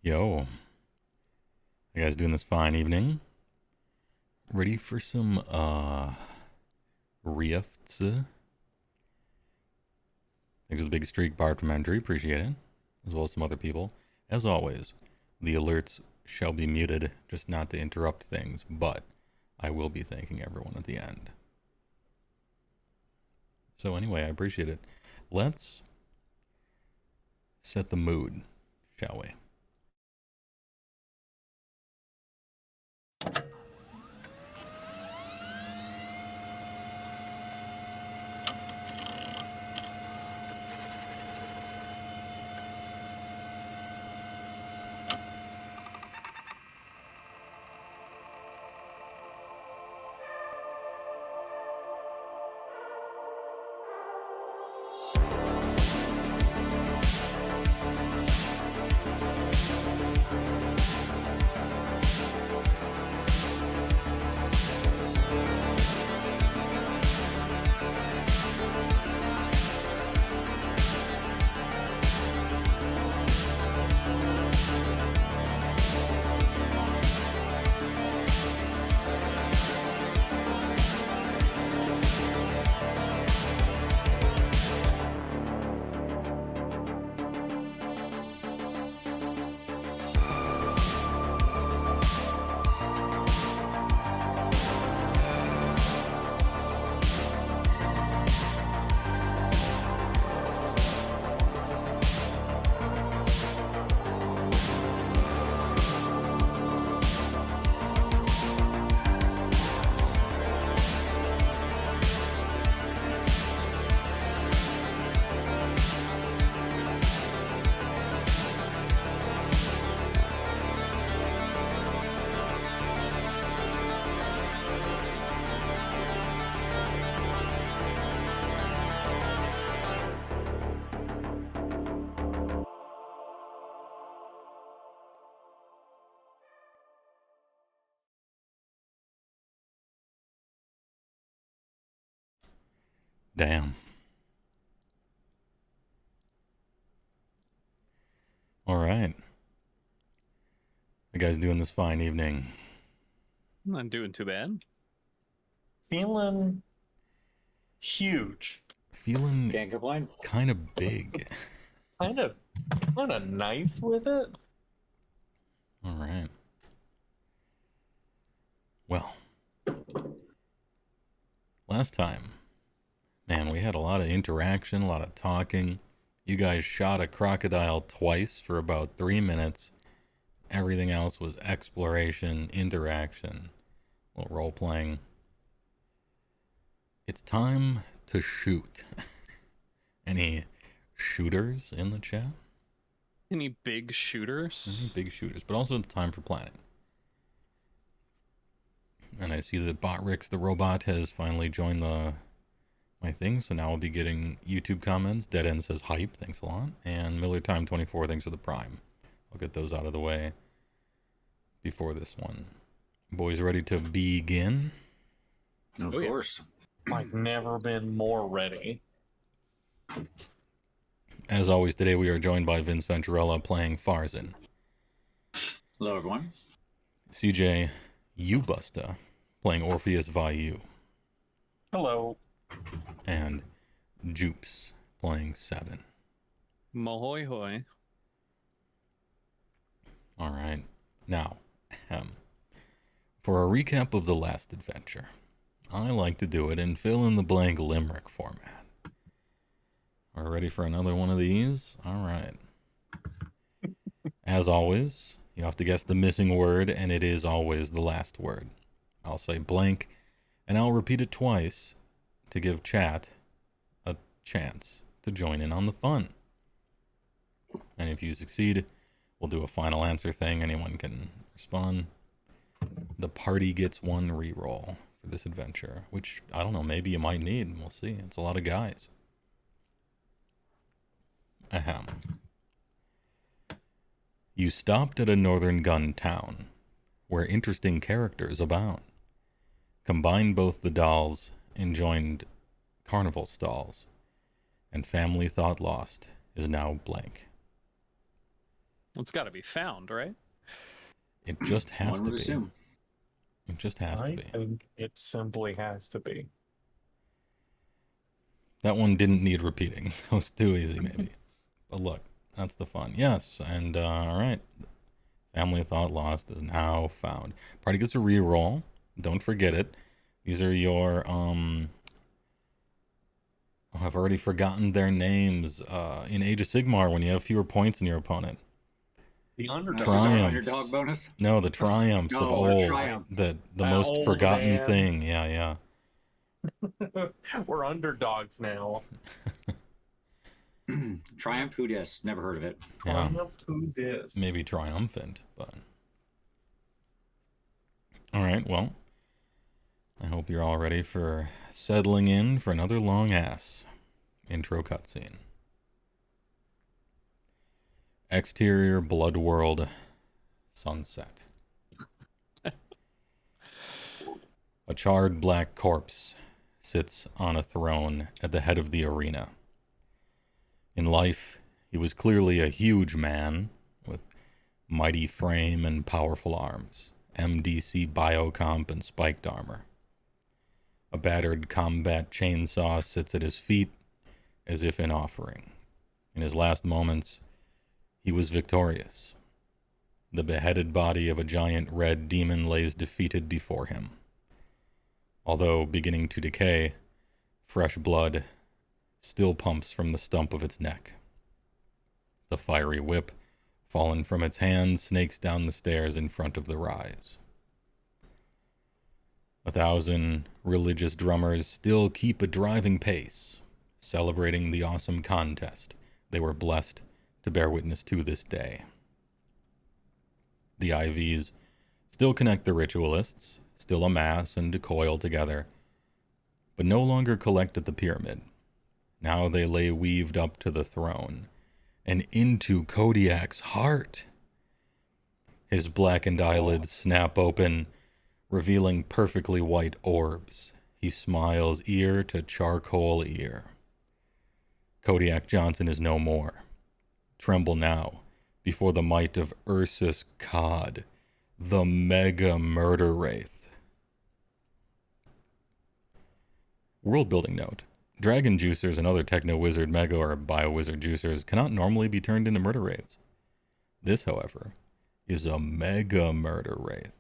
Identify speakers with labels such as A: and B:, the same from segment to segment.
A: Yo, you guys doing this fine evening? Ready for some RIFTS? Thanks for the big streak, Bard from Entry, appreciate it. As well as some other people. As always, the alerts shall be muted, just not to interrupt things, but I will be thanking everyone at the end. So anyway, I appreciate it. Let's set the mood, shall we? Damn. Alright. You guys doing this fine evening?
B: I'm not doing too bad.
C: Feeling huge.
A: Feeling
C: Can't complain.
A: kind of big.
C: Kind of nice with it.
A: Alright. Well, last time, man, we had a lot of interaction, a lot of talking. You guys shot a crocodile twice for about 3 minutes. Everything else was exploration, interaction, a little role playing. It's time to shoot. Any shooters in the chat?
B: Any big shooters?
A: Any big shooters, but also time for planning. And I see that Botrix the robot has finally joined my thing, so now I'll be getting YouTube comments. Dead End says hype, thanks a lot. And Miller Time 24, thanks for the prime. I'll get those out of the way before this one. Boys ready to begin?
C: Of course. I've never been more ready.
A: As always, today we are joined by Vince Venturella playing Farzin.
C: Hello, everyone.
A: CJ Ubusta playing Orpheus Vayu.
C: Hello.
A: And Jupes playing Seven.
B: Mahoy hoy.
A: Alright. Now, for a recap of the last adventure, I like to do it in fill-in-the-blank limerick format. Are ready for another one of these? Alright. As always, you have to guess the missing word, and it is always the last word. I'll say blank, and I'll repeat it twice to give chat a chance to join in on the fun. And if you succeed, we'll do a final answer thing. Anyone can respond. The party gets one reroll for this adventure, which, I don't know, maybe you might need. We'll see. It's a lot of guys. Ahem. You stopped at a northern gun town, where interesting characters abound. Combined both the dolls and joined carnival stalls, and family thought lost is now blank.
B: It's got to be found, right?
A: It just has
D: One
A: to
D: would
A: be.
D: assume.
A: It just has to
C: I
A: be.
C: think it simply has to be.
A: That one didn't need repeating. That was too easy, maybe. But look, that's the fun. Yes, and all right. Family Thought Lost is now found. Party gets a reroll. Don't forget it. These are your I've already forgotten their names. In Age of Sigmar, when you have fewer points than your opponent.
C: The underdog.
D: This is our
A: Triumphs.
D: underdog bonus?
A: No, the triumphs of
D: No, our
A: old.
D: triumph.
A: The
C: That
A: most
C: old
A: forgotten
C: man.
A: thing. Yeah.
C: We're underdogs now.
D: Triumph, who dis? Never heard of it.
A: Yeah.
C: Triumph, who dis?
A: Maybe triumphant, but. All right, well. I hope you're all ready for settling in for another long ass intro cutscene. Exterior Blood World sunset. A charred black corpse sits on a throne at the head of the arena. In life, he was clearly a huge man with mighty frame and powerful arms, MDC biocomp and spiked armor. A battered combat chainsaw sits at his feet as if in offering. In his last moments, he was victorious. The beheaded body of a giant red demon lays defeated before him. Although beginning to decay, fresh blood still pumps from the stump of its neck. The fiery whip, fallen from its hand, snakes down the stairs in front of the rise. 1,000 religious drummers still keep a driving pace, celebrating the awesome contest they were blessed to bear witness to this day. The IVs still connect the ritualists, still amass and coil together, but no longer collect at the pyramid. Now they lay weaved up to the throne, and into Kodiak's heart. His blackened eyelids snap open, revealing perfectly white orbs. He smiles ear to charcoal ear. Kodiak Johnson is no more. Tremble now before the might of Ursus Cod, the mega murder wraith. World building note. Dragon juicers and other techno-wizard mega or bio-wizard juicers cannot normally be turned into murder wraiths. This, however, is a mega murder wraith,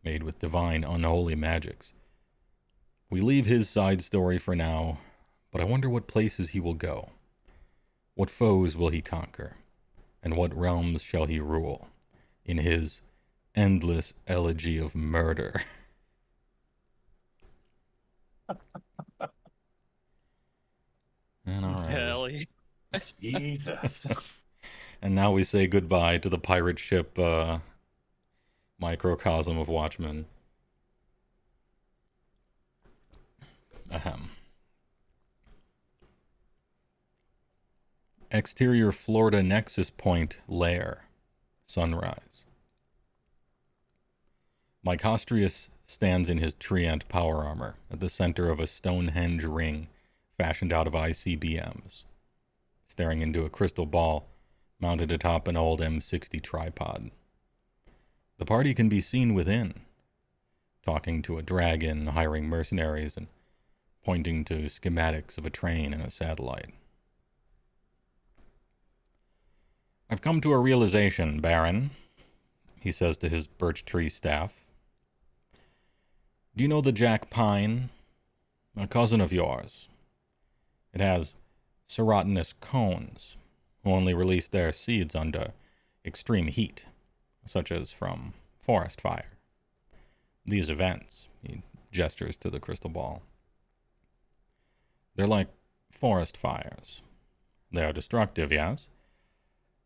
A: made with divine unholy magics. We leave his side story for now, but I wonder what places he will go. What foes will he conquer? And what realms shall he rule in his endless elegy of murder? And all right.
B: Hell yeah.
C: Jesus.
A: And now we say goodbye to the pirate ship microcosm of Watchmen. Ahem. Exterior Florida Nexus Point Lair. Sunrise. Mycostrius stands in his treant power armor at the center of a Stonehenge ring fashioned out of ICBMs, staring into a crystal ball mounted atop an old M60 tripod. The party can be seen within, talking to a dragon, hiring mercenaries, and pointing to schematics of a train and a satellite. "I've come to a realization, Baron," he says to his birch tree staff. "Do you know the Jack Pine? A cousin of yours. It has serotinous cones, who only release their seeds under extreme heat, such as from forest fire. These events," he gestures to the crystal ball, "they're like forest fires. They are destructive, yes,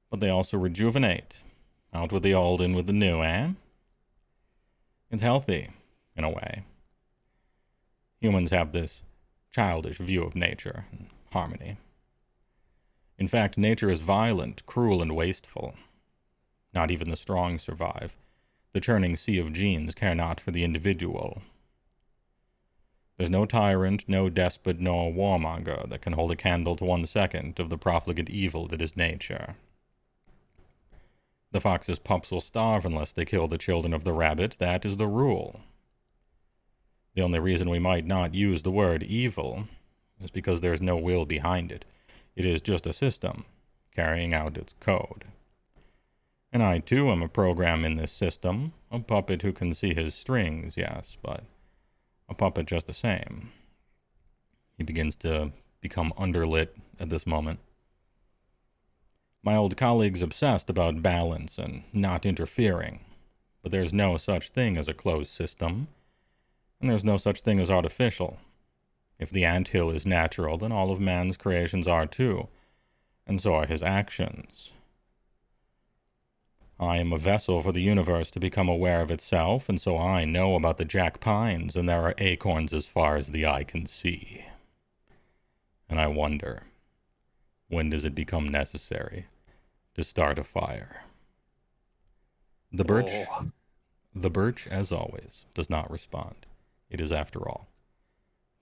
A: but they also rejuvenate. Out with the old, in with the new, eh? It's healthy, in a way. Humans have this childish view of nature and harmony. In fact, nature is violent, cruel, and wasteful. Not even the strong survive. The churning sea of genes care not for the individual. There's no tyrant, no despot, no warmonger that can hold a candle to 1 second of the profligate evil that is nature. The fox's pups will starve unless they kill the children of the rabbit. That is the rule. The only reason we might not use the word evil is because there's no will behind it. It is just a system carrying out its code. And I, too, am a program in this system. A puppet who can see his strings, yes, but a puppet just the same. He begins to become underlit at this moment. My old colleague's obsessed about balance and not interfering, but there's no such thing as a closed system, and there's no such thing as artificial. If the anthill is natural, then all of man's creations are too, and so are his actions. I am a vessel for the universe to become aware of itself, and so I know about the jack pines, and there are acorns as far as the eye can see. And I wonder, when does it become necessary to start a fire? The birch, as always, does not respond. It is, after all,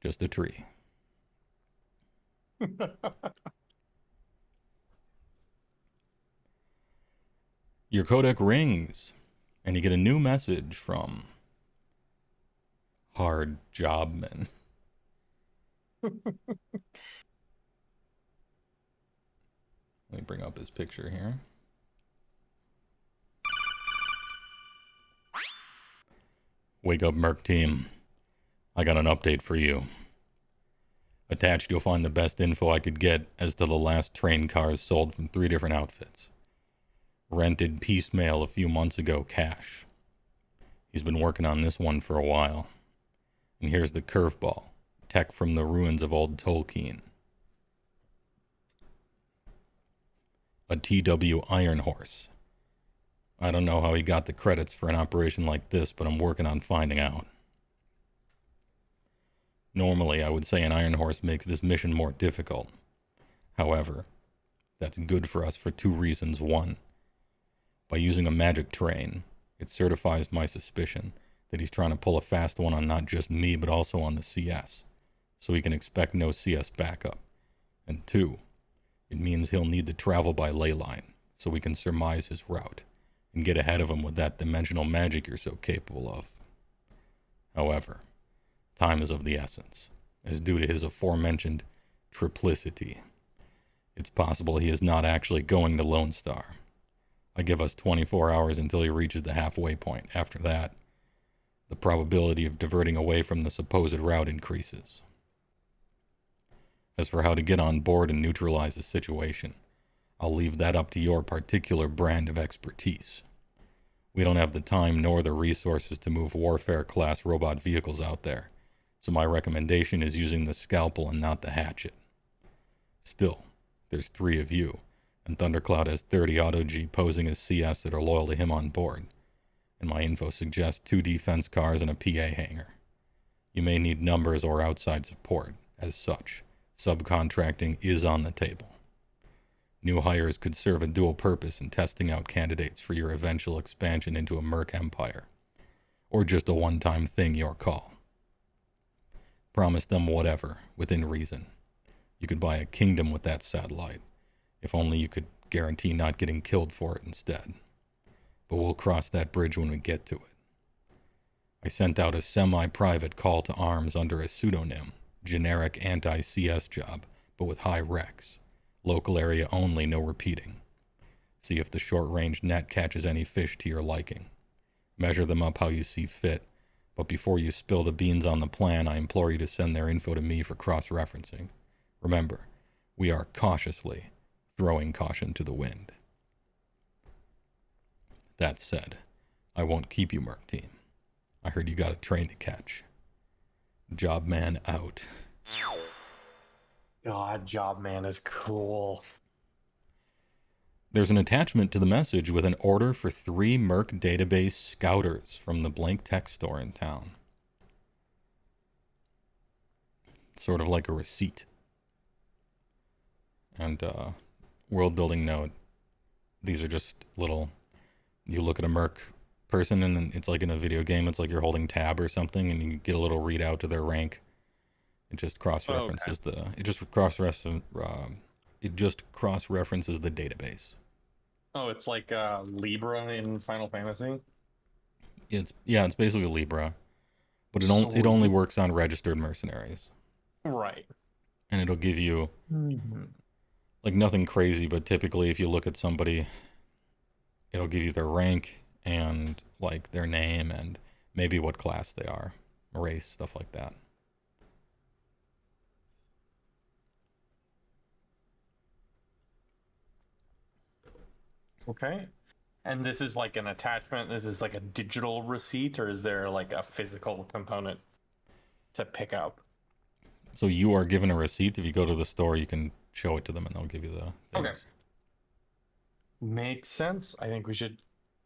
A: just a tree. Your Kodiak rings, and you get a new message from Hard Jobman. Let me bring up his picture here. Wake up, Merc team. I got an update for you. Attached, you'll find the best info I could get as to the last train cars sold from 3 different outfits. Rented piecemeal a few months ago, cash. He's been working on this one for a while. And here's the curveball. Tech from the ruins of old Tolkien. A TW Iron Horse. I don't know how he got the credits for an operation like this, but I'm working on finding out. Normally, I would say an Iron Horse makes this mission more difficult. However, that's good for us for 2 reasons. 1, by using a magic train, it certifies my suspicion that he's trying to pull a fast one on not just me, but also on the CS, so we can expect no CS backup. And 2, it means he'll need to travel by ley line, so we can surmise his route, and get ahead of him with that dimensional magic you're so capable of. However, time is of the essence, as due to his aforementioned triplicity. It's possible he is not actually going to Lone Star. I give us 24 hours until he reaches the halfway point. After that, the probability of diverting away from the supposed route increases. As for how to get on board and neutralize the situation, I'll leave that up to your particular brand of expertise. We don't have the time nor the resources to move warfare-class robot vehicles out there, so my recommendation is using the scalpel and not the hatchet. Still, there's 3 of you, and Thundercloud has 30 Auto-G posing as CS that are loyal to him on board, and my info suggests 2 defense cars and a PA hangar. You may need numbers or outside support. As such, subcontracting is on the table. New hires could serve a dual purpose in testing out candidates for your eventual expansion into a merc empire, or just a one-time thing, your call. Promise them whatever, within reason. You could buy a kingdom with that satellite, if only you could guarantee not getting killed for it instead. But we'll cross that bridge when we get to it. I sent out a semi-private call to arms under a pseudonym, generic anti-CS job, but with high recs. Local area only, no repeating. See if the short-range net catches any fish to your liking. Measure them up how you see fit, but before you spill the beans on the plan, I implore you to send their info to me for cross-referencing. Remember, we are cautiously throwing caution to the wind. That said, I won't keep you, Merc Team. I heard you got a train to catch. Jobman out.
C: God, Jobman is cool.
A: There's an attachment to the message with an order for 3 Merc database scouters from the Blank Tech store in town. Sort of like a receipt. And world building note. These are just little, you look at a Merc person and then it's like in a video game, it's like you're holding tab or something and you get a little readout to their rank. It just cross-references it just cross-references the database.
C: Oh, it's like Libra in Final Fantasy.
A: It's basically Libra, but it
C: Sweet.
A: only works on registered mercenaries,
C: Right.
A: and it'll give you
C: Mm-hmm.
A: like nothing crazy, but typically if you look at somebody, it'll give you their rank and like their name and maybe what class they are, race, stuff like that.
C: Okay. And this is like an attachment. This is like a digital receipt, or is there like a physical component to pick up?
A: So you are given a receipt. If you go to the store, you can show it to them and they'll give you the things.
C: Okay. Makes sense. I think we should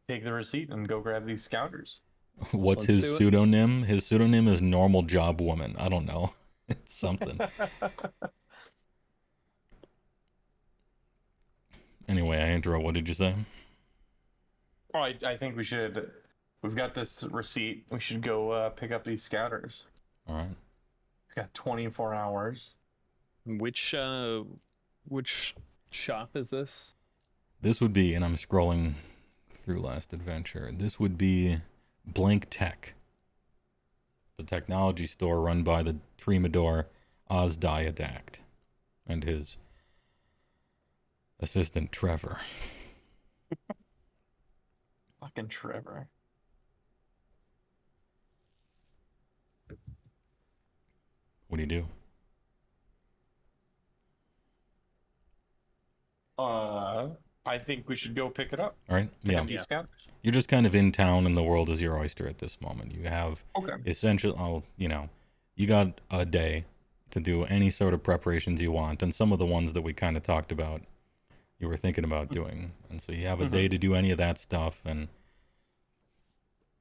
C: take the receipt and go grab these scouters.
A: What's
B: Let's
A: his
B: do it.
A: pseudonym? His pseudonym is Normal Job Woman. I don't know. It's something. Anyway, I interrupt. What did you say?
C: Oh, I think we should. We've got this receipt. We should go pick up these scouters.
A: All right.
C: We've got 24 hours.
B: Which shop is this?
A: This would be, and I'm scrolling through Last Adventure. This would be Blank Tech, the technology store run by the Tremador Ozdiadact and his assistant Trevor.
C: Fucking Trevor.
A: What do you do?
C: I think we should go pick it up.
A: All right.
C: Pick
A: Yeah.
C: up these scouters.
A: You're just kind of in town and the world is your oyster at this moment. You have
C: Okay.
A: essential, you got a day to do any sort of preparations you want. And some of the ones that we kind of talked about, you were thinking about doing. And so you have a day to do any of that stuff and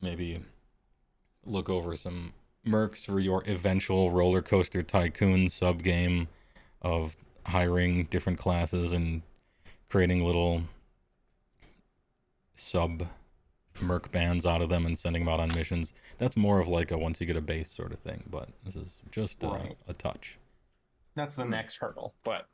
A: maybe look over some mercs for your eventual roller coaster tycoon sub game of hiring different classes and creating little sub merc bands out of them and sending them out on missions. That's more of like a once you get a base sort of thing, but this is just
C: Right.
A: a touch.
C: That's the next hurdle. But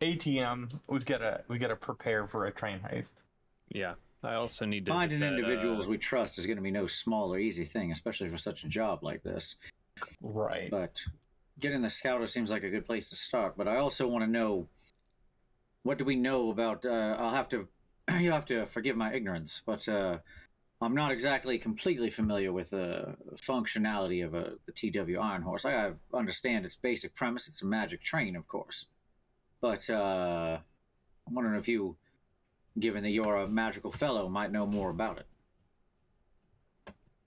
C: ATM, we've got to prepare for a train heist.
B: Yeah. I also need to
D: Finding
B: get that,
D: individuals we trust is going to be no small or easy thing, especially for such a job like this.
C: Right.
D: But getting the scouter seems like a good place to start. But I also want to know, what do we know about? You'll have to forgive my ignorance, but I'm not exactly completely familiar with the functionality of the TW Iron Horse. I understand its basic premise. It's a magic train, of course. But I'm wondering if you, given that you're a magical fellow, might know more about it.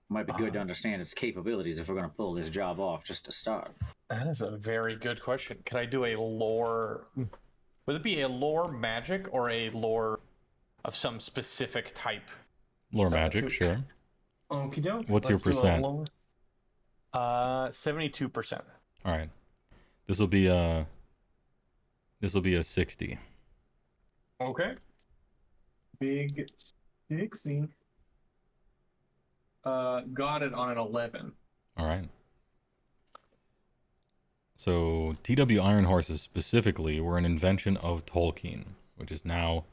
D: Might be good to understand its capabilities if we're going to pull this job off just to start.
C: That is a very good question. Could I do a lore? Would it be a lore magic or a lore of some specific type?
A: Lore magic, sure.
C: Okie doke.
A: What's your percent?
C: 72%.
A: All right. This will be a 60.
C: Okay. Big 60. Got it on an 11.
A: All right. So TW Iron Horses specifically were an invention of Tolkien, which is now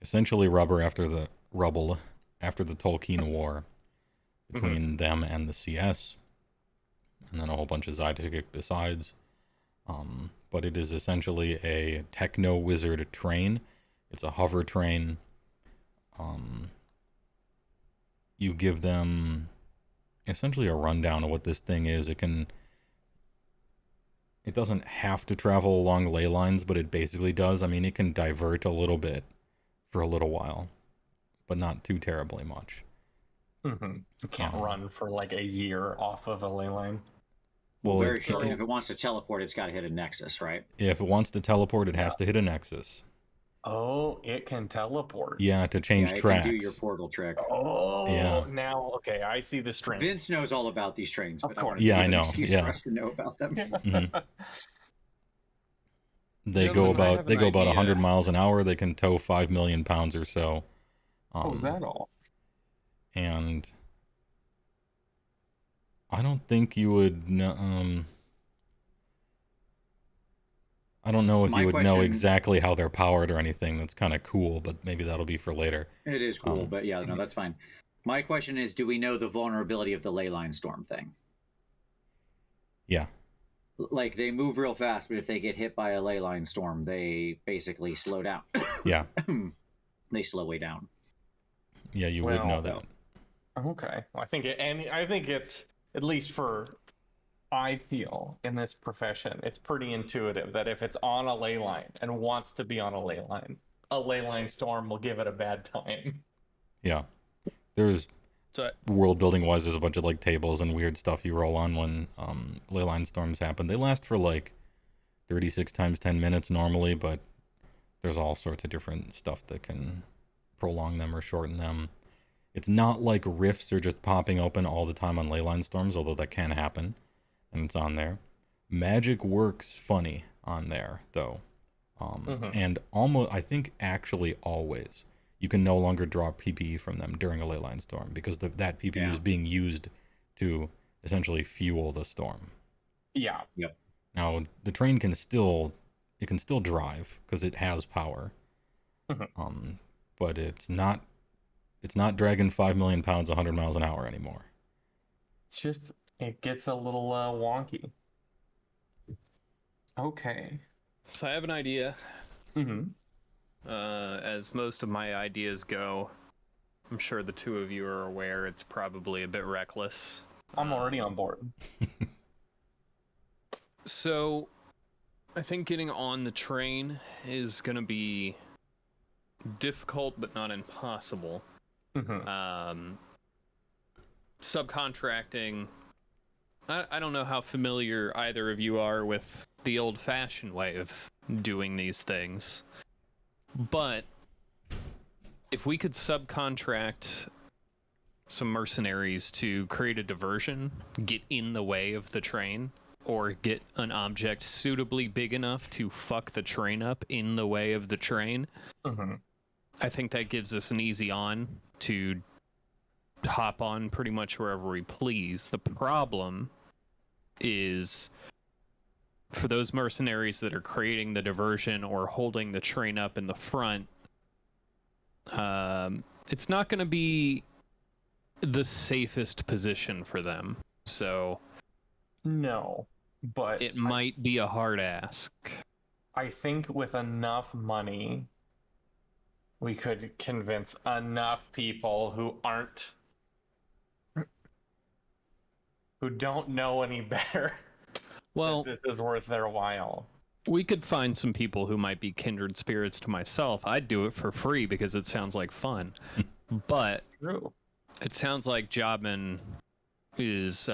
A: essentially rubble after the Tolkien War between them and the CS, and then a whole bunch of Zydetic besides. But it is essentially a techno wizard train. It's a hover train. You give them essentially a rundown of what this thing is. It doesn't have to travel along ley lines, but it basically does. I mean, it can divert a little bit for a little while, but not too terribly much.
C: Mm-hmm. You can't run for like a year off of a ley line.
D: Well, very shortly, if it wants to teleport, it's got to hit a nexus, right?
A: Yeah, if it wants to teleport, it has to hit a nexus.
C: Oh, it can teleport.
A: Yeah, to change
D: It
A: tracks.
D: can do your portal trick.
C: Oh,
A: Yeah.
C: Now, okay, I see the string.
D: Vince knows all about these trains, but
C: Of course.
A: Yeah, I
D: an
A: know,
D: excuse
A: yeah.
D: for us to know about them.
A: They go
B: Gentlemen, I
A: about
B: have
A: they
B: an
A: go about
B: idea.
A: 100 miles an hour. They can tow 5 million pounds or so.
C: Oh, is that all?
A: And I don't think you would. I don't know if
D: My
A: you would know
D: question-
A: exactly how they're powered or anything. That's kind of cool, but maybe that'll be for later.
D: It is cool, but yeah, no, that's fine. My question is, do we know the vulnerability of the ley line storm thing?
A: Yeah.
D: Like, they move real fast, but if they get hit by a ley line storm, they basically slow down.
A: Yeah.
D: They slow way down.
A: Yeah, you would know
C: Well,
A: that.
C: Okay. Well, I think it's, at least for, I feel in this profession, it's pretty intuitive that if it's on a ley line and wants to be on a ley line storm will give it a bad time.
A: Yeah. There's
B: So
A: world building wise, there's a bunch of like tables and weird stuff you roll on when ley line storms happen. They last for like 36 times 10 minutes normally, but there's all sorts of different stuff that can prolong them or shorten them. It's not like rifts are just popping open all the time on ley line storms, although that can happen, and it's on there. Magic works funny on there, though. And almost, I think actually always, you can no longer draw PPE from them during a ley line storm because that PPE is being used to essentially fuel the storm.
C: Yeah.
D: Yep.
A: Now, the train can still drive because it has power. But it's not dragging 5 million pounds 100 miles an hour anymore.
C: It's just, it gets a little wonky. Okay.
B: I have an idea.
C: Mm-hmm.
B: As most of my ideas go, I'm sure the two of you are aware it's probably a bit reckless.
C: I'm already on board.
B: So, I think getting on the train is going to be difficult, but not impossible. Subcontracting. I don't know how familiar either of you are with the old-fashioned way of doing these things, but if we could subcontract some mercenaries to create a diversion, get in the way of the train, or get an object suitably big enough to fuck the train up in the way of the train, I think that gives us an easy on to hop on pretty much wherever we please. The problem is for those mercenaries that are creating the diversion or holding the train up in the front, it's not going to be the safest position for them. So
C: No, but
B: it might be a hard ask.
C: I think with enough money, we could convince enough people who don't know any better
B: Well,
C: that this is worth their while.
B: we could find some people who might be kindred spirits to myself. I'd do it for free because it sounds like fun. But
C: True.
B: it sounds like Jobman is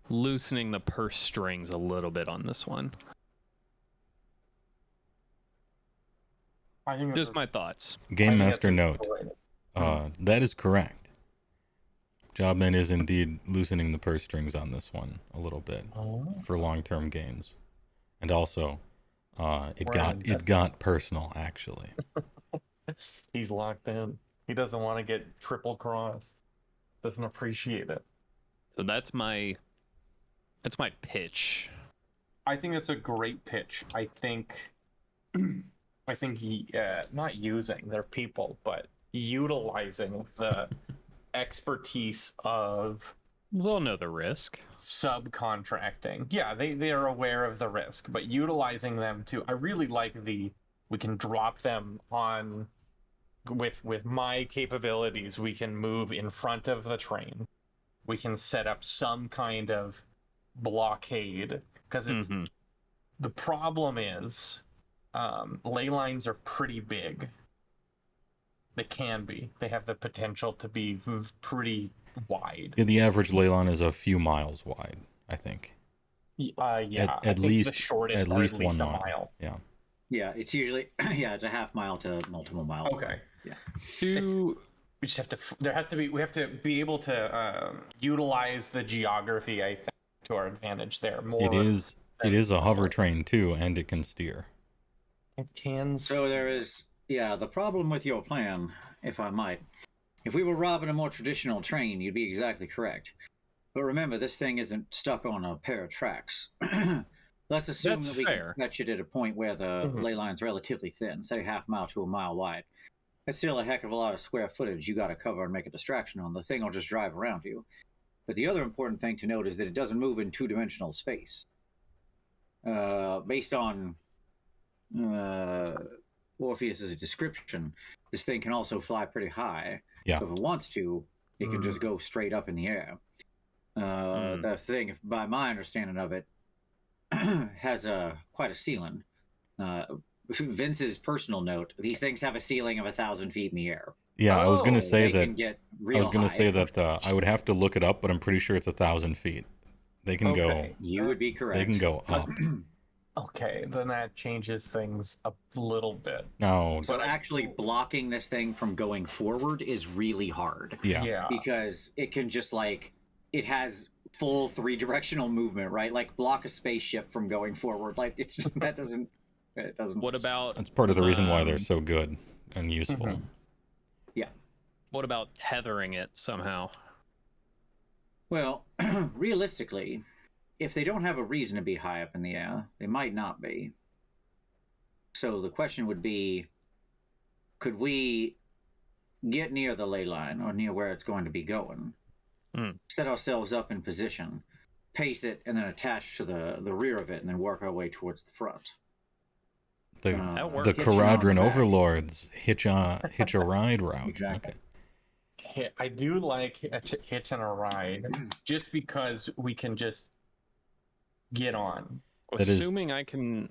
B: loosening the purse strings a little bit on this one.
C: I think
B: Just my thoughts.
A: Game Master note. That is correct. Jobman is indeed loosening the purse strings on this one a little bit for long-term gains, and also, it got personal actually.
C: He's locked in. He doesn't want to get triple crossed. Doesn't appreciate it.
B: So that's my pitch.
C: I think that's a great pitch. I think he not using their people, but utilizing the expertise of
B: They'll know the risk.
C: subcontracting. Yeah, they are aware of the risk, but utilizing them to, I really like we can drop them on with my capabilities. We can move in front of the train. We can set up some kind of blockade because it's the problem is ley lines are pretty big. They can be. They have the potential to be pretty wide.
A: Yeah, the average ley line is a few miles wide, I think.
C: Yeah,
A: At least
C: the shortest
A: at
C: are
A: least
C: at least
A: 1
C: a
A: mile.
C: mile.
A: Yeah.
D: Yeah, it's usually it's a half mile to multiple miles.
C: Okay.
D: Yeah.
C: We just have to. We have to be able to utilize the geography, I think, to our advantage there more.
A: It is a hover train too, and it can steer.
C: It can.
D: So there is, the problem with your plan, if I might. If we were robbing a more traditional train, you'd be exactly correct. But remember, this thing isn't stuck on a pair of tracks. Let's assume
B: That's
D: that we
B: fair.
D: can catch it at a point where the ley line's relatively thin, say half mile to a mile wide. That's still a heck of a lot of square footage you got to cover and make a distraction on. The thing will just drive around you. But the other important thing to note is that it doesn't move in two-dimensional space. Based on Orpheus's description, this thing can also fly pretty high.
A: Yeah.
D: So if it wants to, it can just go straight up in the air. The thing, by my understanding of it, has quite a ceiling. Vince's personal note: these things have a ceiling of 1,000 feet in the air.
A: Yeah, I was gonna say
D: they
A: that.
D: can get
A: I
D: real
A: was gonna
D: high.
A: say that I would have to look it up, but I'm pretty sure it's 1,000 feet. They can go.
C: Okay.
D: You would be correct.
A: They can go up.
C: Okay, then that changes things a little bit.
A: No.
D: So actually blocking this thing from going forward is really hard.
A: Yeah.
D: Because it can just it has full 3-directional movement, right? Like block a spaceship from going forward. Like it doesn't.
B: What about?
A: That's part of the reason why they're so good and useful.
D: Yeah.
B: What about tethering it somehow?
D: Well, realistically, if they don't have a reason to be high up in the air, they might not be. So the question would be, could we get near the ley line or near where it's going to be going, set ourselves up in position, pace it, and then attach to the rear of it, and then work our way towards the front?
A: The
B: hitching
A: Caradron overlords hitch a ride route.
D: Exactly.
A: Okay.
C: I do like hitching a ride, just because we can just get on.
B: Assuming I can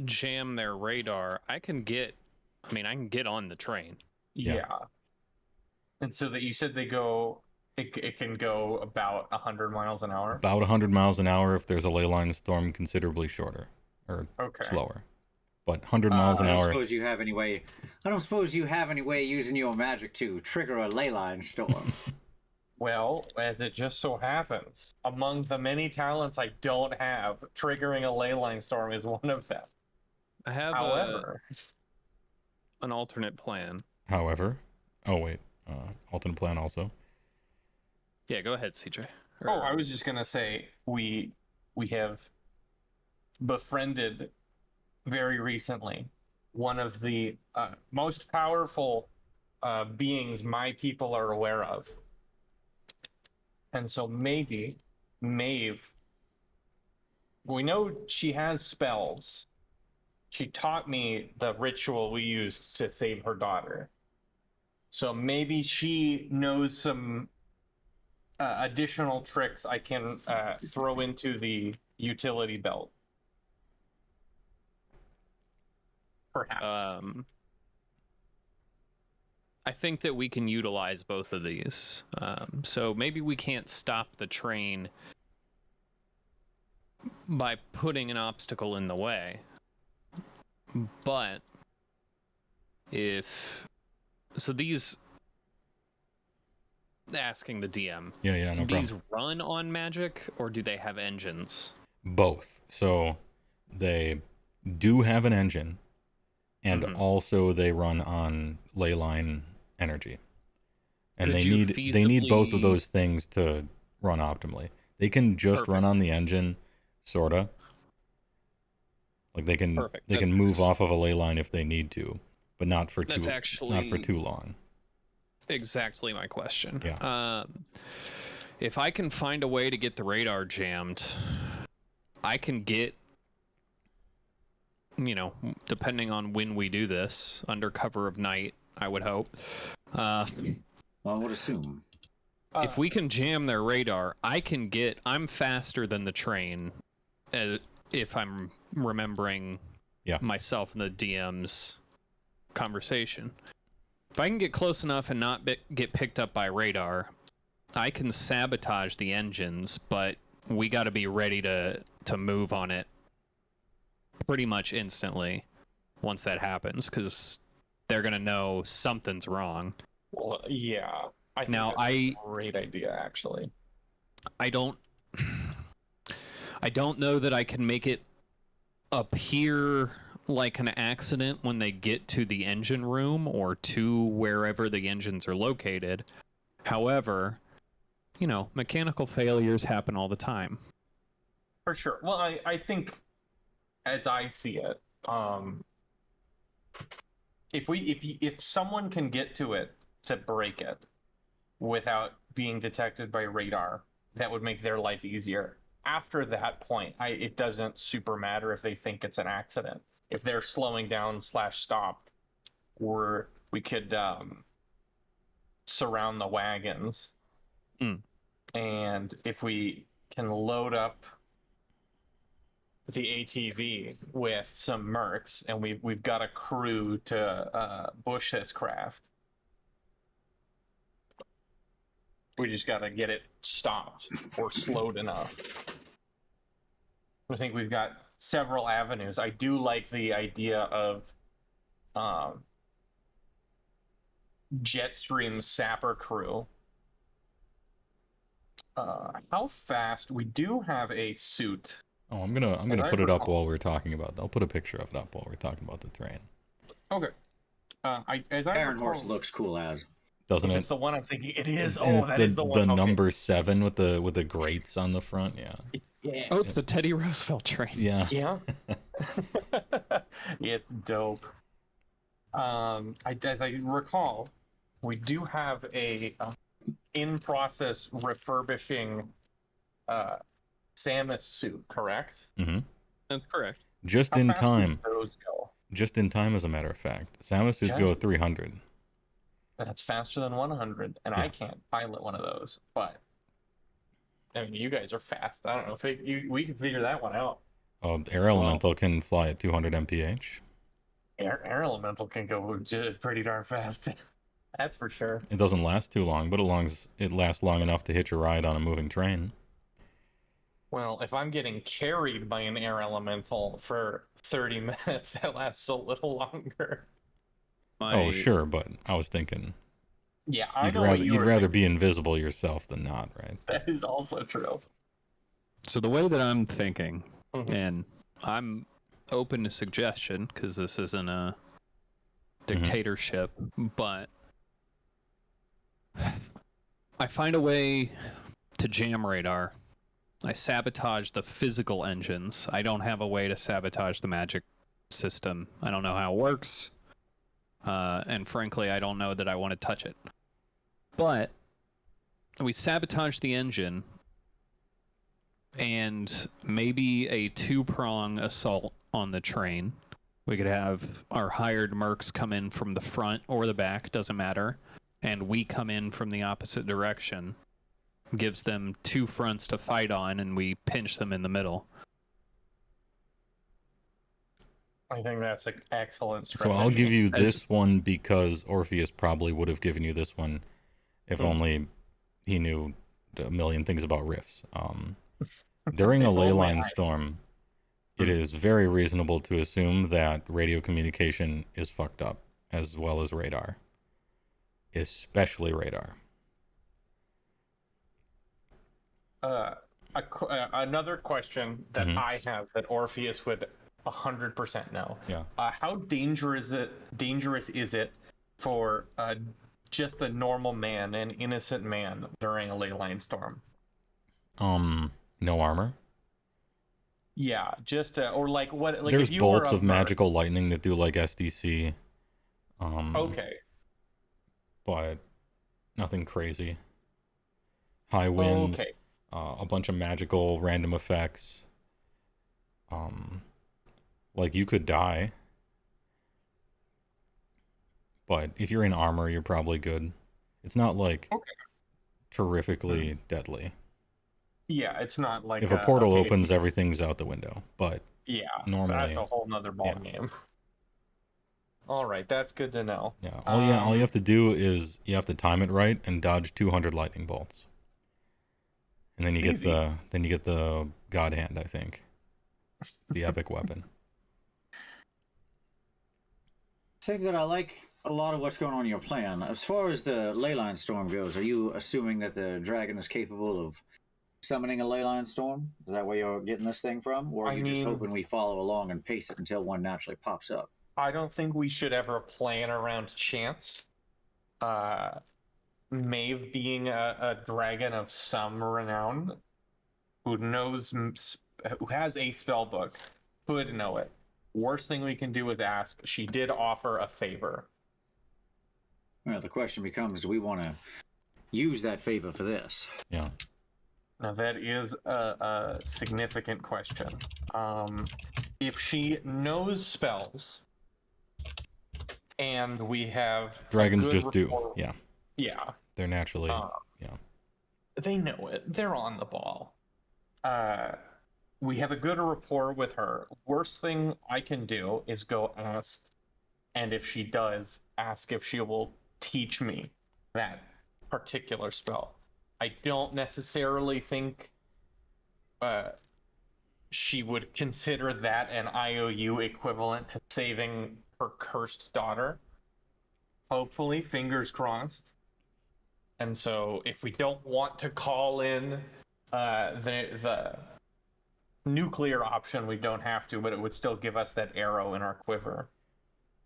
B: jam their radar, I can get on the train.
C: Yeah. And so that you said they go, it can go about 100 miles an hour.
A: About 100 miles an hour if there's a ley line storm, considerably shorter or slower. But 100 miles an hour.
D: I don't suppose you have any way using your magic to trigger a ley line storm.
C: Well, as it just so happens, among the many talents I don't have, triggering a ley line storm is one of them.
B: I have an alternate plan.
A: However, alternate plan also.
B: Yeah, go ahead, CJ.
C: I was just gonna say we have befriended very recently one of the most powerful beings my people are aware of. And so maybe Maeve, we know she has spells. She taught me the ritual we used to save her daughter. So maybe she knows some additional tricks I can throw into the utility belt. Perhaps.
B: I think that we can utilize both of these. So maybe we can't stop the train by putting an obstacle in the way. But these, asking the DM.
A: Yeah, no
B: these
A: problem.
B: run on magic, or do they have engines?
A: Both. So they do have an engine, and also they run on ley line energy. And they need both of those things to run optimally. They can just run on the engine, sorta. Like they can move off of a ley line if they need to, but not for too long.
B: Exactly my question.
A: Yeah.
B: If I can find a way to get the radar jammed, I can get, depending on when we do this, under cover of night, I would hope.
D: I would assume.
B: If we can jam their radar, I'm faster than the train, if I'm remembering myself and the DM's conversation. If I can get close enough and not get picked up by radar, I can sabotage the engines, but we got to be ready to move on it pretty much instantly once that happens, because they're going to know something's wrong.
C: Well, yeah. I think that's a great idea, actually.
B: I don't know that I can make it appear like an accident when they get to the engine room or to wherever the engines are located. However, mechanical failures happen all the time.
C: For sure. Well, I think as I see it, if someone can get to it to break it without being detected by radar, that would make their life easier. After that point, it doesn't super matter if they think it's an accident. If they're slowing down / stopped, we could surround the wagons. And if we can load up the ATV with some mercs, and we've got a crew to bush this craft. We just got to get it stopped or slowed enough. I think we've got several avenues. I do like the idea of Jetstream sapper crew. How fast? We do have a suit.
A: Oh, I'm gonna put it up while we're talking about. I'll put a picture of it up while we're talking about the terrain.
C: Okay.
D: Iron Horse looks cool as.
A: Doesn't it?
C: It's the one I'm thinking. It is.
A: And
C: That is the one.
A: The
C: okay.
A: number 7 with the grates on the front. Yeah.
C: Yeah.
B: Oh, it's the Teddy Roosevelt train.
A: Yeah.
C: Yeah. It's dope. As I recall, we do have a in-process refurbishing Samus suit, correct?
A: Mm-hmm.
B: That's correct.
A: Just
C: How
A: in
C: fast
A: time.
C: would those go?
A: Just in time, as a matter of fact. Samus suits go 300.
C: That's faster than 100, and
A: Yeah.
C: I can't pilot one of those. But I mean, you guys are fast. I don't know if we can figure that one out.
A: Air Elemental can fly at 200 mph.
C: Air Elemental can go pretty darn fast. That's for sure.
A: It doesn't last too long, but it lasts long enough to hitch a ride on a moving train.
C: Well, if I'm getting carried by an air elemental for 30 minutes, that lasts a little longer.
A: Oh, sure, but I was thinking
C: Yeah, I know what
A: you'd rather be invisible yourself than not, right?
C: That is also true.
B: So the way that I'm thinking,
C: Mhm.
B: and I'm open to suggestion because this isn't a dictatorship, but I find a way to jam radar. I sabotage the physical engines. I don't have a way to sabotage the magic system. I don't know how it works. And frankly, I don't know that I want to touch it. But we sabotage the engine and maybe a 2-prong assault on the train. We could have our hired mercs come in from the front or the back, doesn't matter. And we come in from the opposite direction. Gives them 2 fronts to fight on, and we pinch them in the middle.
C: I think that's an excellent
A: So
C: strategy.
A: I'll give you this one because Orpheus probably would have given you this one if only he knew a million things about rifts. During a leyline storm, it is very reasonable to assume that radio communication is fucked up, as well as radar. Especially radar.
C: Another question that I have that Orpheus would 100% know.
A: Yeah.
C: How dangerous is it for just a normal man, an innocent man, during a leyline storm?
A: No armor.
C: Yeah, just or like what? Like
A: There's
C: if you
A: bolts
C: were
A: of magical lightning that do like SDC.
C: Okay.
A: But nothing crazy. High winds.
C: Okay.
A: A bunch of magical random effects. Like you could die. But if you're in armor, you're probably good. It's not like terrifically deadly.
C: Yeah, it's not like
A: if a portal opens, everything's out the window. But
C: yeah,
A: normally
C: that's a whole nother ball game. All right, that's good to know.
A: Yeah, all you have to do is you have to time it right and dodge 200 lightning bolts. And then you get the God Hand, I think. The epic weapon.
D: I think that I like a lot of what's going on in your plan. As far as the leyline storm goes, are you assuming that the dragon is capable of summoning a leyline storm? Is that where you're getting this thing from? Or are you just hoping we follow along and pace it until one naturally pops up?
C: I don't think we should ever plan around chance. Maeve being a dragon of some renown, who has a spell book, could know it. Worst thing we can do is ask. She did offer a favor.
D: Well, the question becomes, do we want to use that favor for this?
A: Yeah.
C: Now that is a significant question. If she knows spells, and we have
A: Dragons
C: good
A: just
C: rapport,
A: do. Yeah.
C: Yeah.
A: They're naturally. Yeah.
C: They know it. They're on the ball. We have a good rapport with her. Worst thing I can do is go ask, and if she does, ask if she will teach me that particular spell. I don't necessarily think she would consider that an IOU equivalent to saving her cursed daughter. Hopefully, fingers crossed. And so, if we don't want to call in the nuclear option, we don't have to, but it would still give us that arrow in our quiver.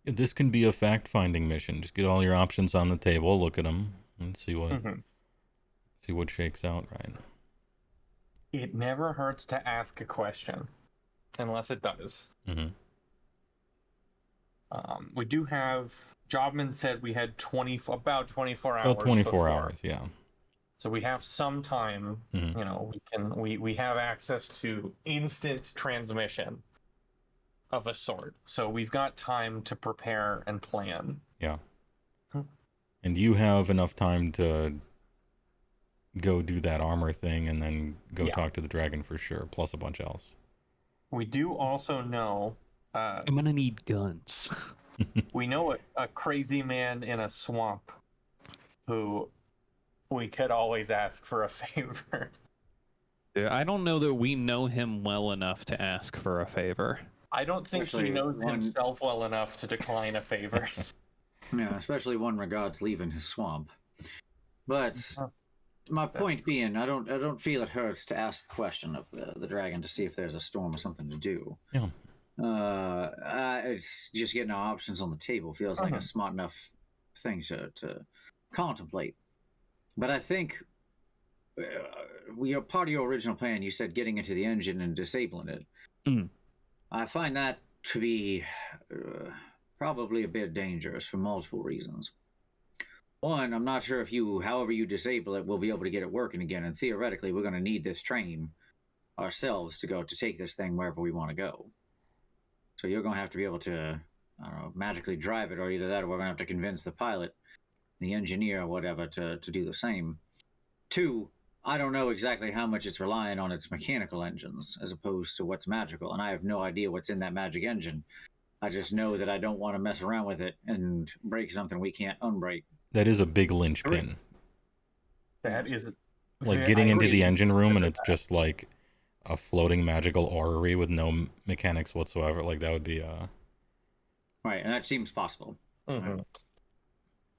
A: This can be a fact-finding mission. Just get all your options on the table, look at them, and see what shakes out, right?
C: It never hurts to ask a question, unless it does.
A: Mm-hmm.
C: We do have. Jobman said we had about 24 hours.
A: About 24
C: before.
A: hours, yeah.
C: So we have some time.
A: Mm-hmm.
C: You know, we have access to instant transmission of a sort. So we've got time to prepare and plan.
A: Yeah. And you have enough time to go do that armor thing and then go talk to the dragon for sure, plus a bunch else.
C: We do also know...
B: I'm gonna need guns.
C: We know a crazy man in a swamp who we could always ask for a favor.
B: I don't know that we know him well enough to ask for a favor.
C: I don't think he knows himself well enough to decline a favor.
D: Yeah, especially one regards leaving his swamp. But my point being, I don't feel it hurts to ask the question of the dragon to see if there's a storm or something to do.
A: Yeah.
D: It's just getting our options on the table feels like a smart enough thing to contemplate. But I think part of your original plan, you said getting into the engine and disabling it.
B: Mm.
D: I find that to be probably a bit dangerous for multiple reasons. One, I'm not sure if however you disable it, we'll be able to get it working again. And theoretically, we're going to need this train ourselves to take this thing wherever we want to go. So you're going to have to be able to, I don't know, magically drive it, or either that or we're going to have to convince the pilot, the engineer, or whatever, to do the same. Two, I don't know exactly how much it's relying on its mechanical engines as opposed to what's magical, and I have no idea what's in that magic engine. I just know that I don't want to mess around with it and break something we can't unbreak.
A: That is a big linchpin.
C: That is...
A: Like getting into the engine room and it's just like a floating magical orrery with no mechanics whatsoever. Like that would be
D: Right, and that seems possible.
C: Mm-hmm.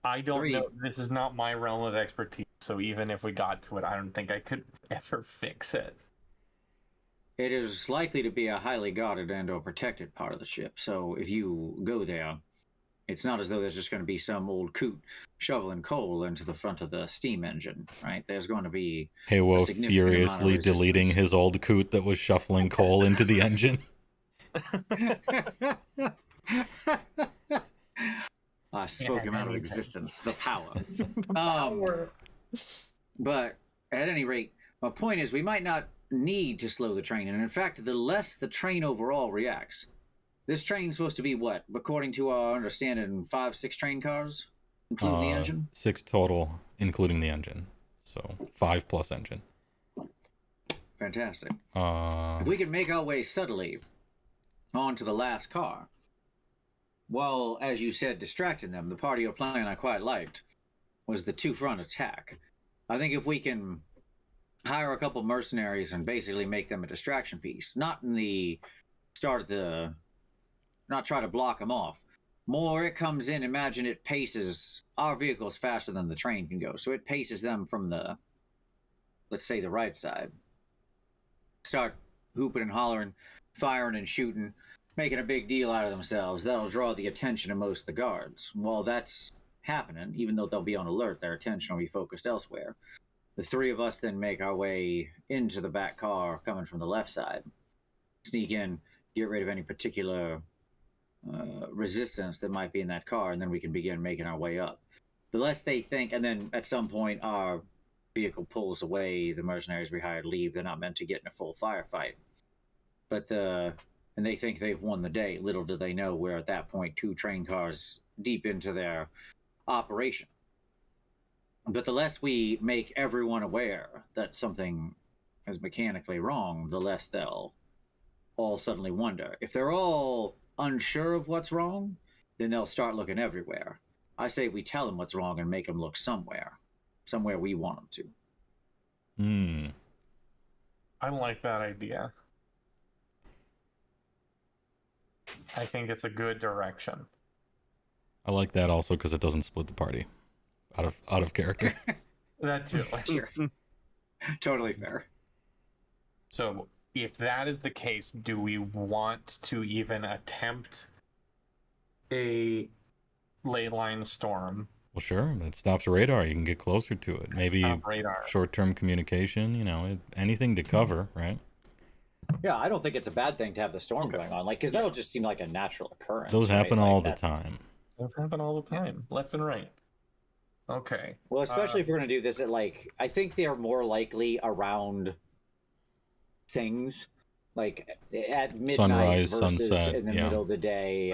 C: I don't know. This is not my realm of expertise, so even if we got to it, I don't think I could ever fix it.
D: It is likely to be a highly guarded and or protected part of the ship, so if you go there, it's not as though there's just going to be some old coot shoveling coal into the front of the steam engine, right? There's going to be
A: HeyWoah furiously deleting his old coot that was shuffling coal into the engine.
D: I spoke him out of existence. The power. But at any rate, my point is we might not need to slow the train, and in fact, the less the train overall reacts. This train's supposed to be what, according to our understanding, 5-6 train cars, including the engine?
A: 6 total, including the engine. So 5 plus engine.
D: Fantastic. If we can make our way subtly onto the last car, well, as you said, distracting them, the part of your plan I quite liked was the two-front attack. I think if we can hire a couple mercenaries and basically make them a distraction piece, not in the start of the... not try to block them off. More it comes in, imagine it paces our vehicles faster than the train can go. So it paces them from the, let's say, the right side. Start hooping and hollering, firing and shooting, making a big deal out of themselves. That'll draw the attention of most of the guards. While that's happening, even though they'll be on alert, their attention will be focused elsewhere. The three of us then make our way into the back car coming from the left side. Sneak in, get rid of any particular resistance that might be in that car, and then we can begin making our way up. The less they think, and then at some point our vehicle pulls away, the mercenaries we hired leave. They're not meant to get in a full firefight. But and they think they've won the day. Little do they know we're at that point 2 train cars deep into their operation. But the less we make everyone aware that something is mechanically wrong, the less they'll all suddenly wonder. If they're all unsure of what's wrong, then they'll start looking everywhere. I say we tell them what's wrong and make them look somewhere we want them to.
C: I like that idea. I think it's a good direction.
A: I like that also because it doesn't split the party out of character.
C: That too.
D: Sure. Totally fair.
C: So if that is the case, do we want to even attempt a ley line storm?
A: Well, sure. It stops radar. You can get closer to it. Maybe short-term communication. Anything to cover, right?
E: Yeah, I don't think it's a bad thing to have the storm going on, because that'll just seem like a natural occurrence.
A: Those happen all the time.
C: Those happen all the time, left and right. Okay.
E: Well, especially if we're going to do this at I think they are more likely around things like at midnight
A: Sunrise,
E: versus
A: sunset,
E: in the middle of the day.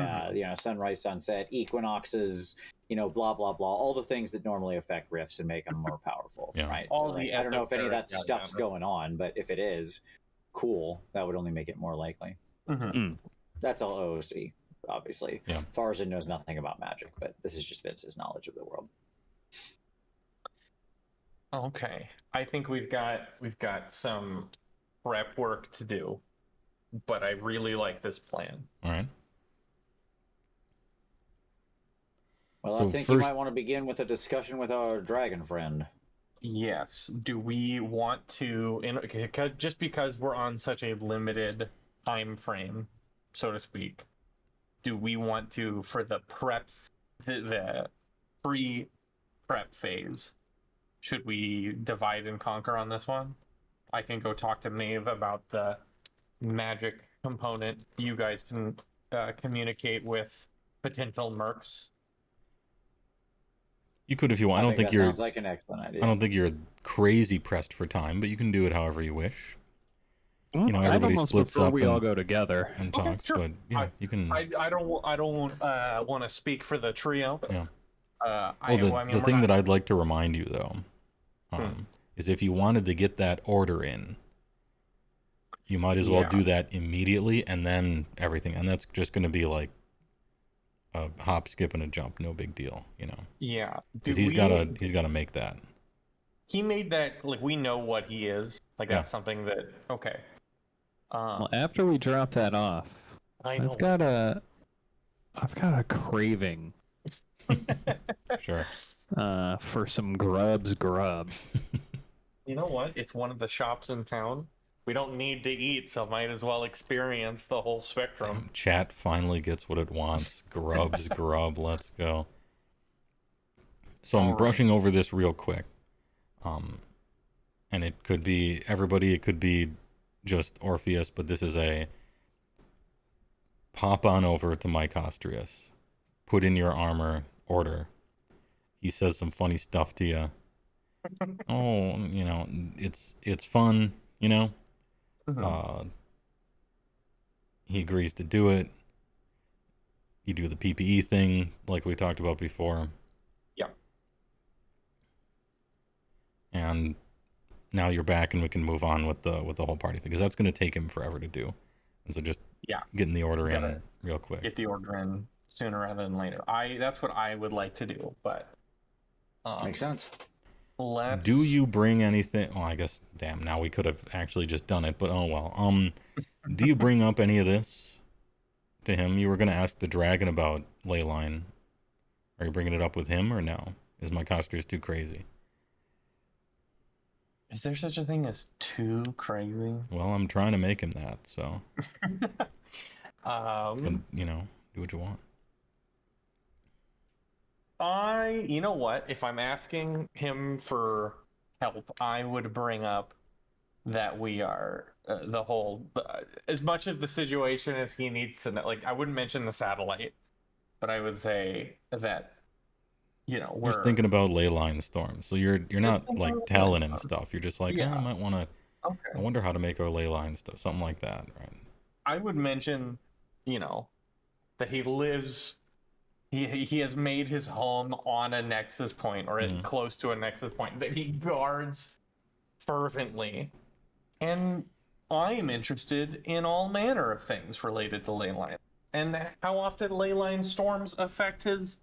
E: Sunrise, sunset, equinoxes. Blah blah blah. All the things that normally affect rifts and make them more powerful.
A: Yeah.
E: Right.
C: All
E: So,
C: the
E: I don't know if any of that
C: esoteric,
E: stuff's going on, but if it is, cool. That would only make it more likely. That's all OOC, obviously.
A: Yeah.
E: Farzan knows nothing about magic, but this is just Vince's knowledge of the world.
C: Okay. I think we've got some prep work to do, but I really like this plan.
A: All right.
E: Well,
A: So
E: I think you
A: first-
E: might want to begin with a discussion with our dragon friend.
C: Yes. Do we want to, just because we're on such a limited time frame, so to speak, do we want to, for the prep, the pre-prep phase, should we divide and conquer on this one? I can go talk to Maeve about the magic component. You guys can communicate with potential mercs.
A: You could if you want. I don't think
E: that
A: you're.
E: sounds like an excellent idea.
A: I don't think you're crazy pressed for time, but you can do it however you wish.
B: I'd
A: everybody
B: almost
A: splits
B: prefer
A: up
B: we all
A: and-
B: go together.
A: And
C: Okay,
A: talks,
C: sure.
A: but yeah, you can.
C: I don't want to speak for the trio.
A: Yeah.
C: The
A: the thing that I'd like to remind you though, is if you wanted to get that order in, you might as well do that immediately and then everything, and that's just going to be like a hop, skip, and a jump. No big deal,
C: Yeah,
A: because he's gotta make that.
C: He made that, like, we know what he is. Like, that's something that, okay.
B: Well, after we drop that off,
C: I know.
B: I've got a craving
A: Sure.
B: for some grub.
C: You know what? It's one of the shops in town. We don't need to eat, so might as well experience the whole spectrum.
A: Chat finally gets what it wants. Grub's grub. Let's go. So I'm brushing over this real quick. And it could be everybody, it could be just Orpheus, but this is a pop on over to Mike Ostrius. Put in your armor, order. He says some funny stuff to you. Oh, it's fun, He agrees to do it. You do the PPE thing like we talked about before.
C: Yeah.
A: And now you're back and we can move on with the whole party thing, because that's going to take him forever to do. And so just getting the order in real quick.
C: Get the order in sooner rather than later. That's what I would like to do, but
E: Makes sense.
A: Do you bring anything? Oh, I guess, damn, now we could have actually just done it, but oh well. Do you bring up any of this to him? You were going to ask the dragon about Leyline. Are you bringing it up with him or no? Is my Ostrius too crazy?
C: Is there such a thing as too crazy?
A: Well, I'm trying to make him that, so.
C: But,
A: do what you want.
C: you know what? If I'm asking him for help, I would bring up that we are the whole as much of the situation as he needs to know. Like I wouldn't mention the satellite, but I would say that we're
A: Just thinking about ley line storms. So you're not
C: thinking
A: like
C: about
A: telling
C: ley
A: him
C: line.
A: stuff. You're just like, oh, I
C: Yeah.
A: might want to. I
C: Okay.
A: wonder how to make our ley line stuff. Something like that, right?
C: I would mention, that he lives. He has made his home on a nexus point or
A: Mhm.
C: close to a nexus point that he guards fervently. And I am interested in all manner of things related to ley line and how often ley line storms affect his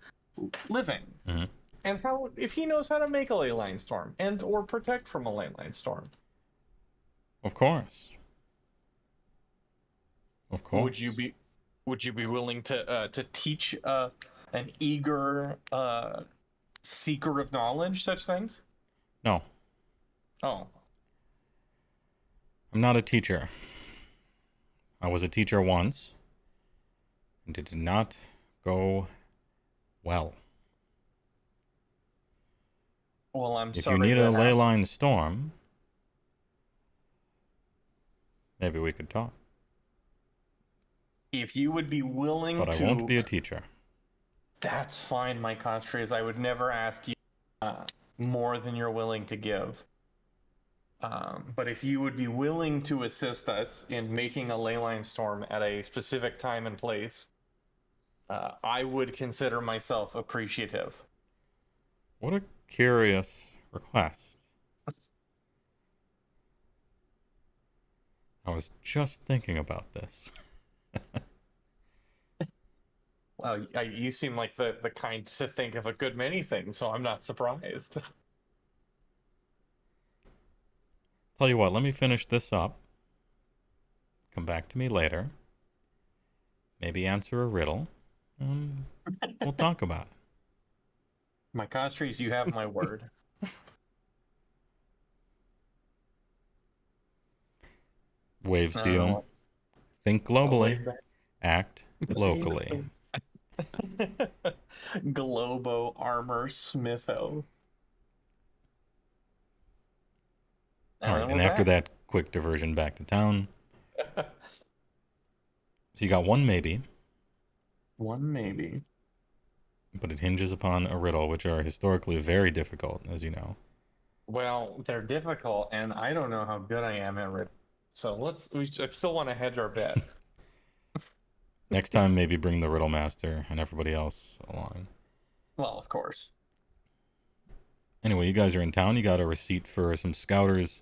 C: living.
A: Mhm.
C: And how if he knows how to make a ley line storm and or protect from a ley line storm.
A: Of course. Of course.
C: Would you be willing to teach an eager seeker of knowledge such things?
A: No,
C: Oh,
A: I'm not a teacher. I was a teacher once, and it did not go well.
C: well, I'm
A: If
C: sorry.
A: you need
C: that
A: a ley
C: happened.
A: line storm, maybe we could talk.
C: If you would be willing
A: But I
C: to,
A: won't be a teacher.
C: that's fine, my Constrays. I would never ask you more than you're willing to give. But if you would be willing to assist us in making a ley line storm at a specific time and place, I would consider myself appreciative.
A: What a curious request. I was just thinking about this.
C: Well, you seem like the kind to think of a good many things, so I'm not surprised.
A: Tell you what, let me finish this up. Come back to me later. Maybe answer a riddle. And we'll talk about it.
C: My Constrays, you have my word.
A: Waves
C: I
A: to
C: don't know
A: you.
C: what-
A: Think
C: I'll
A: globally.
C: wave
A: Act locally.
C: back. Globo Armor Smitho.
A: All right, and after that quick diversion back to town. So you got one maybe,
C: One maybe.
A: but it hinges upon a riddle, which are historically very difficult, as you know.
C: Well, they're difficult, and I don't know how good I am at it. So I still want to hedge our bet.
A: Next time, maybe bring the riddle master and everybody else along.
C: Well, of course.
A: Anyway, you guys are in town. You got a receipt for some scouters.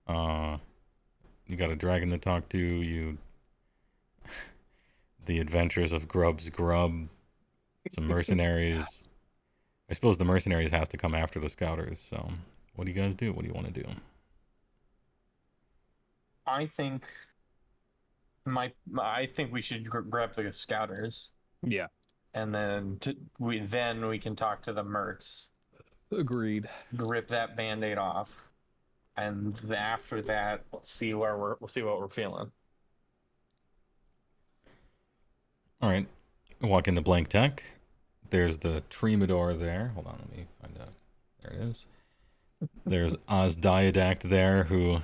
A: You got a dragon to talk to. The adventures of Grub's Grub. Some mercenaries. I suppose the mercenaries has to come after the scouters. So, what do you guys do? What do you want to do?
C: I think we should grab the scouters,
B: Yeah.
C: and then we can talk to the mercs,
B: Agreed.
C: rip that band-aid off, and after that, we'll see what we're feeling.
A: All right. Walk into Blank Tech. There's the Tremador there. Hold on, let me find out. There it is. There's Osdiadact there, who,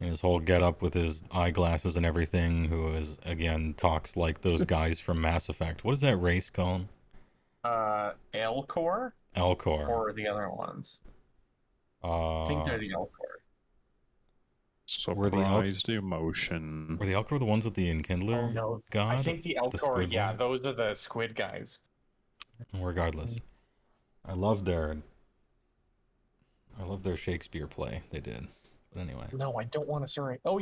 A: in his whole getup with his eyeglasses and everything, who is, again, talks like those guys from Mass Effect. What is that race called?
C: Elcor?
A: Elcor.
C: Or the other ones? I think they're the Elcor.
A: Were the
F: Surprised emotion.
A: Were the Elcor the ones with the Enkindler
C: Oh no,
A: god?
C: I think the Elcor.
A: squid
C: Yeah,
A: one?
C: those are the squid guys.
A: Regardless, I love their Shakespeare play they did. But anyway.
C: No, I don't want to surrender. Oh,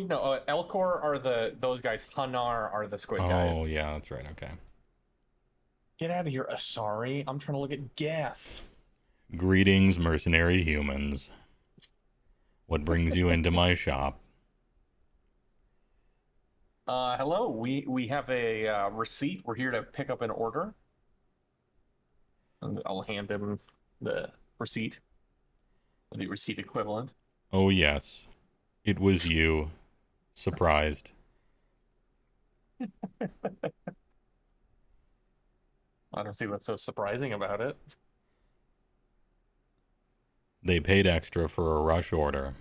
C: Elcor are those guys. Hanar are the squid guys.
A: Oh yeah, that's right. Okay.
C: Get out of here, Asari. I'm trying to look at Geth.
A: Greetings, mercenary humans. What brings you into my shop?
C: Hello. We have a receipt. We're here to pick up an order. And I'll hand him the receipt. The receipt equivalent.
A: Oh yes, it was you. Surprised.
C: I don't see what's so surprising about it.
A: They paid extra for a rush order.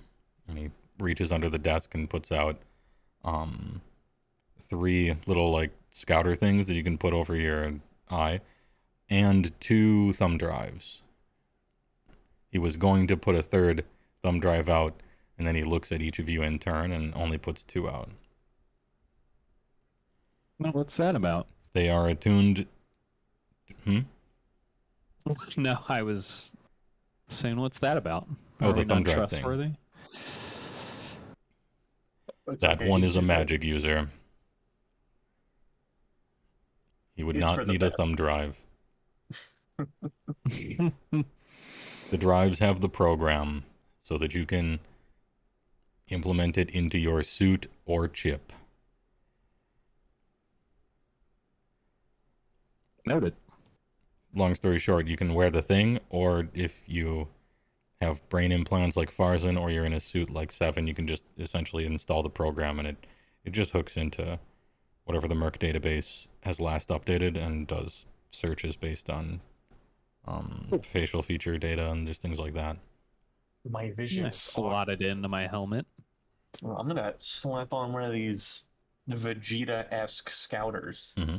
A: And he reaches under the desk and puts out 3 little like scouter things that you can put over your eye, and 2 thumb drives. He was going to put a 3rd thumb drive out, and then he looks at each of you in turn and only puts 2 out.
F: Well, what's that about?
A: They are attuned.
F: No, I was saying, what's that about?
A: Oh,
F: Are
A: the
F: we
A: thumb
F: not
A: drive thing.
F: trustworthy?
C: It's
A: That
C: okay,
A: one
C: he's
A: is a
C: just
A: magic user. He would
C: It's for
A: not
C: the
A: need a
C: best.
A: thumb drive. The drives have the program so that you can implement it into your suit or chip.
F: Noted.
A: Long story short, you can wear the thing, or if you have brain implants like Farzan, or you're in a suit like Seven, you can just essentially install the program, and it just hooks into whatever the merc database has last updated and does searches based on facial feature data and just things like that.
C: My vision.
F: I
C: is
F: slot it into my helmet.
C: Well, I'm gonna slap on one of these Vegeta-esque scouters.
A: Mm-hmm.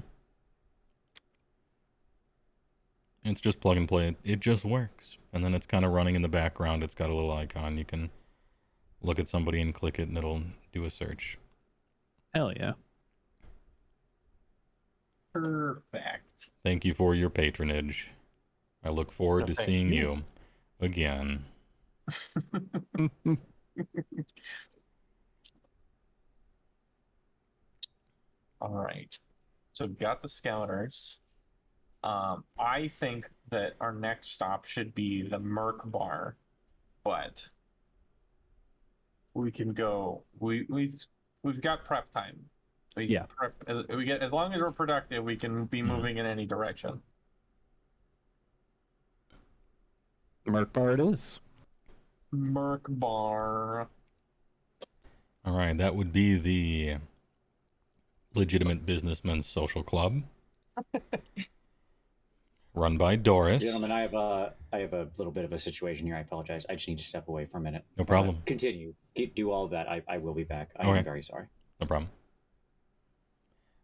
A: It's just plug and play. It just works. And then it's kind of running in the background. It's got a little icon. You can look at somebody and click it, and it'll do a search.
F: Hell yeah.
C: Perfect.
A: Thank you for your patronage. I look forward to
C: Thank
A: seeing
C: you.
A: you again.
C: All right. So we've got the scouters. I think that our next stop should be the Merc bar, but we can go. We've got prep time. We
F: Yeah.
C: Prep, we get as long as we're productive, we can be moving in any direction.
F: Merc bar it is.
C: Merc bar.
A: All right, that would be the Legitimate Businessmen's Social Club, run by Doris.
E: Gentlemen, I have a little bit of a situation here. I apologize. I just need to step away for a minute.
A: No problem.
E: Continue. Do all of that. I will be back. I
A: Okay.
E: am very sorry.
A: No problem.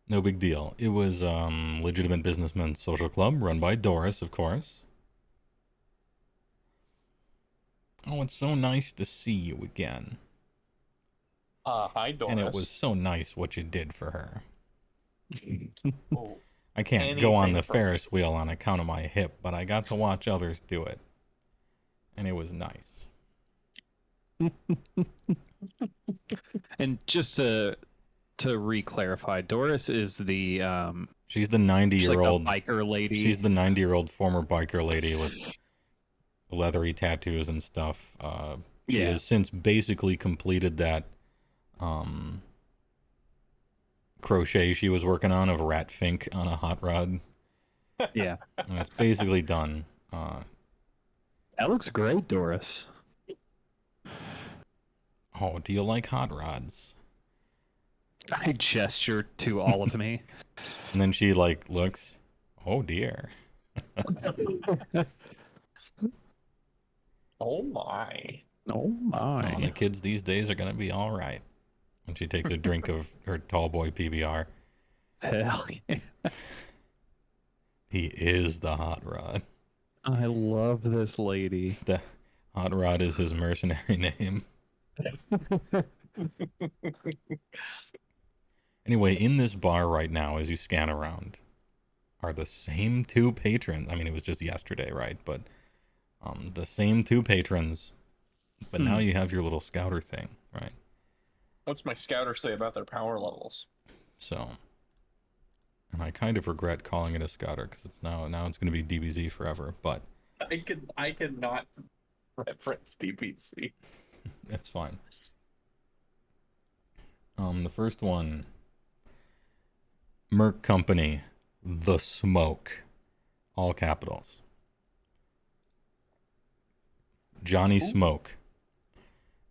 A: No big deal. It was Legitimate Businessmen's Social Club, run by Doris, of course. Oh, it's so nice to see you again.
C: Hi, Doris.
A: And it was so nice what you did for her.
C: Oh,
A: I can't go on
C: Anything
A: the
C: for-
A: Ferris wheel on account of my hip, but I got to watch others do it. And it was nice.
B: And just to re-clarify, Doris is the
A: She's the
B: she's like
A: 90-year-old.
B: the biker lady.
A: She's the 90-year-old former biker lady with leathery tattoos and stuff. She
B: Yeah.
A: has since basically completed that crochet she was working on of Rat Fink on a hot rod.
B: Yeah.
A: And it's basically done.
B: That looks great, Doris.
A: Oh, do you like hot rods?
B: I gesture to all of me.
A: And then she like looks, oh dear.
C: oh my.
B: Oh my.
A: Oh, the kids these days are gonna be all right. And she takes a drink of her tall boy PBR.
B: Hell yeah.
A: He is the hot rod.
B: I love this lady.
A: The hot rod is his mercenary name. Anyway, in this bar right now, as you scan around, are the same 2 patrons. I mean, it was just yesterday, right? But the same 2 patrons. But now you have your little scouter thing, right?
C: What's my scouter say about their power levels?
A: So, and I kind of regret calling it a scouter because it's now it's going to be DBZ forever. But
C: I cannot reference DPC.
A: that's fine. The first one, Merc Company, The Smoke, all capitals. Johnny Smoke,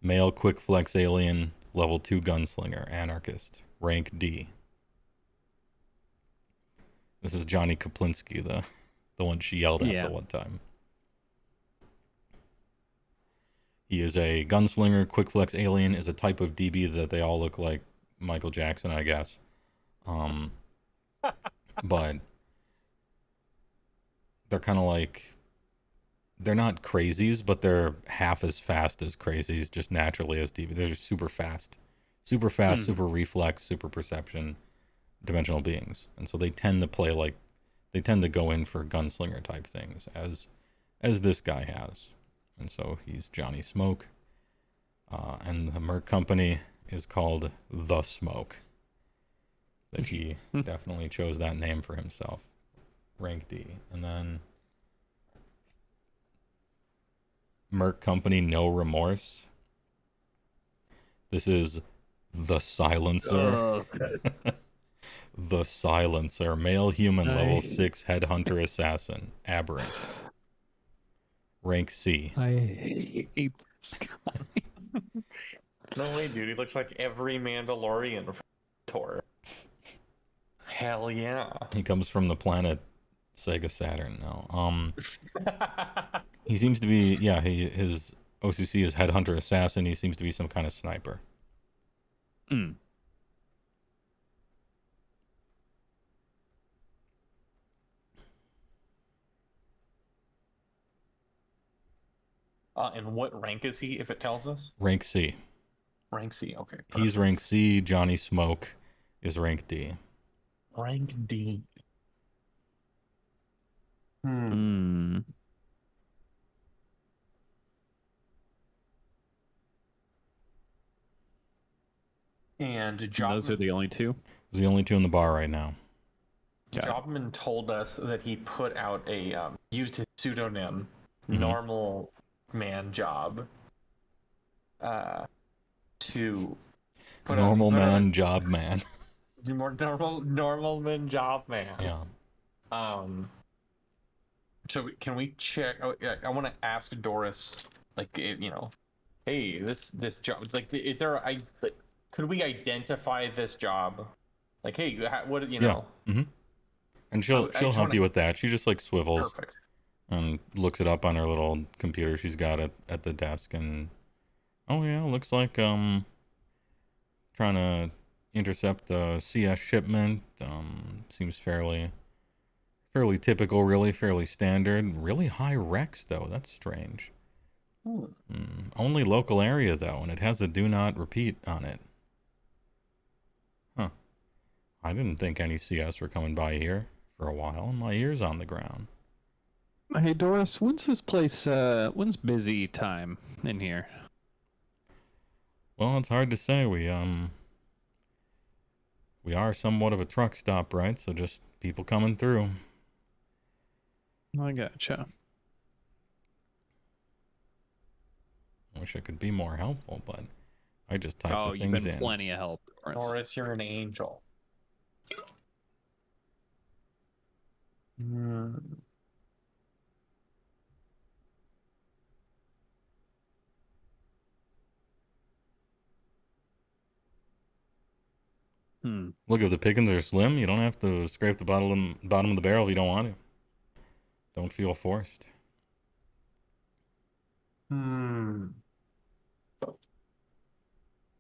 A: male quick flex alien, level 2 gunslinger, anarchist, rank D. This is Johnny Kaplinsky, the one she yelled at
B: Yeah.
A: the one time. He is a gunslinger. Quick flex alien is a type of DB that they all look like Michael Jackson, I guess. But they're kind of like, they're not crazies, but they're half as fast as crazies, just naturally as DB. They're just super fast, super reflex, super perception, dimensional beings. And so they tend to play like, they tend to go in for gunslinger type things, as this guy has. And so he's Johnny Smoke. And the merc company is called The Smoke. That he definitely chose that name for himself. Rank D. And then merc company No Remorse. This is The Silencer. The Silencer. Male human, level 6 headhunter assassin. Aberrant. Rank C.
F: I hate this guy.
C: No way, dude. He looks like every Mandalorian from Tor. Hell yeah.
A: He comes from the planet Sega Saturn. No. He seems to be, yeah, his OCC is headhunter assassin. He seems to be some kind of sniper.
F: Mm.
C: And what rank is he, if it tells us?
A: Rank C.
C: Rank C, okay. Perfect.
A: He's rank C. Johnny Smoke is rank D.
C: Rank D.
F: Mm.
C: And
F: Those are the only two?
A: He's the only two in the bar right now.
C: Jobman told us that he put out used his pseudonym, Normal Man Job, to put
A: Normal Man Job Man.
C: Normal Man Job Man.
A: Yeah.
C: So can we check? I want to ask Doris, like, hey, this job, like, is there could we identify this job? Like, hey, what you know?
A: Yeah. Mm-hmm. And she'll help you with that. She just like swivels.
C: Perfect.
A: And looks it up on her little computer she's got at the desk, and oh yeah, looks like trying to intercept a CS shipment. Seems fairly typical, really, fairly standard. Really high Rex though, that's strange. Only local area though, and it has a do not repeat on it. Huh. I didn't think any CS were coming by here for a while, and my ear's on the ground.
F: Hey Doris, when's this place, when's busy time in here?
A: Well, it's hard to say. We are somewhat of a truck stop, right? So just people coming through.
F: I gotcha.
A: I wish I could be more helpful, but I just type
B: Oh,
A: the
B: you've
A: things
B: been
A: in.
B: plenty of help, Doris.
C: Doris, you're an angel.
A: Look, if the pickings are slim, you don't have to scrape the bottom of the barrel if you don't want to. Don't feel forced.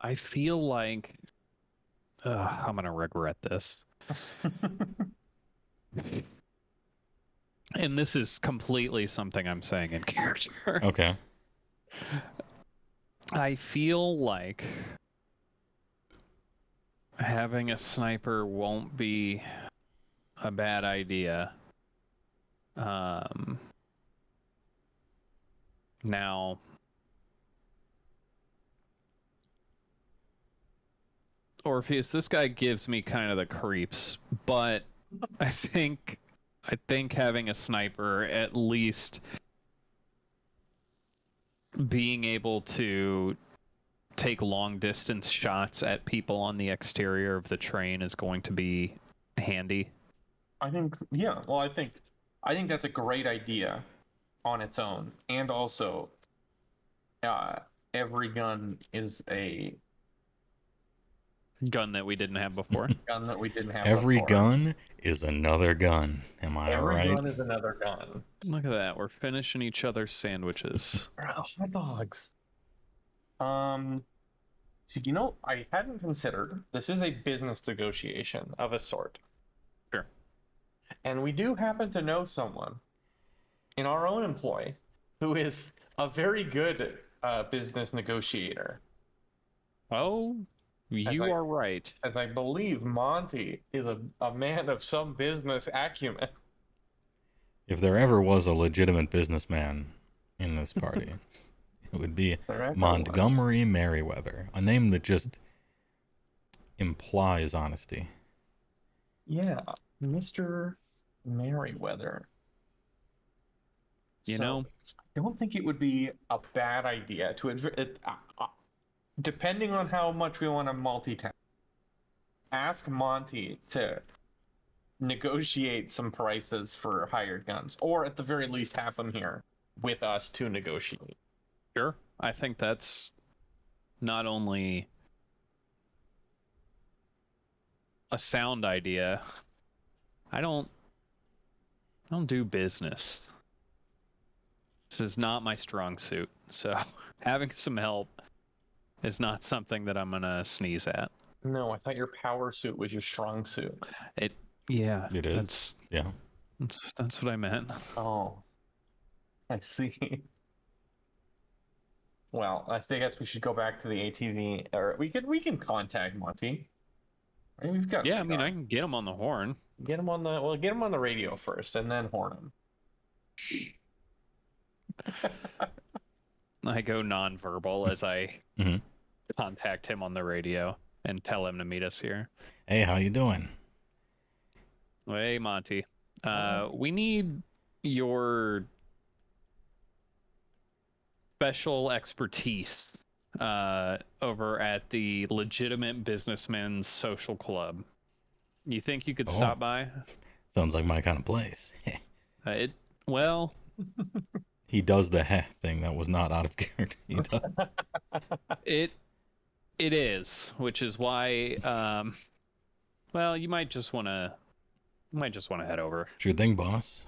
B: I feel like I'm gonna regret this. And this is completely something I'm saying in character.
A: Okay.
B: I feel like having a sniper won't be a bad idea. Now, Orpheus, this guy gives me kind of the creeps, but I think having a sniper, at least being able to take long distance shots at people on the exterior of the train is going to be handy.
C: I think, yeah. Well, I think that's a great idea on its own, and also, every gun is a
B: gun that we didn't have before.
C: gun that we didn't have.
A: Every
C: before.
A: gun is another gun. Am I
C: Every
A: right?
C: gun is another gun.
B: Look at that. We're finishing each other's sandwiches.
C: Hot dogs. So, I hadn't considered this is a business negotiation of a sort.
B: Sure.
C: And we do happen to know someone in our own employ who is a very good business negotiator.
B: Oh, you are right.
C: As I believe Monty is a man of some business acumen.
A: If there ever was a legitimate businessman in this party, it would be Montgomery Merriweather, a name that just implies honesty.
C: Yeah, Mr. Merriweather.
B: I
C: don't think it would be a bad idea to, depending on how much we want to multitask, ask Monty to negotiate some prices for hired guns, or at the very least have them here with us to negotiate.
B: Sure. I think that's not only a sound idea. I don't do business. This is not my strong suit. So having some help is not something that I'm gonna sneeze at.
C: No, I thought your power suit was your strong suit.
B: Yeah.
A: It is.
B: That's what I meant.
C: Oh, I see. Well, I guess we should go back to the ATV, or we can contact Monty. I mean, we've got.
B: Yeah, I mean, I can get him on the horn.
C: Get him on the radio first, and then horn him.
B: I go nonverbal as I contact him on the radio and tell him to meet us here.
A: Hey, how you doing?
B: Hey, Monty. We need your special expertise over at the Legitimate Businessmen's Social Club. You think you could stop by?
A: Sounds like my kind of place.
B: Well...
A: He does the heh thing that was not out of character.
B: It is, which is why well, you might just want to head over.
A: Sure thing, boss.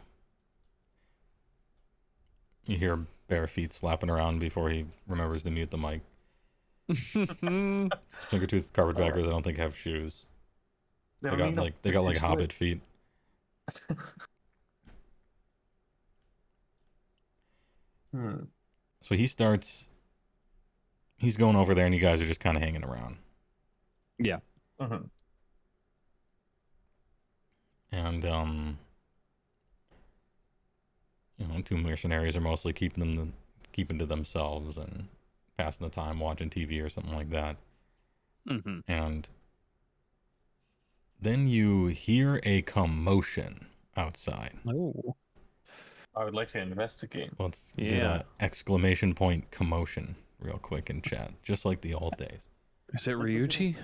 A: You hear bare feet slapping around before he remembers to mute the mic. Fingertooth carpetbaggers, I don't think have shoes. They got like hobbit feet. So he's going over there and you guys are just kind of hanging around.
B: Yeah.
A: And two mercenaries are mostly keeping to themselves and passing the time watching TV or something like that. And then you hear a commotion outside.
B: Oh.
C: I would like to investigate.
A: Let's get an exclamation point commotion real quick in chat, just like the old days.
B: Is it Ryuji?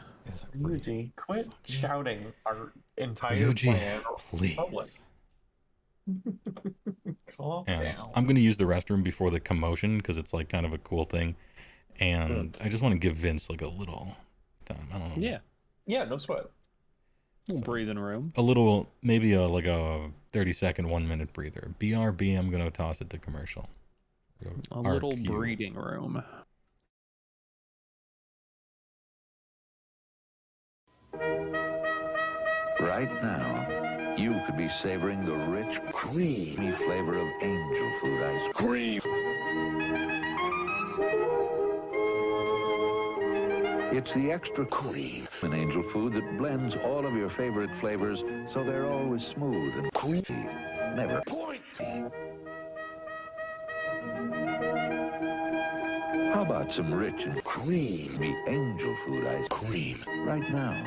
C: Ryuji, quit shouting our entire plan.
A: Please.
C: Calm down.
A: I'm going to use the restroom before the commotion because it's like kind of a cool thing. And I just want to give Vince like a little time. I don't know.
B: Yeah.
C: Yeah, no sweat.
B: Breathing room.
A: A little, maybe a 30-second, 1-minute breather. BRB, I'm going to toss it to commercial.
B: A little breathing room.
G: Right now, you could be savoring the rich, creamy flavor of angel food ice cream. It's the extra cream in angel food that blends all of your favorite flavors so they're always smooth and creamy, never pointy. How about some rich and creamy angel food ice cream right now?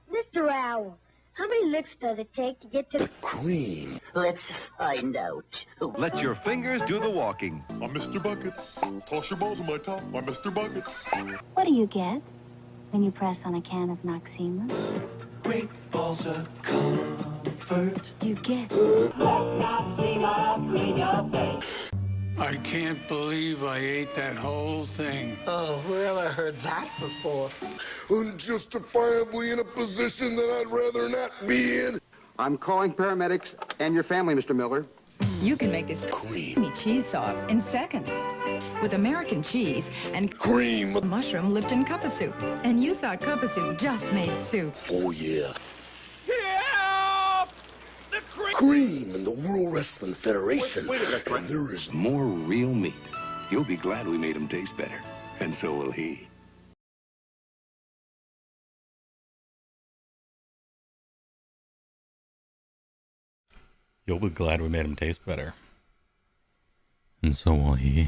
H: Mr. Owl, how many licks does it take to get to
G: Cream.
H: Let's find out.
I: Let your fingers do the walking. I'm Mr. Buckets. Toss your balls on my top. I'm Mr. Buckets.
H: What do you get when you press on a can of Noxema?
J: Great balls of comfort.
H: You get
J: Noxema in your face.
K: I can't believe I ate that whole thing.
L: Oh, where have I heard that before?
M: Unjustifiably in a position that I'd rather not be in.
N: I'm calling paramedics and your family, Mr. Miller.
M: You can make this creamy cheese sauce in seconds with American cheese and cream mushroom Lipton cup of soup. And you thought cup of soup just made soup.
N: Oh, yeah. Cream in the World Wrestling Federation. And there is
G: More real meat. You'll be glad we made him taste better. And so will he.
A: You'll be glad we made him taste better. And so will he.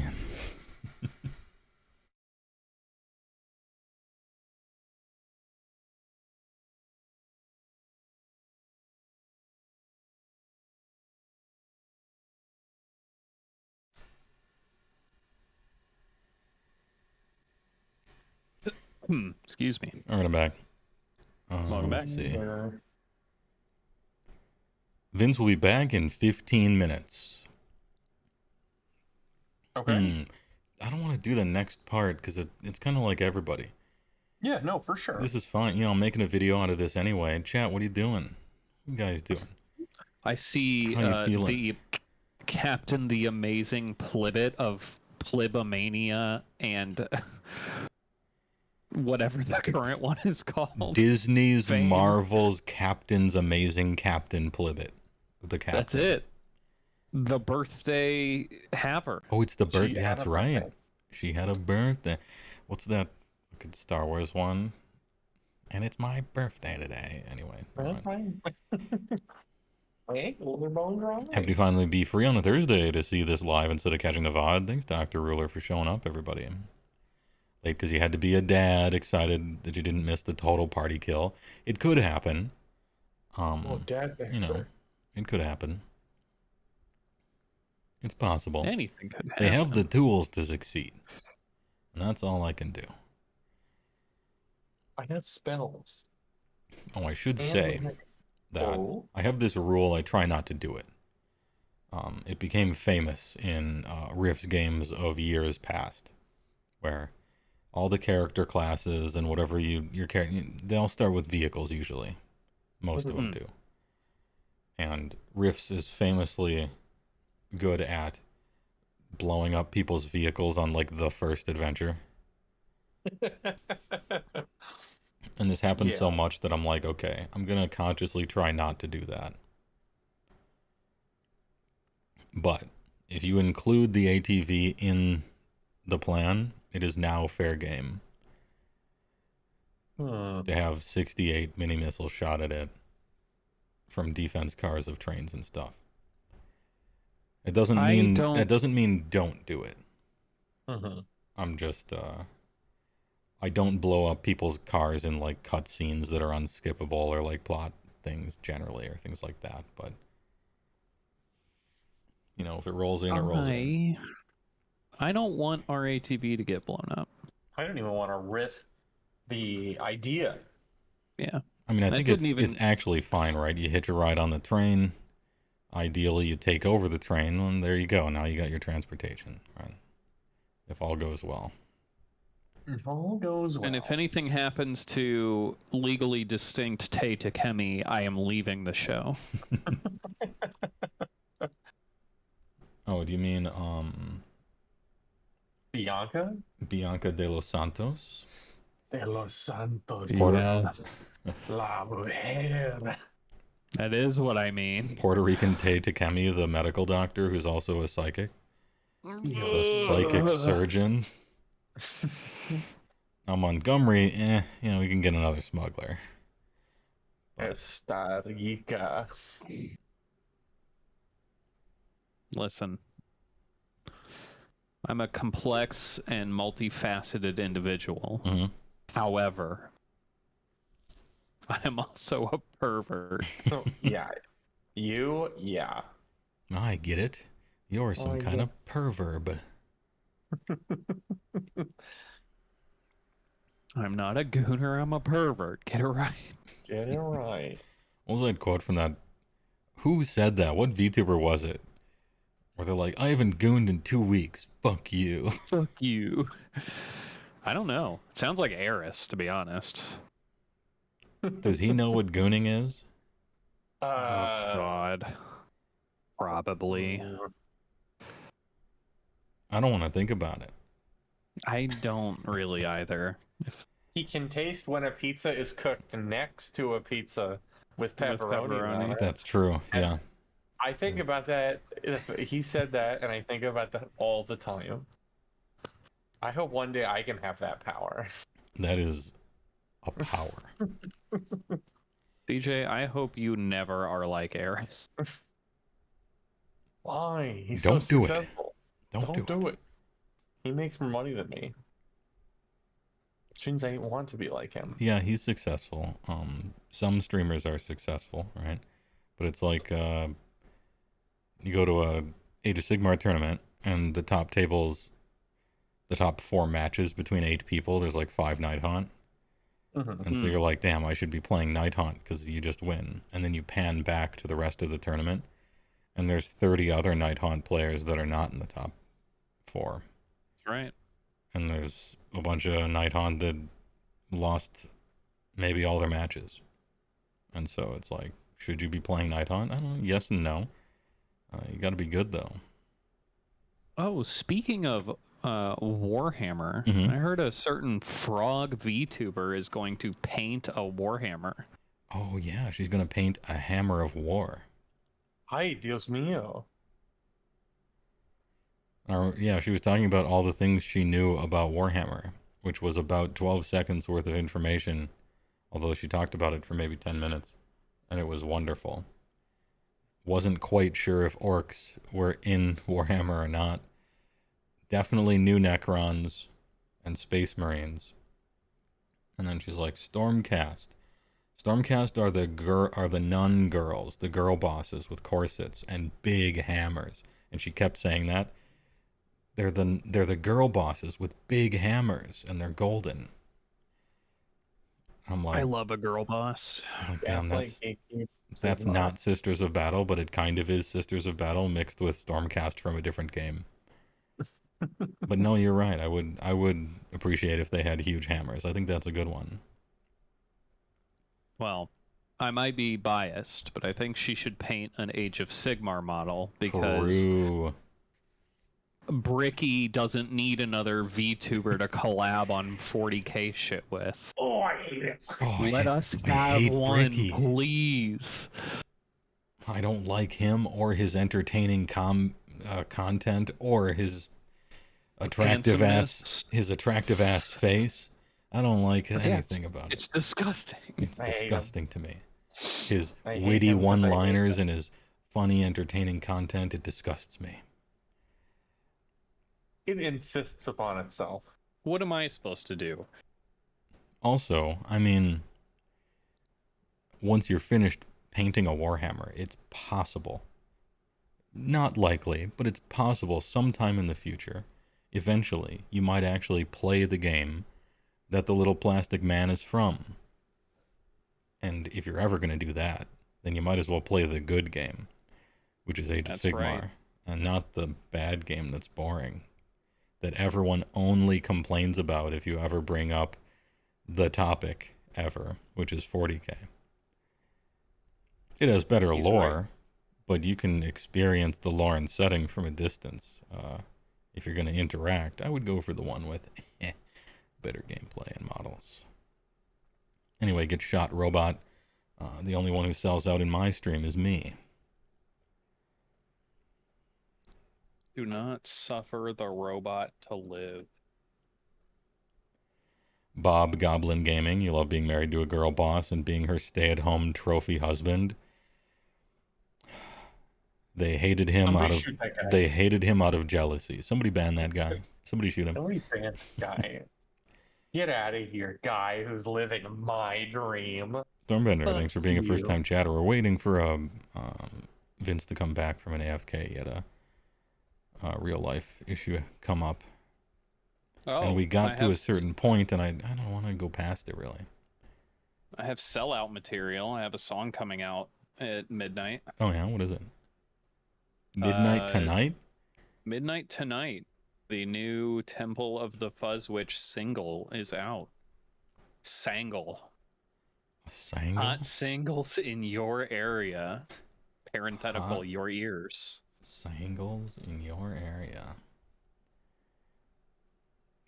F: Excuse me.
A: All right, I'm back.
F: Welcome back.
A: Let's see. Vince will be back in 15 minutes.
C: Okay.
A: I don't want to do the next part because it's kind of like everybody.
C: Yeah, no, for sure.
A: This is fine. You know, I'm making a video out of this anyway. Chat, what are you doing? What you guys doing?
F: I see the Captain the Amazing Plibit of Plibomania and whatever the current one is called.
A: Disney's Marvel's Captain's Amazing Captain Plibit. The captain.
F: That's it. The birthday haver.
A: Oh, it's the birthday. That's right. She had a birthday. What's that fucking Star Wars one? And it's my birthday today. Anyway.
C: My ankles are bone dry.
A: Happy to finally be free on a Thursday to see this live instead of catching the VOD. Thanks, Dr. Ruler, for showing up, everybody. Late because you had to be a dad, excited that you didn't miss the total party kill. It could happen.
C: Dad,
A: you know, it could happen. It's possible.
F: Anything could happen.
A: They have the tools to succeed. And that's all I can do.
C: I have spells.
A: Oh, I should say that I have this rule. I try not to do it. It became famous in RIFTS games of years past, where all the character classes and whatever your character, they all start with vehicles usually. Most of them do. And RIFTS is famously good at blowing up people's vehicles on like the first adventure. And this happens so much that I'm like, okay, I'm gonna consciously try not to do that. But if you include the ATV in the plan, it is now fair game. They have 68 mini missiles shot at it from defense cars of trains and stuff. It doesn't mean don't do it. I'm just I don't blow up people's cars in like cutscenes that are unskippable or like plot things generally or things like that. But you know, if it rolls in, it rolls in.
F: I don't want our ATV to get blown up.
C: I don't even want to risk the idea.
F: Yeah.
A: I mean, I think it's actually fine, right? You hitch a ride on the train. Ideally, you take over the train, and there you go. Now you got your transportation, right? If all goes well.
C: If all goes well.
F: And if anything happens to legally distinct Tay Takemi, I am leaving the show.
A: Oh, do you mean
C: Bianca?
A: Bianca de los Santos?
C: De los Santos.
F: Yes.
C: La mujer.
F: That is what I mean.
A: Puerto Rican Tay Takemi, the medical doctor who's also a psychic. The psychic surgeon. Now Montgomery, you know, we can get another smuggler.
C: Esta rica.
F: Listen, I'm a complex and multifaceted individual. However, I am also a pervert.
C: Yeah. Yeah.
A: I get it. You're some kind of perverb.
F: I'm not a gooner, I'm a pervert. Get it right.
C: Get it right.
A: What was that quote from that? Who said that? What VTuber was it? Where they're like, I haven't gooned in 2 weeks. Fuck you.
F: Fuck you. I don't know. It sounds like Eris, to be honest.
A: Does he know what gooning is?
F: Oh, God.
B: Probably.
A: I don't want to think about it.
B: I don't really either.
C: He can taste when a pizza is cooked next to a pizza with pepperoni on it.
A: That's true. Yeah.
C: I think about that. He said that, and I think about that all the time. I hope one day I can have that power.
A: That is a power.
B: DJ, I hope you never are like Eris.
C: Why? He's
A: Don't
C: so
A: do it.
C: successful. Don't do it. He makes more money than me. Seems I want to be like him.
A: Yeah, he's successful. Some streamers are successful, right? But it's like you go to a Age of Sigmar tournament, and the top tables, the top 4 matches between 8 people, there's like 5 Night Haunt. And so you're like, damn, I should be playing Night Haunt because you just win. And then you pan back to the rest of the tournament, and there's 30 other Night Haunt players that are not in the top 4.
B: That's right.
A: And there's a bunch of Night Haunt that lost maybe all their matches. And so it's like, should you be playing Night Haunt? I don't know. Yes and no. You got to be good, though.
B: Oh, speaking of Warhammer, I heard a certain frog VTuber is going to paint a Warhammer.
A: Oh, yeah. She's going to paint a Hammer of War.
C: Ay, Dios mío.
A: Yeah, she was talking about all the things she knew about Warhammer, which was about 12 seconds worth of information, although she talked about it for maybe 10 minutes, and it was wonderful. Wasn't quite sure if orcs were in Warhammer or not. Definitely knew Necrons and Space Marines. And then she's like, Stormcast. Stormcast are the nun girls, the girl bosses with corsets and big hammers. And she kept saying that. They're the girl bosses with big hammers, and they're golden. I'm like,
B: I love a girl boss.
A: Oh, damn, that's not Sisters of Battle, but it kind of is Sisters of Battle mixed with Stormcast from a different game. But no, you're right. I would appreciate if they had huge hammers. I think that's a good one.
B: Well, I might be biased, but I think she should paint an Age of Sigmar model because
A: True.
B: Bricky doesn't need another VTuber to collab on 40k shit with.
C: Oh, I hate it.
A: Oh,
B: Let us have one, please.
A: I don't like him or his entertaining content or his attractive ass face. I don't like anything about it.
B: It's disgusting.
A: It's disgusting to me. His witty one-liners and his funny, entertaining content, it disgusts me.
C: It insists upon itself.
B: What am I supposed to do?
A: Also, I mean, once you're finished painting a Warhammer, it's possible. Not likely, but it's possible sometime in the future. Eventually, you might actually play the game that the little plastic man is from. And if you're ever going to do that, then you might as well play the good game, which is Age of Sigmar,
B: right.
A: And not the bad game that's boring, that everyone only complains about if you ever bring up the topic ever, which is 40k. It has better lore, but you can experience the lore and setting from a distance. If you're going to interact, I would go for the one with better gameplay and models. Anyway, Get Shot Robot. The only one who sells out in my stream is me.
B: Do not suffer the robot to live.
A: Bob Goblin Gaming. You love being married to a girl boss and being her stay-at-home trophy husband. They hated him out of jealousy. Somebody ban that guy. Somebody shoot him.
C: Somebody ban that guy. Get out of here, guy who's living my dream.
A: Stormbender, thanks for being a first-time chatter. We're waiting for Vince to come back from an AFK. He had a real-life issue come up. And we got to a certain point, and I don't want to go past it, really.
B: I have sellout material. I have a song coming out at midnight.
A: Oh, yeah? What is it? Midnight Tonight?
B: Midnight Tonight. The new Temple of the Fuzzwitch single is out. Sangle.
A: Sangle?
B: Hot singles in your area. Parenthetical,
A: Hot
B: your ears.
A: singles in your area.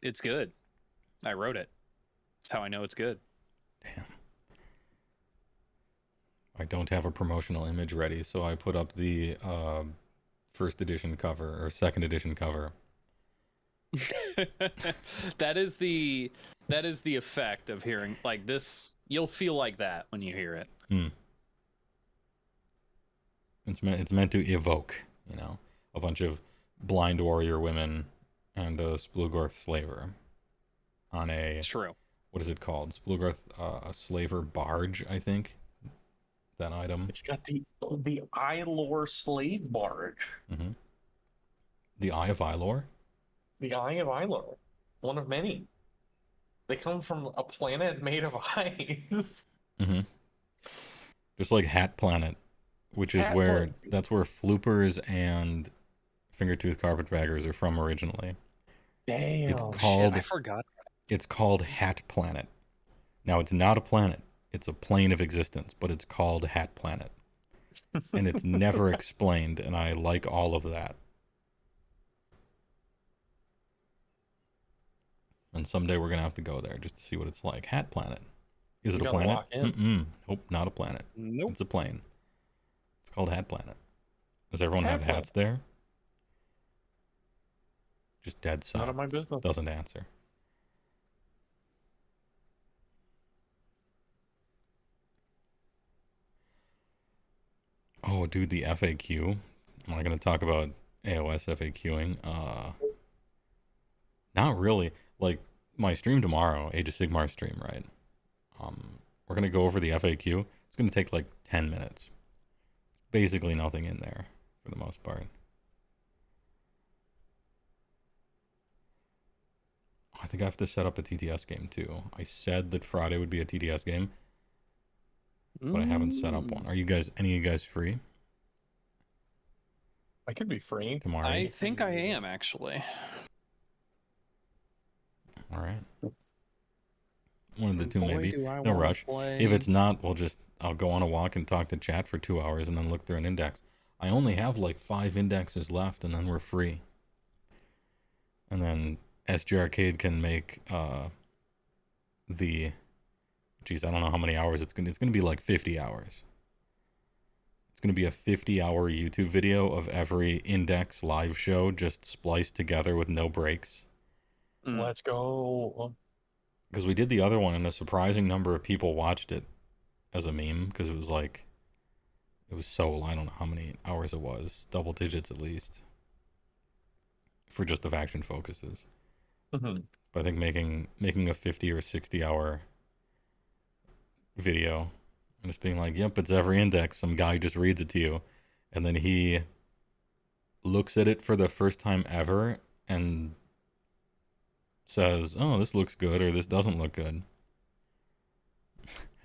B: It's good. I wrote it. That's how I know it's good.
A: Damn. I don't have a promotional image ready, so I put up the first edition cover or second edition cover.
B: That is the effect of hearing like this. You'll feel like that when you hear it.
A: It's meant to evoke, a bunch of blind warrior women and a Splugorth slaver on a...
B: True.
A: What is it called? Splugorth slaver barge, I think. That item.
C: It's got the Ilor slave barge.
A: Mm-hmm. The Eye of Ilor?
C: The Eye of Ilor. One of many. They come from a planet made of ice.
A: Mm-hmm. Just like Hat Planet, which is where that's where floopers and fingertooth carpetbaggers are from originally.
C: Damn.
A: It's called.
B: Shit, I forgot.
A: It's called Hat Planet. Now it's not a planet. It's a plane of existence, but it's called Hat Planet. And it's never explained, and I like all of that. And someday we're going to have to go there just to see what it's like. Hat Planet. Is it a planet? Nope, not a planet.
B: Nope.
A: It's a plane. It's called Hat Planet. Does everyone have hats there? Just dead silence.
C: None of my business.
A: Doesn't answer. Oh, dude, the FAQ. Am I going to talk about AOS FAQing? Not really. Like, my stream tomorrow, Age of Sigmar stream, right? We're going to go over the FAQ. It's going to take like 10 minutes. Basically nothing in there for the most part. I think I have to set up a TTS game too. I said that Friday would be a TTS game, but I haven't set up one. Are you guys, any of you guys free?
C: I could be free
A: tomorrow.
B: I think I am actually.
A: All right. One of the two,
B: Boy,
A: maybe.
B: do I
A: No
B: wanna
A: rush.
B: play.
A: If it's not, I'll go on a walk and talk to chat for 2 hours and then look through an index. I only have like 5 indexes left, and then we're free. And then SG Arcade can make geez, I don't know how many hours it's gonna be like 50 hours. It's gonna be a 50-hour YouTube video of every index live show just spliced together with no breaks.
C: Let's go.
A: Because we did the other one and a surprising number of people watched it as a meme, because it was so, I don't know how many hours it was, double digits at least, for just the faction focuses.
C: Mm-hmm.
A: But I think making a 50 or 60 hour video and just being like, yep, it's every index, some guy just reads it to you, and then he looks at it for the first time ever and says, oh, this looks good, or this doesn't look good.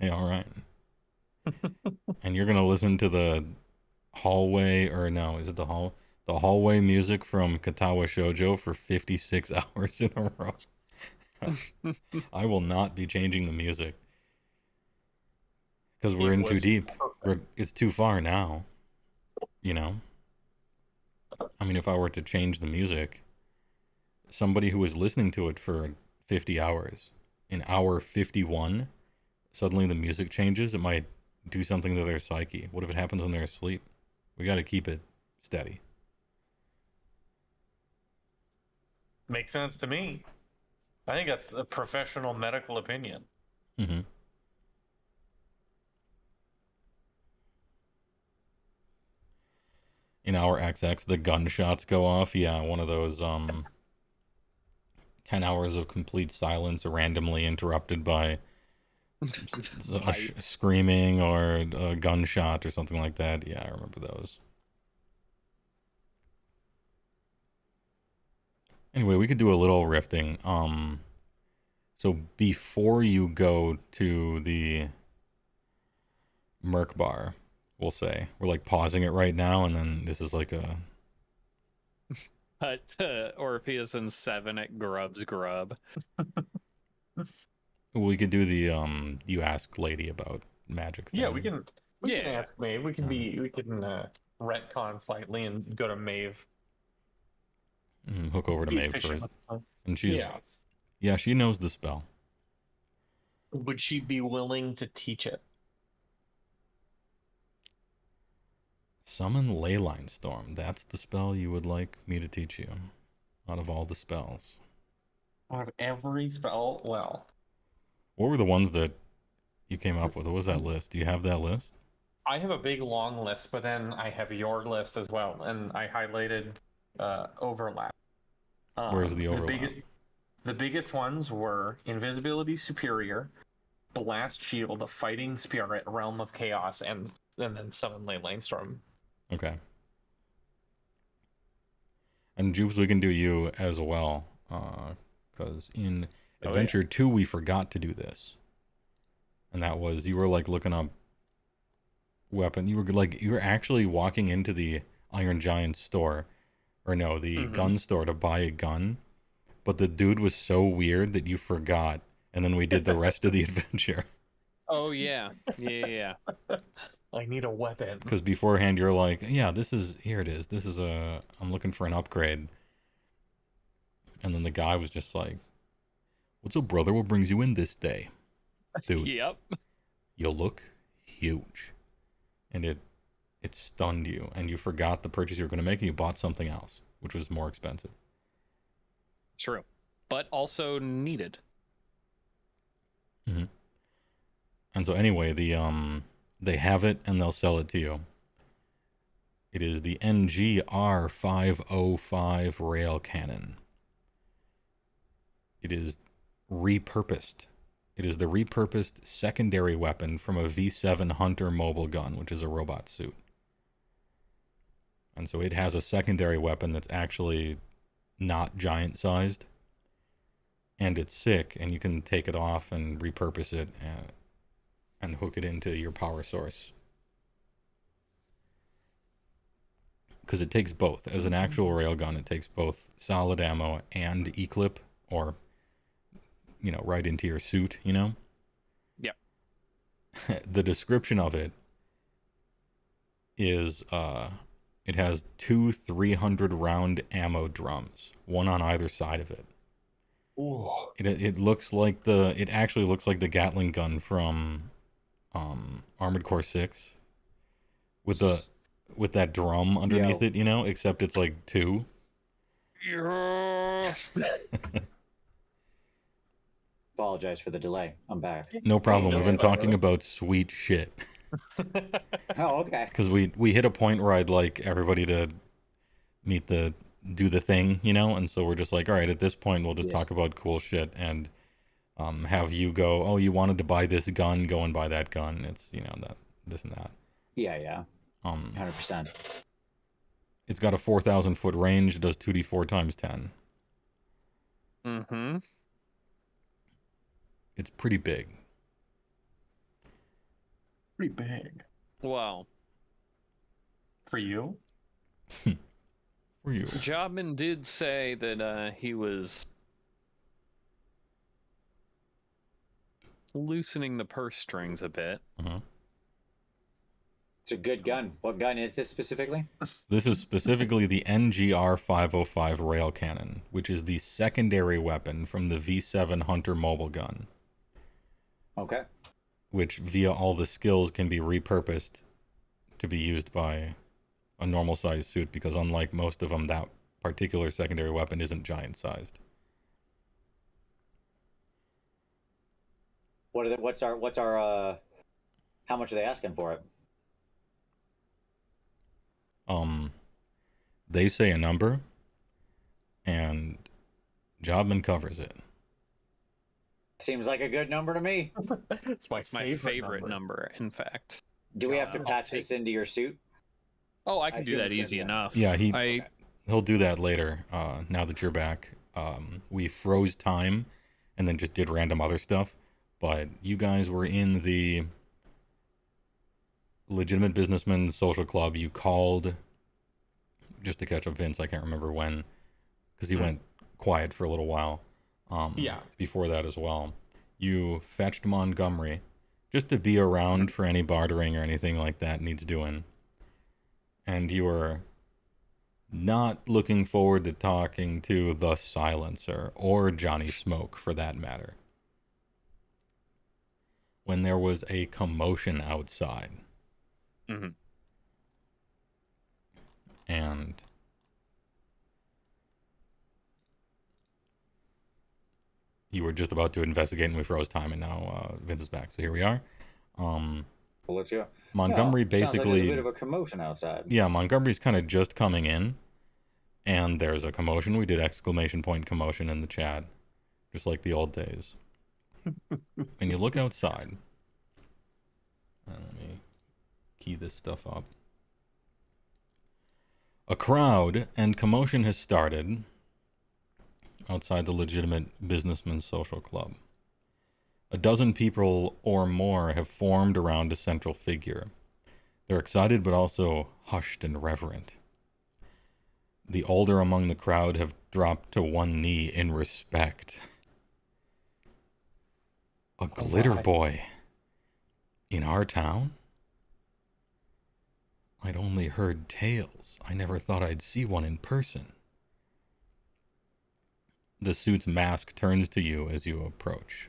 A: Hey, all right. And you're gonna listen to the hallway, or no, is it the hallway music from Katawa Shoujo for 56 hours in a row. I will not be changing the music because we're in too deep. It's too far now. I mean, if I were to change the music, somebody who was listening to it for 50 hours, in hour 51, suddenly the music changes. It might do something to their psyche. What if it happens when they're asleep? We got to keep it steady.
C: Makes sense to me. I think that's a professional medical opinion.
A: Mm-hmm. In our XX, the gunshots go off. Yeah, one of those 10 hours of complete silence randomly interrupted by screaming or a gunshot or something like that. Yeah, I remember those. Anyway, we could do a little rifting. So before you go to the merc bar, we'll say we're like pausing it right now, and then this is like a
B: Orpheus and 7 at Grub's Grub.
A: we could do the you ask lady about magic thing.
C: Yeah, we can We can ask Maeve. We can retcon slightly and go to Maeve.
A: Hook over to
C: Be
A: Maeve
C: efficient
A: first.
C: with
A: And yeah, she knows the spell.
C: Would she be willing to teach it?
A: Summon Leyline Storm. That's the spell you would like me to teach you, out of all the spells.
C: Out of every spell, well.
A: What were the ones that you came up with? What was that list? Do you have that list?
C: I have a big long list, but then I have your list as well, and I highlighted overlap.
A: Where's the overlap?
C: The biggest ones were Invisibility Superior, Blast Shield, the Fighting Spirit, Realm of Chaos, and then Summon Leyline Storm.
A: Okay. And Jupes, we can do you as well, because in Adventure 2 we forgot to do this, and that was you were like looking up weapon. You were actually walking into the Iron Giant store, or no, the gun store to buy a gun, but the dude was so weird that you forgot, and then we did the rest of the adventure.
B: Oh yeah.
C: I need a weapon.
A: Because beforehand you're like, yeah, here it is. I'm looking for an upgrade. And then the guy was just like, what's up, brother? What brings you in this day? Dude.
B: Yep.
A: You look huge. And it stunned you, and you forgot the purchase you were going to make, and you bought something else, which was more expensive.
B: True. But also needed.
A: Mm-hmm. And so anyway, they have it, and they'll sell it to you. It is the NGR 505 rail cannon. It is repurposed. It is the repurposed secondary weapon from a V7 Hunter mobile gun, which is a robot suit. And so it has a secondary weapon that's actually not giant-sized. And it's sick, and you can take it off and repurpose it and hook it into your power source. Because it takes both. As an actual railgun, it takes both solid ammo and E-clip, or, right into your suit, Yep. The description of it is, it has 2 300-round ammo drums, one on either side of it.
C: Ooh.
A: It actually looks like the Gatling gun from Armored Core 6 with that drum underneath it, except it's like 2.
B: Yes.
E: Apologize for the delay. I'm back.
A: No problem. We've been talking about sweet shit.
E: Oh, okay.
A: Because we hit a point where I'd like everybody to do the thing, and so we're just like, all right, at this point we'll just talk about cool shit and have you go, oh, you wanted to buy this gun, go and buy that gun. It's that this and that.
E: Yeah. 100%.
A: It's got a 4,000 foot range. It does 2d4 times 10.
B: Mm-hmm.
A: It's pretty big.
C: Pretty big.
B: Wow.
C: For you?
A: For you.
B: Jobman did say that he was loosening the purse strings a bit.
A: Uh-huh.
E: It's a good gun. What gun is this specifically?
A: This is specifically the NGR 505 rail cannon, which is the secondary weapon from the V7 Hunter mobile gun.
E: Okay.
A: Which, via all the skills, can be repurposed to be used by a normal sized suit, because unlike most of them, that particular secondary weapon isn't giant sized.
E: What's our how much are they asking for it?
A: They say a number, and Jobman covers it.
E: Seems like a good number to me.
C: It's my
B: favorite number, in fact.
E: Do we have to patch this into your suit?
B: Oh, I can do that easy enough.
A: Yeah, he'll do that later, now that you're back. We froze time and then just did random other stuff, but you guys were in the Legitimate Businessmen Social Club. You called just to catch up Vince. I can't remember when, because he went quiet for a little while. Before that as well. You fetched Montgomery just to be around for any bartering or anything like that needs doing. And you are not looking forward to talking to the Silencer, or Johnny Smoke for that matter, when there was a commotion outside.
B: Mm-hmm.
A: And you were just about to investigate and we froze time, and now Vince is back. So here we are.
D: Well, let's go.
A: Montgomery
D: Sounds like
A: basically...
D: there's a bit of a commotion outside.
A: Yeah, Montgomery's kind of just coming in, and there's a commotion. We did exclamation point commotion in the chat, just like the old days. And you look outside. Let me key this stuff up. A crowd and commotion has started outside the Legitimate Businessman's Social Club. A dozen people or more have formed around a central figure. They're excited but also hushed and reverent. The older among the crowd have dropped to one knee in respect. A glitter boy in our town? I'd only heard tales. I never thought I'd see one in person. The suit's mask turns to you as you approach.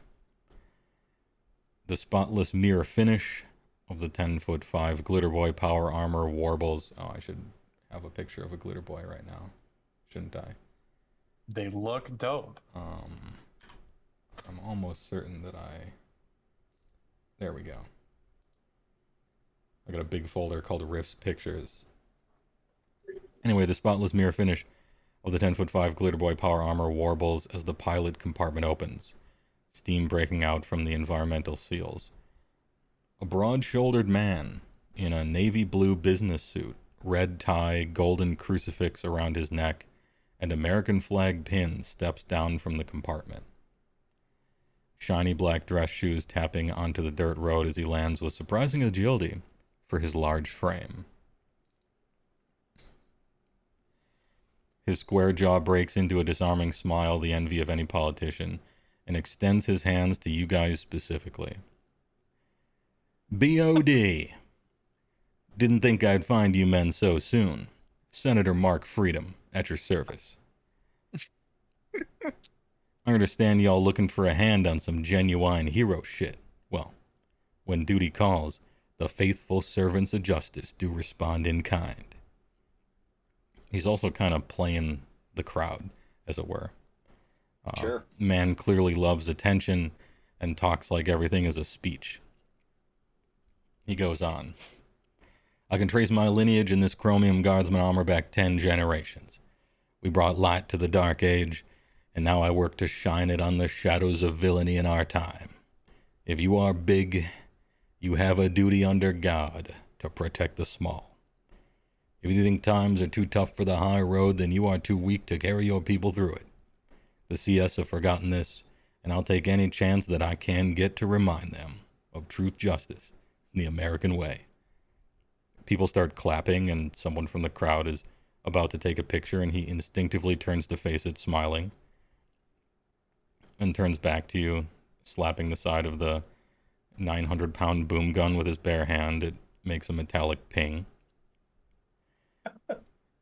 A: The spotless mirror finish of the 10'5" Glitter Boy power armor warbles. Oh, I should have a picture of a Glitter Boy right now, shouldn't I?
C: They look dope.
A: I'm almost certain that there we go. I got a big folder called RIFTS Pictures. Anyway, the spotless mirror finish of the 10'5" Glitter Boy power armor warbles as the pilot compartment opens, steam breaking out from the environmental seals. A broad-shouldered man in a navy blue business suit, red tie, golden crucifix around his neck, and American flag pin steps down from the compartment. Shiny black dress shoes tapping onto the dirt road as he lands with surprising agility for his large frame. His square jaw breaks into a disarming smile, the envy of any politician, and extends his hands to you guys specifically. B.O.D. Didn't think I'd find you men so soon. Senator Mark Freedom, at your service. I understand y'all looking for a hand on some genuine hero shit. Well, when duty calls, the faithful servants of justice do respond in kind. He's also kind of playing the crowd, as it were.
D: Sure.
A: Man clearly loves attention and talks like everything is a speech. He goes on. I can trace my lineage in this chromium guardsman armor back 10 generations. We brought light to the dark age, and now I work to shine it on the shadows of villainy in our time. If you are big, you have a duty under God to protect the small. If you think times are too tough for the high road, then you are too weak to carry your people through it. The CS have forgotten this, and I'll take any chance that I can get to remind them of truth, justice, and the American way. People start clapping, and someone from the crowd is about to take a picture, and he instinctively turns to face it, smiling, and turns back to you, slapping the side of the 900-pound boom gun with his bare hand. It makes a metallic ping.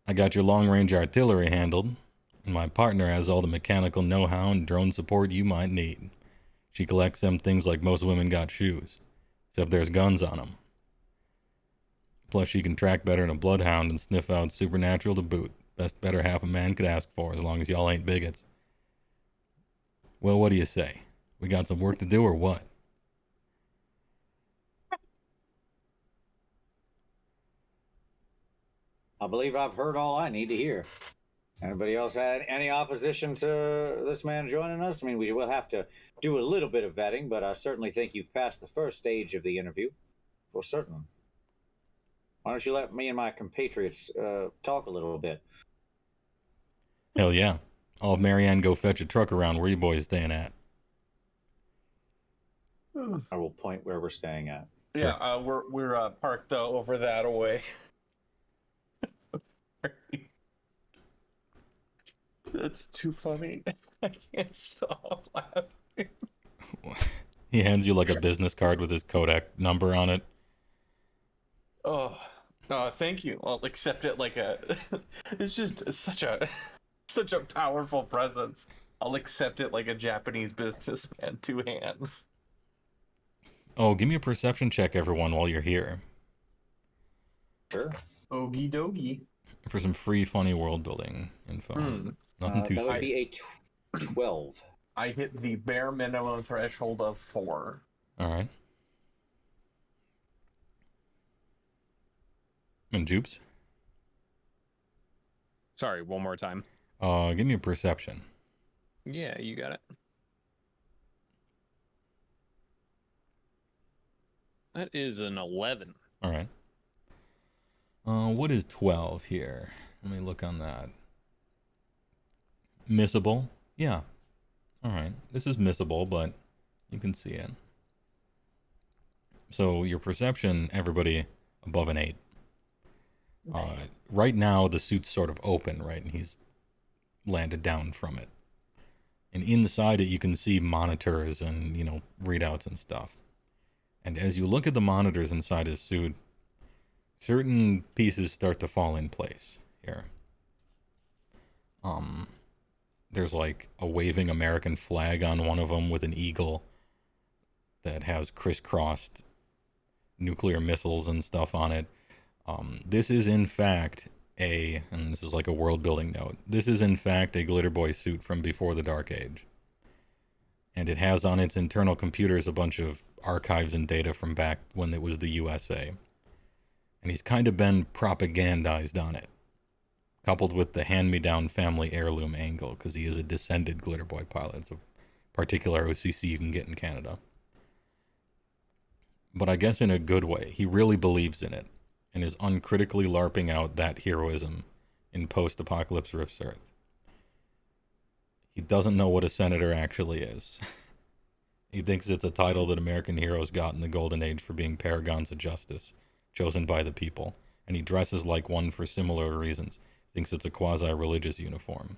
A: I got your long-range artillery handled, and my partner has all the mechanical know-how and drone support you might need. She collects them things like most women got shoes, except there's guns on them. Plus, she can track better than a bloodhound and sniff out supernatural to boot. Best better half a man could ask for, as long as y'all ain't bigots. Well, what do you say? We got some work to do, or what?
D: I believe I've heard all I need to hear. Anybody else had any opposition to this man joining us? I mean, we will have to do a little bit of vetting, but I certainly think you've passed the first stage of the interview, for certain. Why don't you let me and my compatriots talk a little bit?
A: Hell yeah. I'll have Marianne go fetch a truck around where you boys staying at.
D: I will point where we're staying at.
C: Yeah, we're parked over that away. That's too funny. I can't stop laughing.
A: He hands you like a business card with his Kodak number on it.
C: Oh, thank you. I'll accept it like a. It's just such a powerful presence. I'll accept it like a Japanese businessman, 2 hands.
A: Oh, give me a perception check, everyone, while you're here.
E: Sure.
C: Okie dokie.
A: For some free, funny world building info. Nothing too
E: That would be
A: serious.
E: a 12.
C: I hit the bare minimum threshold of 4.
A: All right. And Jupes?
B: Sorry, one more time.
A: Give me a perception.
B: Yeah, you got it. That is an 11.
A: All right. What is 12 here? Let me look on that. Missable? Yeah. All right. This is missable, but you can see it. So your perception, everybody above an 8. Right now, the suit's sort of open, right? And he's landed down from it. And inside it, you can see monitors and, readouts and stuff. And as you look at the monitors inside his suit, certain pieces start to fall in place here. There's like a waving American flag on one of them with an eagle that has crisscrossed nuclear missiles and stuff on it. This is in fact and this is like a world building note, this is in fact a Glitter Boy suit from before the Dark Age. And it has on its internal computers a bunch of archives and data from back when it was the USA. And he's kind of been propagandized on it, coupled with the hand-me-down family heirloom angle, because he is a descended Glitter Boy pilot. It's a particular OCC you can get in Canada. But I guess in a good way. He really believes in it, and is uncritically LARPing out that heroism in post-apocalypse Rift's Earth. He doesn't know what a senator actually is. He thinks it's a title that American heroes got in the Golden Age for being paragons of justice, chosen by the people, and he dresses like one for similar reasons. He thinks it's a quasi-religious uniform.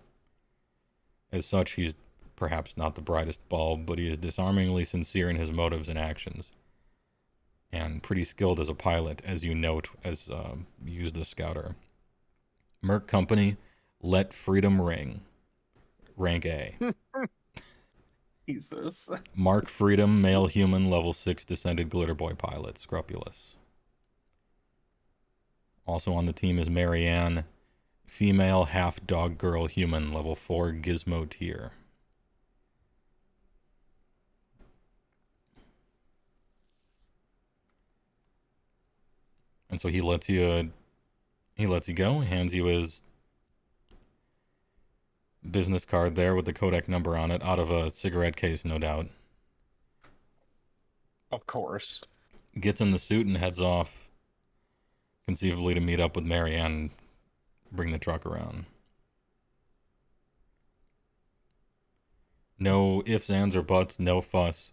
A: As such, he's perhaps not the brightest bulb, but he is disarmingly sincere in his motives and actions, and pretty skilled as a pilot, as you note as you use the scouter. Merc Company, let freedom ring. Rank A.
C: Jesus.
A: Mark Freedom, male human, level 6 descended Glitter Boy pilot, scrupulous. Also on the team is Marianne, female half dog girl human, level 4 gizmo tier. And so he lets you go, hands you his business card there with the Kodak number on it, out of a cigarette case, no doubt.
C: Of course.
A: Gets in the suit and heads off, conceivably to meet up with Marianne and bring the truck around. No ifs, ands, or buts, no fuss.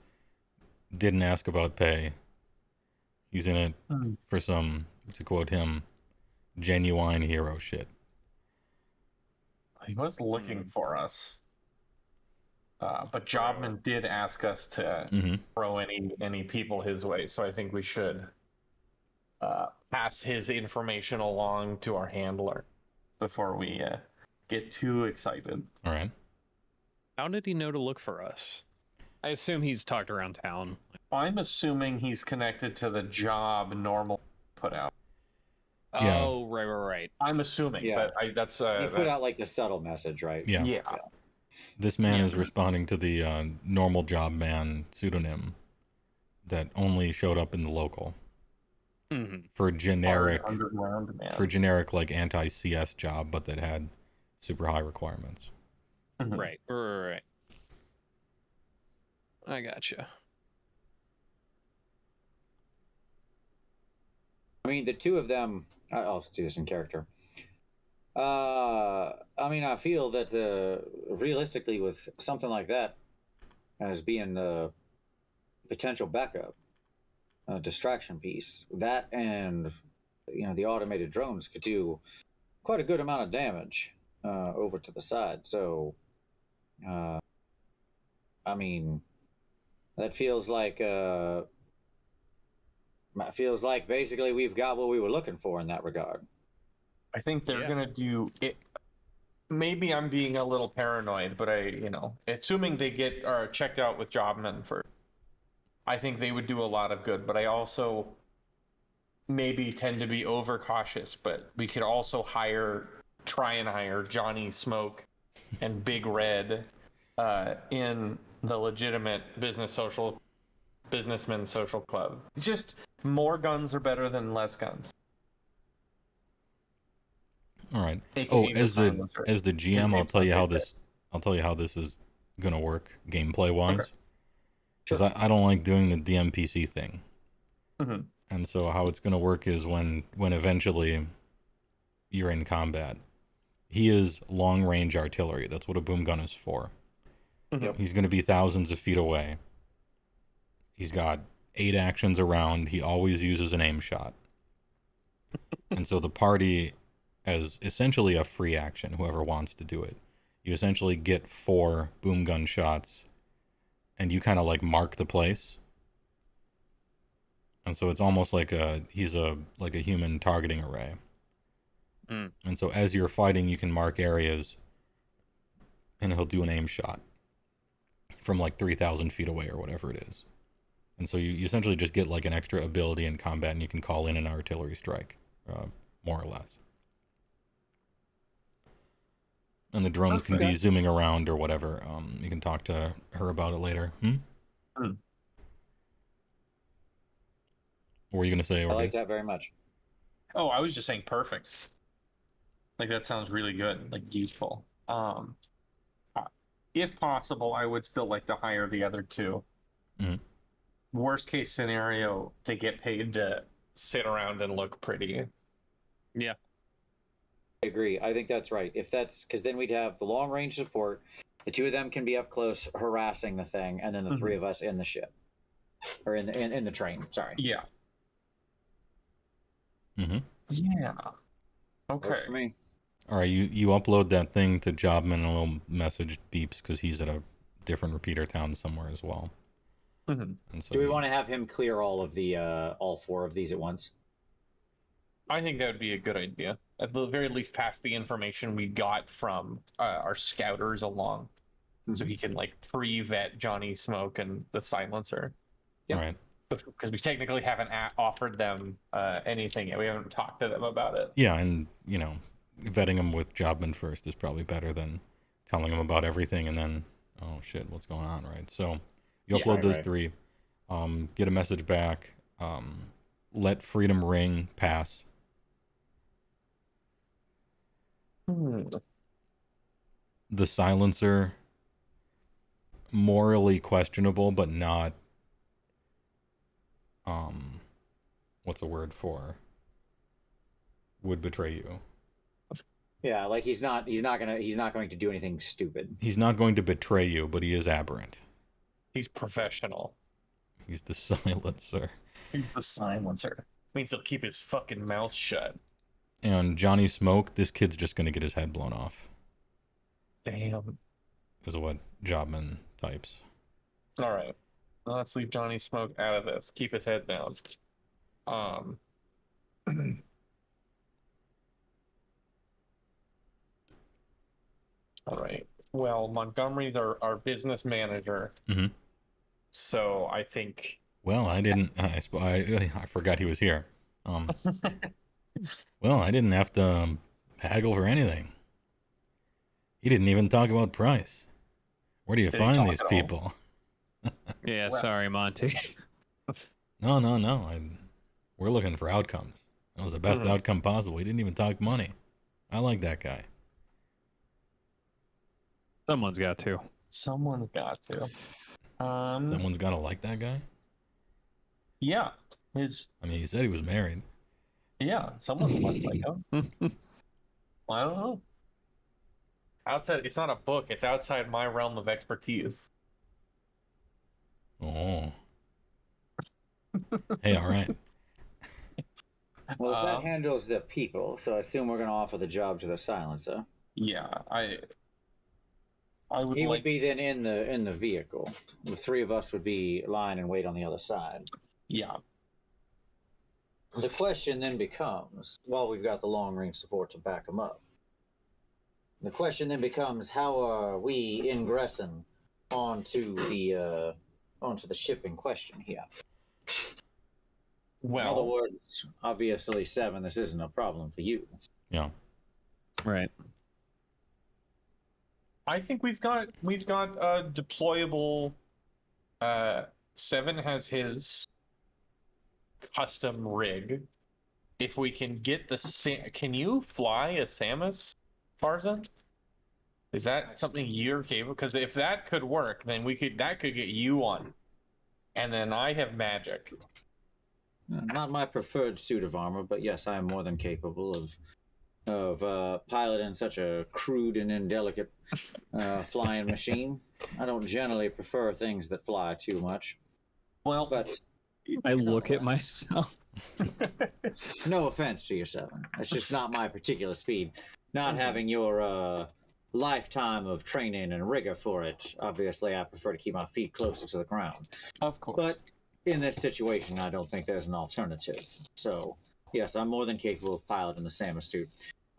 A: Didn't ask about pay. He's in it for some, to quote him, genuine hero shit.
C: He was looking for us. But Jobman did ask us to throw any people his way, so I think we should pass his information along to our handler before we get too excited.
A: All right.
B: How did he know to look for us? I assume he's talked around town.
C: I'm assuming he's connected to the job normal put out.
A: Yeah.
B: Oh, right.
C: I'm assuming, but that's
E: he put out like the subtle message, right?
A: Yeah. This man is responding to the normal job man pseudonym that only showed up in the local for generic
C: underground man.
A: For generic like anti-CS job, but that had super high requirements.
B: Right. I gotcha.
E: I mean, the two of them. I'll do this in character. I mean, I feel that realistically, with something like that as being the potential backup, distraction piece, that and the automated drones could do quite a good amount of damage over to the side. So, I mean, That feels like basically we've got what we were looking for in that regard.
C: I think they're gonna do it. Maybe I'm being a little paranoid, but assuming they get checked out with Jobman first, I think they would do a lot of good. But I also maybe tend to be overcautious. But we could also try and hire Johnny Smoke and Big Red in the legitimate businessman social club. It's just more guns are better than less guns.
A: All right.
C: AKA
A: as the GM, I'll tell you how this is gonna work gameplay wise. Because I don't like doing the DMPC thing.
C: Mm-hmm.
A: And so how it's gonna work is when eventually you're in combat, he is long range artillery. That's what a boom gun is for.
C: Mm-hmm.
A: He's gonna be thousands of feet away. He's got 8 actions around. He always uses an aim shot. And so the party, as essentially a free action, whoever wants to do it, you essentially get 4 boom gun shots, and you kind of like mark the place. And so it's almost like he's a human targeting array. And so as you're fighting, you can mark areas, and he'll do an aim shot from like 3,000 feet away or whatever it is. And so you essentially just get like an extra ability in combat, and you can call in an artillery strike, more or less. And the drones can be zooming around or whatever. You can talk to her about it later. What were you going to say?
E: I like that very much.
C: Oh, I was just saying perfect. Like, that sounds really good, like useful. If possible, I would still like to hire the other 2.
A: Mm-hmm.
C: Worst case scenario, they get paid to sit around and look pretty.
B: Yeah.
E: I agree. I think that's right. If that's because then we'd have the long range support. The 2 of them can be up close harassing the thing, and then the 3 of us in the ship or in the train. Sorry.
C: Yeah.
A: Mm-hmm.
C: Yeah. Okay.
E: Works for me.
A: All right, you upload that thing to Jobman, and a little message beeps because he's at a different repeater town somewhere as well.
C: Mm-hmm.
A: And so
E: do we want to have him clear all of the all 4 of these at once?
C: I think that would be a good idea. At the very least, pass the information we got from our scouters along, so he can like pre-vet Johnny Smoke and the silencer.
A: All right.
C: Because we technically haven't offered them anything yet. We haven't talked to them about it.
A: Yeah, and vetting them with Jobman first is probably better than telling them about everything and then, oh shit, what's going on, right? So you upload those 3, get a message back, let Freedom Ring pass. The silencer, morally questionable, but not, what's the word for, would betray you.
E: Yeah, like he's not going to do anything stupid.
A: He's not going to betray you, but he is aberrant.
C: He's professional.
A: He's the silencer.
C: He's the silencer. Means he'll keep his fucking mouth shut.
A: And Johnny Smoke, this kid's just going to get his head blown off.
C: Damn.
A: Is what Jobman types.
C: All right. Well, let's leave Johnny Smoke out of this. Keep his head down. All right. Well, Montgomery's our business manager.
A: Mm-hmm.
C: So I think.
A: Well, I forgot he was here. Well, I didn't have to haggle for anything. He didn't even talk about price. Where do you find these people?
F: Yeah, sorry, Monty.
A: No. We're looking for outcomes. That was the best outcome possible. He didn't even talk money. I like that guy.
F: Someone's got to.
C: Someone's got to.
A: Someone's got to like that guy?
C: Yeah.
A: He said he was married.
C: Yeah, someone must like him. Well, I don't know. It's not a book. It's outside my realm of expertise.
A: Oh. Hey, all right.
E: Well, if that handles the people, so I assume we're going to offer the job to the silencer.
C: Yeah,
E: He would be then in the vehicle. The three of us would be lying in wait on the other side.
C: Yeah.
E: The question then becomes, well, we've got the long range support to back him up. The question then becomes, how are we ingressing onto the ship in question here?
C: Well,
E: in other words, obviously, Seven, this isn't a problem for you.
A: Yeah.
F: Right.
C: I think we've got a deployable. Seven has his custom rig. If we can get can you fly a Samus, Farzan? Is that something you're capable? Because if that could work, then that could get you on, and then I have magic.
E: Not my preferred suit of armor, but yes, I am more than capable of piloting such a crude and indelicate flying machine. I don't generally prefer things that fly too much.
C: Well,
E: but
F: I look at myself.
E: No offense to you, Seven. It's just not my particular speed. Not having your lifetime of training and rigor for it. Obviously, I prefer to keep my feet closer to the ground.
C: Of course.
E: But in this situation, I don't think there's an alternative. So, yes, I'm more than capable of piloting the Samus suit.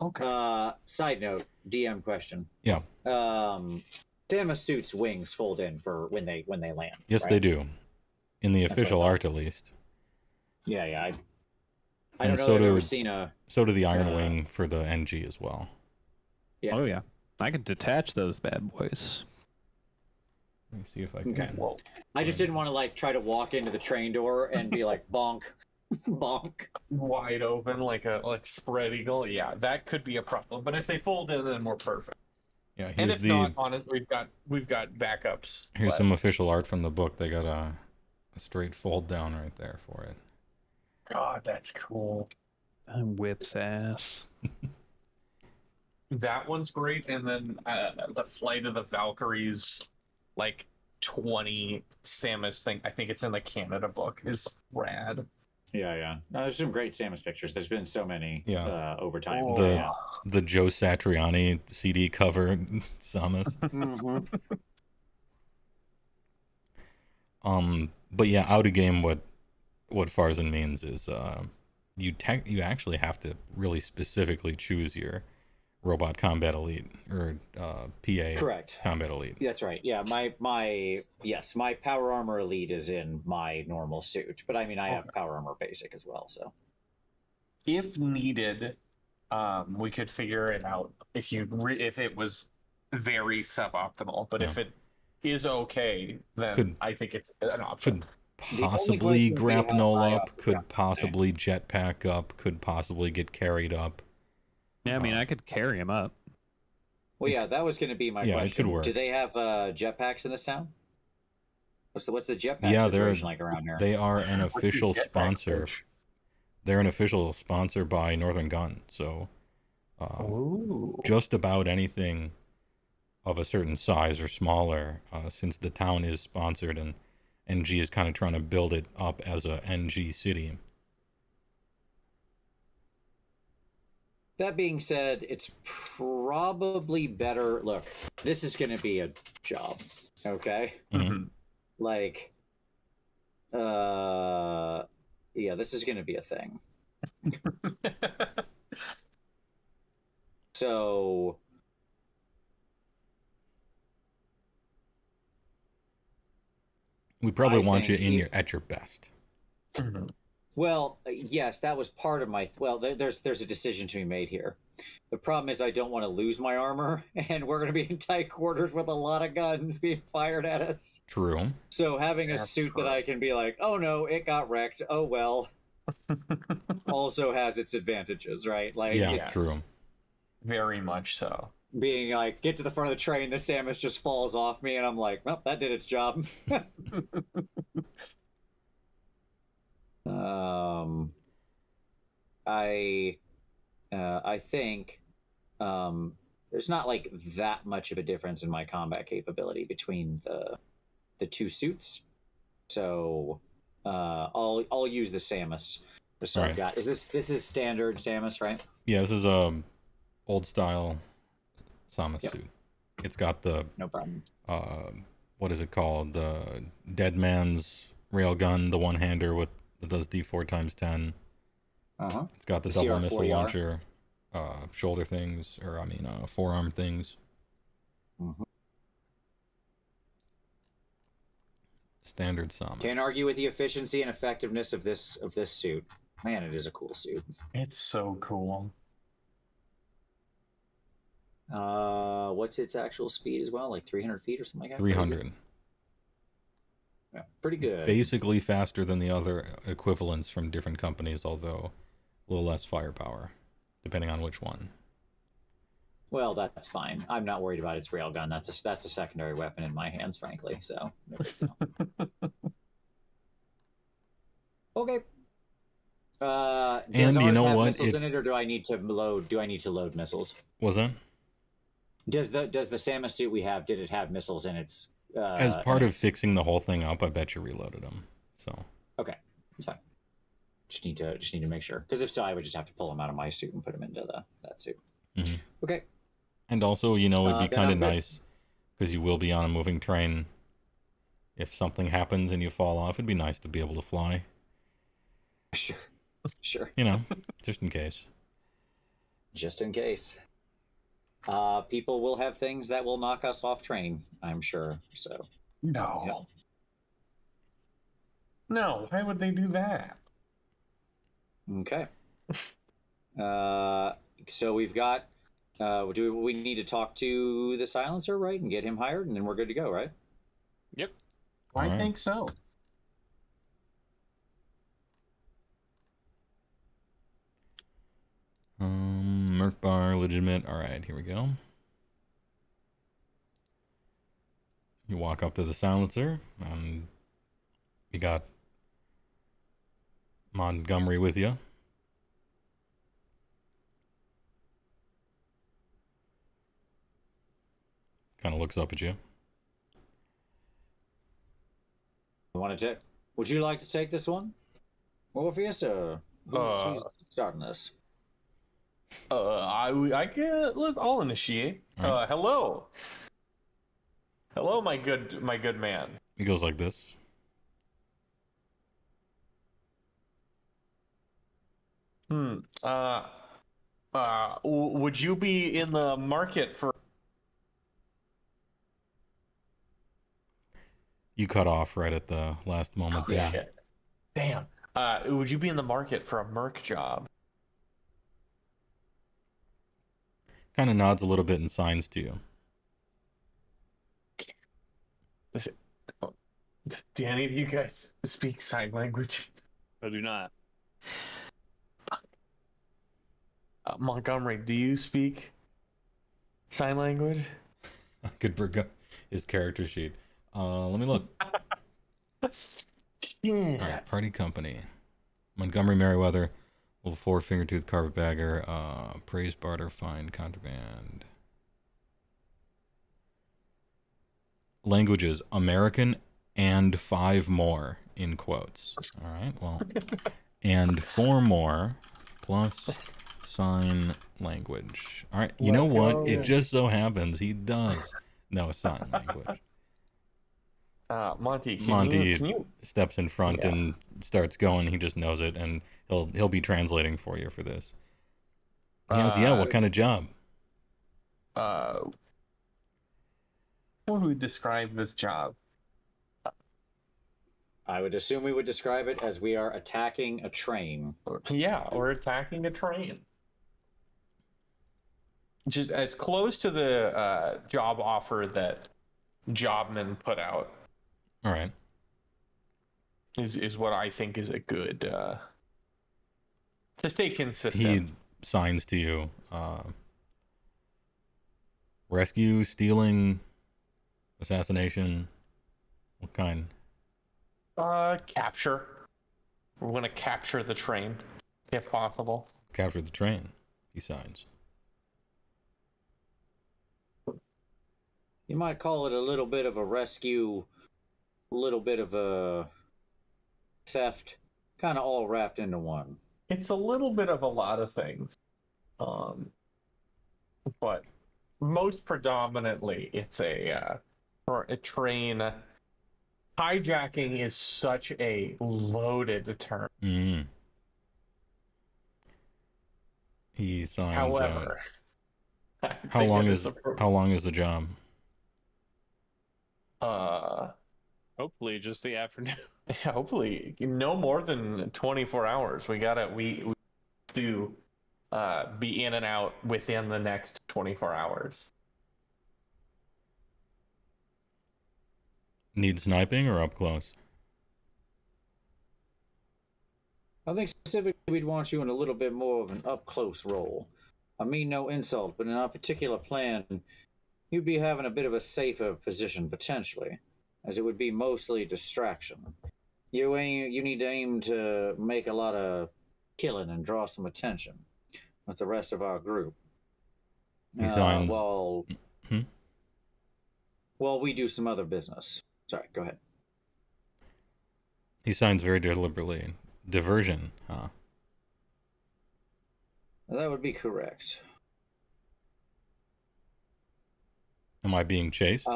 C: Okay.
E: Side note, DM question.
A: Yeah.
E: Samus suits' wings fold in for when they land.
A: Yes,
E: right?
A: they do. In the official art, at least.
E: Yeah. I
A: And
E: don't know
A: so
E: if I've
A: do,
E: ever seen a...
A: So do the Iron Wing for the NG as well.
E: Yeah.
F: Oh, yeah. I can detach those bad boys.
A: Let me see if I can.
E: Okay. Well, I just didn't want to try to walk into the train door and be like bonk, bonk,
C: wide open like spread eagle. Yeah, that could be a problem. But if they fold in, then we're perfect.
A: Yeah,
C: and if not, honestly, we've got backups.
A: Here's some official art from the book. They got a straight fold down right there for it.
C: God, that's cool.
F: Whips ass.
C: That one's great, and then the Flight of the Valkyries, 20 Samus thing. I think it's in the Canada book. Is rad.
E: Yeah. No, there's some great Samus pictures. There's been so many over time.
A: The Joe Satriani CD cover Samus. But yeah, out of game, what Farzan means is you actually have to really specifically choose your Robot Combat Elite or PA
E: Correct.
A: Combat Elite.
E: That's right. Yeah, my Power Armor Elite is in my normal suit, but I mean I have Power Armor Basic as well. So,
C: if needed, we could figure it out if it was very suboptimal. But if it is okay, then I think it's an option.
A: Could possibly grapnel up, could possibly jetpack up, could possibly get carried up.
F: Yeah, I mean, I could carry him up.
E: Well, yeah, that was going to be my question.
A: It could work.
E: Do they have jetpacks in this town? What's the jetpack situation like around here?
A: They are an official sponsor. They're an official sponsor by Northern Gun, so just about anything of a certain size or smaller, since the town is sponsored and NG is kind of trying to build it up as a NG city.
E: That being said, it's probably better. Look, this is going to be a job, okay?
A: Mm-hmm.
E: Yeah, this is going to be a thing. So,
A: we probably want you at your best.
E: Well, yes, that was part of my... Well, there's a decision to be made here. The problem is I don't want to lose my armor, and we're going to be in tight quarters with a lot of guns being fired at us.
A: True.
E: So having a suit that I can be like, oh no, it got wrecked, oh well, also has its advantages, right?
A: True.
C: Very much so.
E: Being like, get to the front of the train, the Samus just falls off me, and I'm like, well, that did its job. I think there's not that much of a difference in my combat capability between the two suits, so I'll use the Samus. So I've got this is standard Samus, right?
A: Yeah, this is old style Samus suit. It's got the
E: No problem.
A: What is it called? The Dead Man's railgun, the one-hander that does D4 times 10. It's got the double missile
E: CR40R.
A: launcher, shoulder things, or forearm things. Standard sum.
E: Can't argue with the efficiency and effectiveness of this suit. Man, it is a cool suit.
C: It's so cool.
E: What's its actual speed as well? Like 300 feet or something like that?
A: 300.
E: Yeah, pretty good.
A: Basically faster than the other equivalents from different companies, although a little less firepower, depending on which one.
E: Well, that's fine. I'm not worried about its railgun. That's a secondary weapon in my hands, frankly. So. No big deal. Okay. Does
A: And you
E: ours
A: know
E: have
A: what?
E: missiles in it, or do I need to load missiles?
A: Was that?
E: Does the Samus suit we have, did it have missiles in its?
A: As part of fixing the whole thing up, I bet you reloaded them. So.
E: Okay, it's fine. Just need to make sure, because if so, I would just have to pull them out of my suit and put them into that suit.
A: Mm-hmm.
E: Okay.
A: And also, it'd be kind of
E: I'm good.
A: nice, because you will be on a moving train. If something happens and you fall off, it'd be nice to be able to fly.
E: Sure.
A: Just in case.
E: Just in case. People will have things that will knock us off train, I'm sure. So.
C: No. No, why would they do that?
E: Okay. So we've got. Do we need to talk to the silencer, right, and get him hired, and then we're good to go, right?
B: Yep.
C: I think so.
A: Merc bar, legitimate. All right, here we go. You walk up to the silencer, and you got Montgomery with you. Kind of looks up at you.
E: Would you like to take this one, Morpheus, or who's starting this?
C: I'll initiate.
A: Right.
C: Hello, my good man.
A: He goes like this.
C: Would you be in the market for?
A: You cut off right at the last moment.
C: Oh, shit. Damn. Would you be in the market for a merc job?
A: Kind of nods a little bit and signs to you.
C: Do any of you guys speak sign language?
B: I do not.
C: Montgomery, do you speak sign language?
A: Good for his character sheet. Let me look.
C: Yeah.
A: All right, party company. Montgomery Merriweather, level 4, fingertooth carpetbagger, praise barter, fine, contraband. Languages, American and 5 more, in quotes. All right, well, and 4 more, plus sign language. All right, you know what? It just so happens he does know sign language.
C: Monty,
A: Monty
C: can you...
A: steps in front and starts going. He just knows it, and he'll be translating for you for this. He asks, what kind of job?
C: How would we describe this job?
E: I would assume we would describe it as we are attacking a train.
C: Yeah, we're attacking a train. Just as close to the job offer that Jobman put out.
A: All right.
C: Is what I think is a good to stay consistent.
A: He signs to you. Rescue, stealing, assassination. What kind?
C: Capture. We're gonna capture the train, if possible.
A: Capture the train. He signs.
E: You might call it a little bit of a rescue, a little bit of a theft, kind of all wrapped into one.
C: It's a little bit of a lot of things, but most predominantly, it's a train. Hijacking is such a loaded term.
A: Mm. He signs.
C: However,
A: how long is the job?
B: Hopefully, just the afternoon.
C: Yeah, hopefully no more than 24 hours. We do be in and out within the next 24 hours.
A: Need sniping or up close?
E: I think specifically we'd want you in a little bit more of an up-close role. I mean no insult, but in our particular plan, you'd be having a bit of a safer position potentially, as it would be mostly distraction. You need to aim to make a lot of killing and draw some attention with the rest of our group.
A: He signs.
E: While we do some other business. Sorry, go ahead.
A: He signs very deliberately. Diversion, huh?
E: That would be correct.
A: Am I being chased?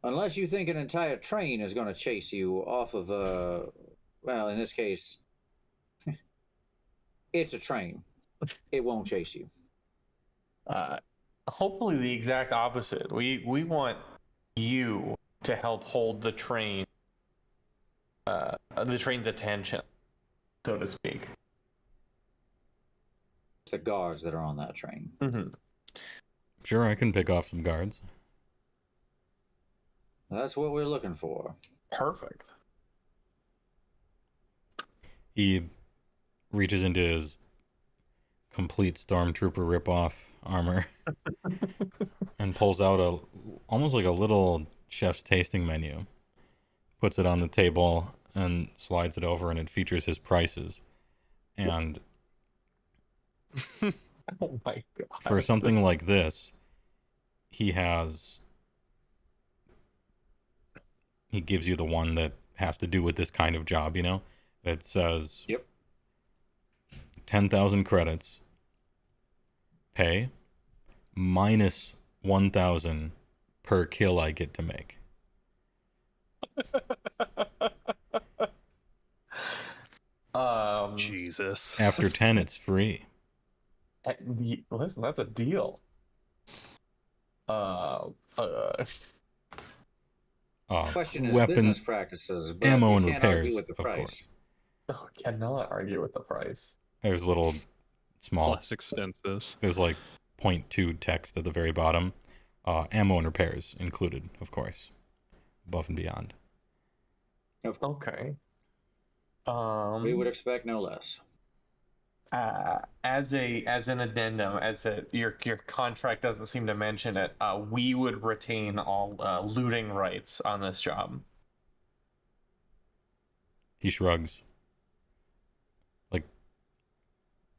E: Unless you think an entire train is going to chase you off of well, in this case, it's a train. It won't chase you.
C: Hopefully the exact opposite. We want you to help hold the train's attention, so to speak.
E: The guards that are on that train.
C: Mm-hmm.
A: Sure, I can pick off some guards.
E: That's what we're looking for.
C: Perfect.
A: He reaches into his complete stormtrooper ripoff armor and pulls out almost like a little chef's tasting menu, puts it on the table and slides it over, and it features his prices. And
C: oh my God.
A: For something like this, he gives you the one that has to do with this kind of job, you know? It says,
E: yep,
A: 10,000 credits, pay, minus 1,000 per kill I get to make.
B: Jesus.
A: After 10, it's free.
C: Listen, that's a deal.
E: Question is
A: weapon,
E: business practices, but
A: ammo,
E: you
A: and
E: can't
A: repairs,
E: argue with the
A: of
E: price.
A: course.
C: Oh, cannot argue with the price.
A: There's little small
B: Plus expenses.
A: There's like 0.2 text at the very bottom. Ammo and repairs included, of course, above and beyond.
C: Okay.
E: We would expect no less.
C: As an addendum, your contract doesn't seem to mention it. We would retain all looting rights on this job.
A: He shrugs.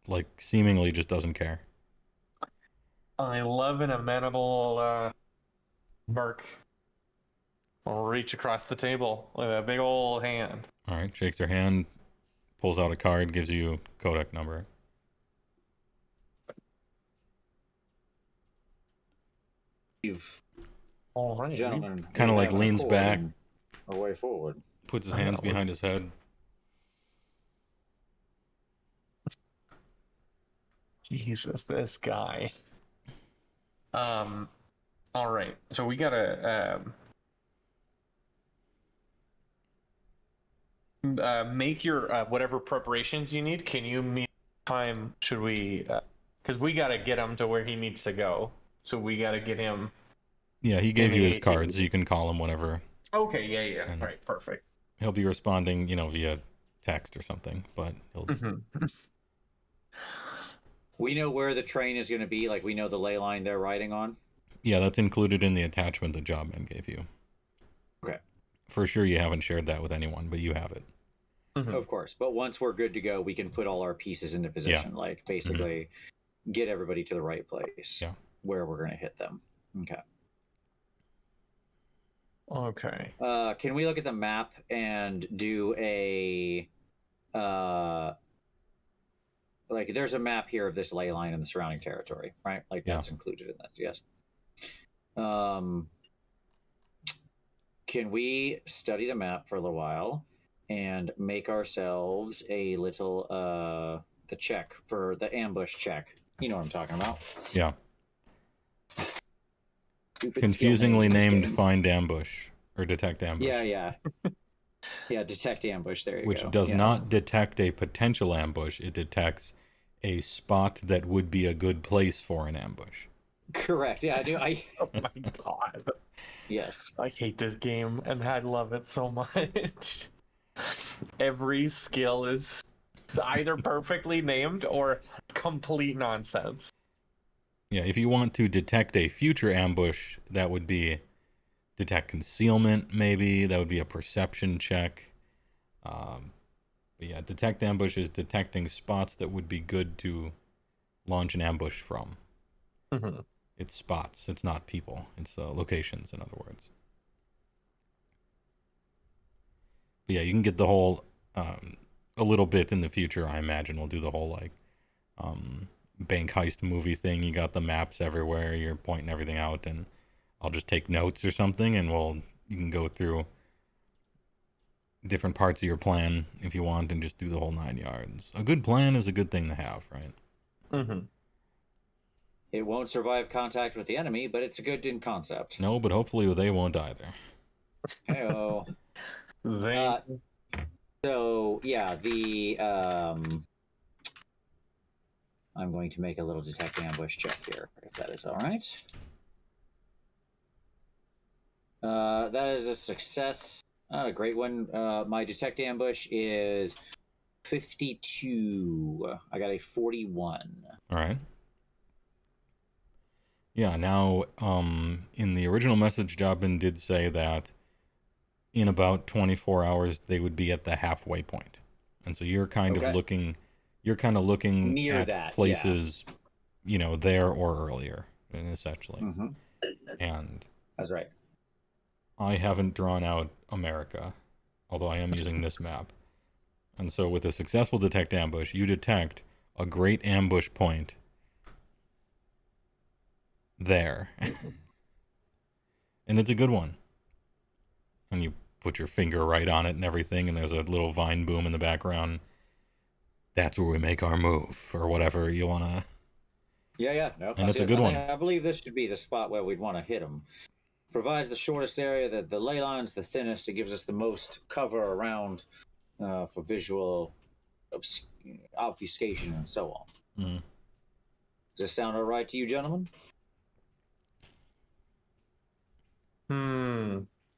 A: Like seemingly just doesn't care.
C: I love an amenable merc. I'll reach across the table with a big old hand.
A: All right, shakes her hand, pulls out a card, gives you Kodiak number.
C: All right,
E: gentlemen.
A: Kind of like leans back,
E: a way forward.
A: puts his hands behind his head.
C: Jesus, this guy. All right, so we gotta make your whatever preparations you need. Can you meet time? Should we? Because we gotta get him to where he needs to go. So we gotta get him.
A: Yeah, he gave you his cards. You can call him whenever.
C: Okay, yeah. All right, perfect.
A: He'll be responding, via text or something, but he'll.
E: We know where the train is going to be. Like, we know the ley line they're riding on.
A: Yeah, that's included in the attachment the jobman gave you.
E: Okay.
A: For sure, you haven't shared that with anyone, but you have it.
E: Of course. But once we're good to go, we can put all our pieces into position.
A: Yeah.
E: Like, basically, get everybody to the right place.
A: Yeah.
E: Where we're going to hit them. Okay.
C: Okay.
E: Can we look at the map and do a like there's a map here of this ley line in the surrounding territory, right? Like that's included in this, yes. Can we study the map for a little while and make ourselves a little the check for the ambush check? You know what I'm talking about.
A: Yeah.
E: Stupid
A: Confusingly named
E: game.
A: Find Ambush or Detect Ambush.
E: Yeah. Yeah, detect ambush. There you go.
A: Which does not detect a potential ambush. It detects a spot that would be a good place for an ambush.
E: Correct. Yeah, I do.
C: Oh my god.
E: Yes.
C: I hate this game and I love it so much. Every skill is either perfectly named or complete nonsense.
A: Yeah, if you want to detect a future ambush, that would be detect concealment, maybe. That would be a perception check. But yeah, detect ambush is detecting spots that would be good to launch an ambush from.
C: Mm-hmm.
A: It's spots. It's not people. It's locations, in other words. But yeah, you can get the whole, a little bit in the future, I imagine. We'll do the whole, like, bank heist movie thing. You got the maps everywhere. You're pointing everything out, and I'll just take notes or something, and you can go through different parts of your plan if you want, and just do the whole 9 yards. A good plan is a good thing to have, right?
C: Mm-hmm.
E: It won't survive contact with the enemy, but it's good in concept.
A: No, but hopefully they won't either.
E: Hey-oh.
C: Zing.
E: So yeah, I'm going to make a little detect ambush check here, if that is all right. That is a success. Not a great one. My detect ambush is 52. I got a 41.
A: All right. Yeah, now, in the original message, Jobin did say that in about 24 hours, they would be at the halfway point. And so you're kind of looking
E: near
A: at
E: that,
A: places, there or earlier, essentially.
E: Mm-hmm.
A: And
E: that's right.
A: I haven't drawn out America, although I am using this map. And so with a successful detect ambush, you detect a great ambush point there. And it's a good one. And you put your finger right on it and everything, and there's a little vine boom in the background. That's where we make our move, or whatever you want to...
E: Yeah. No,
A: and it's a good one.
E: I believe this should be the spot where we'd want to hit them. Provides the shortest area, the ley line's the thinnest. It gives us the most cover around for visual obfuscation and so on.
A: Mm.
E: Does this sound all right to you, gentlemen?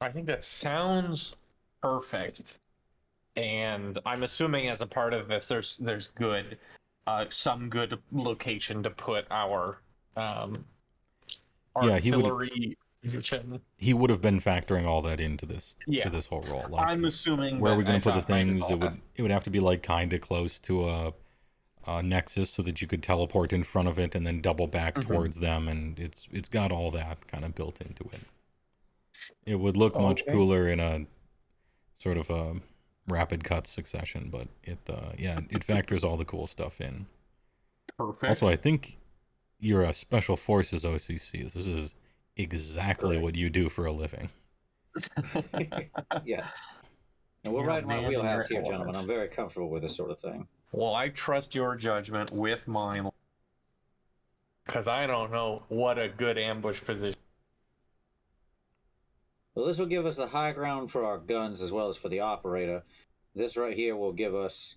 C: I think that sounds perfect. And I'm assuming as a part of this, there's good, some good location to put our artillery position.
A: He would have been factoring all that into this to this whole role. Like,
C: I'm assuming
A: where are we going to put the things? It would have to be like kind of close to a nexus so that you could teleport in front of it and then double back towards them, and it's got all that kind of built into it. It would look much cooler in a sort of a rapid cut succession, but it factors all the cool stuff in.
C: Perfect.
A: Also, I think you're a Special Forces OCC. This is exactly what you do for a living.
E: Yes. And we're right in my wheelhouse here, gentlemen. I'm very comfortable with this sort of thing.
C: Well, I trust your judgment with mine, because I don't know what a good ambush position.
E: Well, this will give us the high ground for our guns as well as for the operator. This right here will give us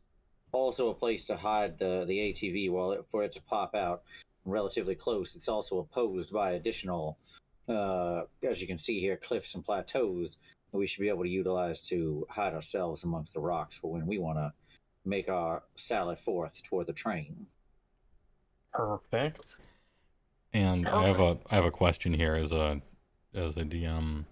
E: also a place to hide the ATV for it to pop out relatively close. It's also opposed by additional, as you can see here, cliffs and plateaus that we should be able to utilize to hide ourselves amongst the rocks for when we want to make our sally forth toward the train.
C: Perfect.
A: And I have a question here as a DM.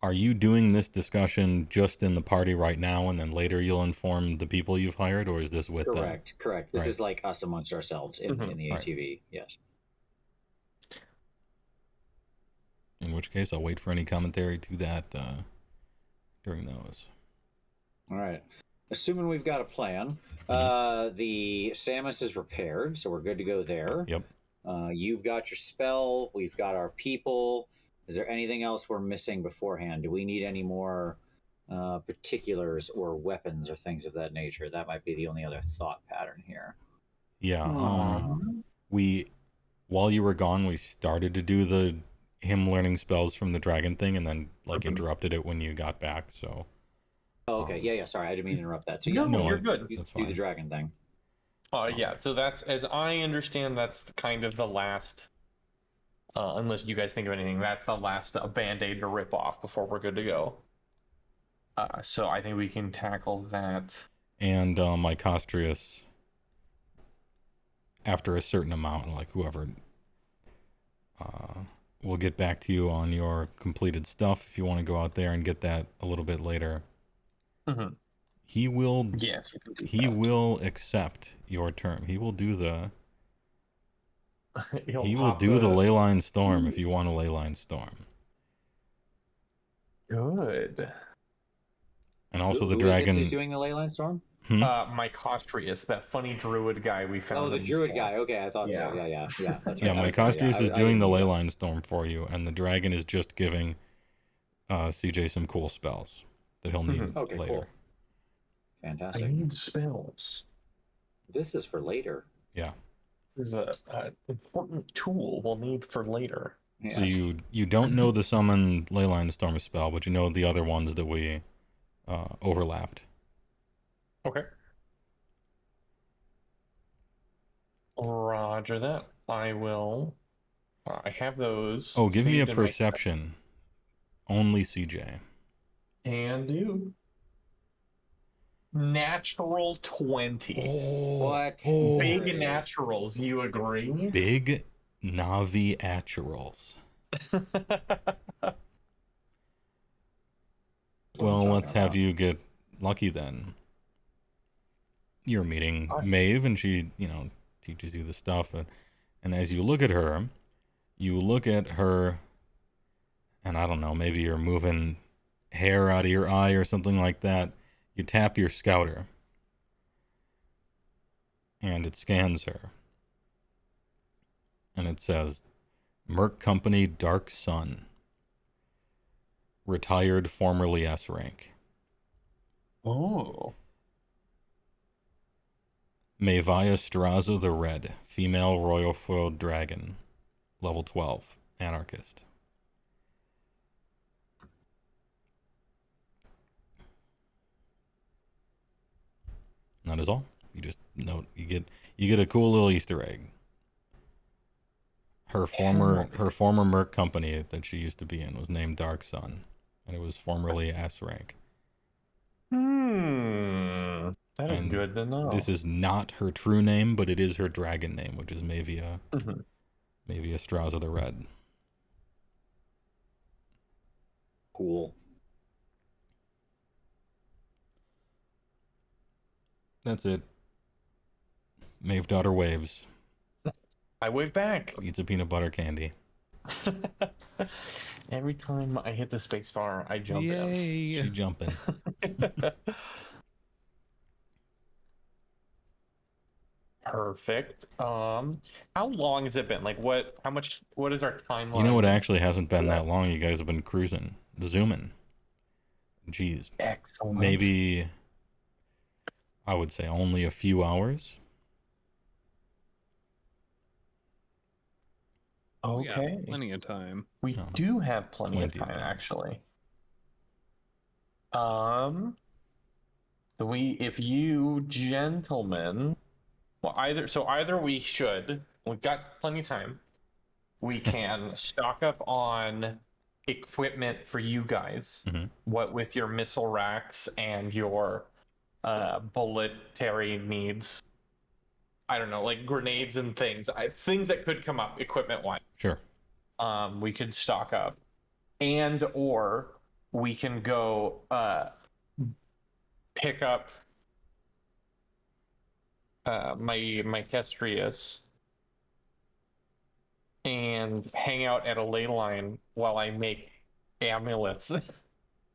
A: Are you doing this discussion just in the party right now, and then later you'll inform the people you've hired, or is this with them?
E: Correct. This is like us amongst ourselves in the ATV. Right. Yes.
A: In which case, I'll wait for any commentary to that during those.
E: All right. assuming we've got a plan, the Samus is repaired, so we're good to go there.
A: Yep.
E: You've got your spell. We've got our people. Is there anything else we're missing beforehand? Do we need any more particulars or weapons or things of that nature? That might be the only other thought pattern here.
A: Yeah. While you were gone, we started to do him learning spells from the dragon thing, and then interrupted it when you got back. So.
E: Oh, okay. Yeah. Sorry, I didn't mean to interrupt that. So
C: No, you're good.
E: Do the dragon thing.
C: Yeah. So that's, as I understand, that's kind of the last. Unless you guys think of anything, that's the last band-aid to rip off before we're good to go. So I think we can tackle that.
A: And Mycostrius, after a certain amount, like whoever, we'll get back to you on your completed stuff if you want to go out there and get that a little bit later.
C: Mm-hmm.
A: He will.
C: Yes,
A: he will accept your term. He will do the. He will do the leyline storm if you want a leyline storm.
C: Good.
A: And also the
E: Who
A: dragon.
E: is doing the leyline storm?
C: Mycostrius, that funny druid guy we found.
E: Oh, the druid guy. Okay, I thought so. Yeah. That's right.
A: Mycostrius is doing the leyline storm for you, and the dragon is just giving CJ some cool spells that he'll need later.
E: Cool. Fantastic.
C: I need spells.
E: This is for later.
A: Yeah.
C: This is an important tool we'll need for later.
A: Yes. So you don't know the summon leyline storm spell, but you know the other ones that we overlapped.
C: Okay. Roger that. I will. I have those.
A: Oh, give me a perception. Only CJ.
C: And you. Natural 20.
E: What?
C: Big naturals, you agree?
A: Big Navi naturals. Well, let's have you get lucky then. You're meeting Maeve, and she, teaches you the stuff. And as you look at her, and I don't know, maybe you're moving hair out of your eye or something like that. You tap your scouter, and it scans her. And it says, Merc Company Dark Sun. Retired, formerly S rank.
C: Oh.
A: Mavia Straza the Red, female royal foiled dragon. Level 12, anarchist. And that is all. You just note you get a cool little Easter egg. Her former merc company that she used to be in was named Dark Sun, and it was formerly S rank.
C: That is good to know.
A: This is not her true name, but it is her dragon name, which is Mavia. Mavia Straza the Red.
E: Cool.
A: That's it. Maeve daughter waves.
C: I wave back.
A: Eats a peanut butter candy.
C: Every time I hit the space bar, I jump in.
A: She's jumping.
C: Perfect. How long has it been? Like, what is our timeline?
A: You know, it actually hasn't been that long. You guys have been cruising, zooming. Jeez.
C: Excellent.
A: Maybe, I would say only a few hours.
C: Okay.
B: Plenty of time.
C: We do have plenty of time, actually. If you gentlemen, well, either we've got plenty of time. We can stock up on equipment for you guys. What with your missile racks and your bulletary needs. I don't know, like grenades and things. Things that could come up equipment-wise.
A: Sure.
C: We could stock up. Or we can go pick up my Kestrius and hang out at a ley line while I make amulets.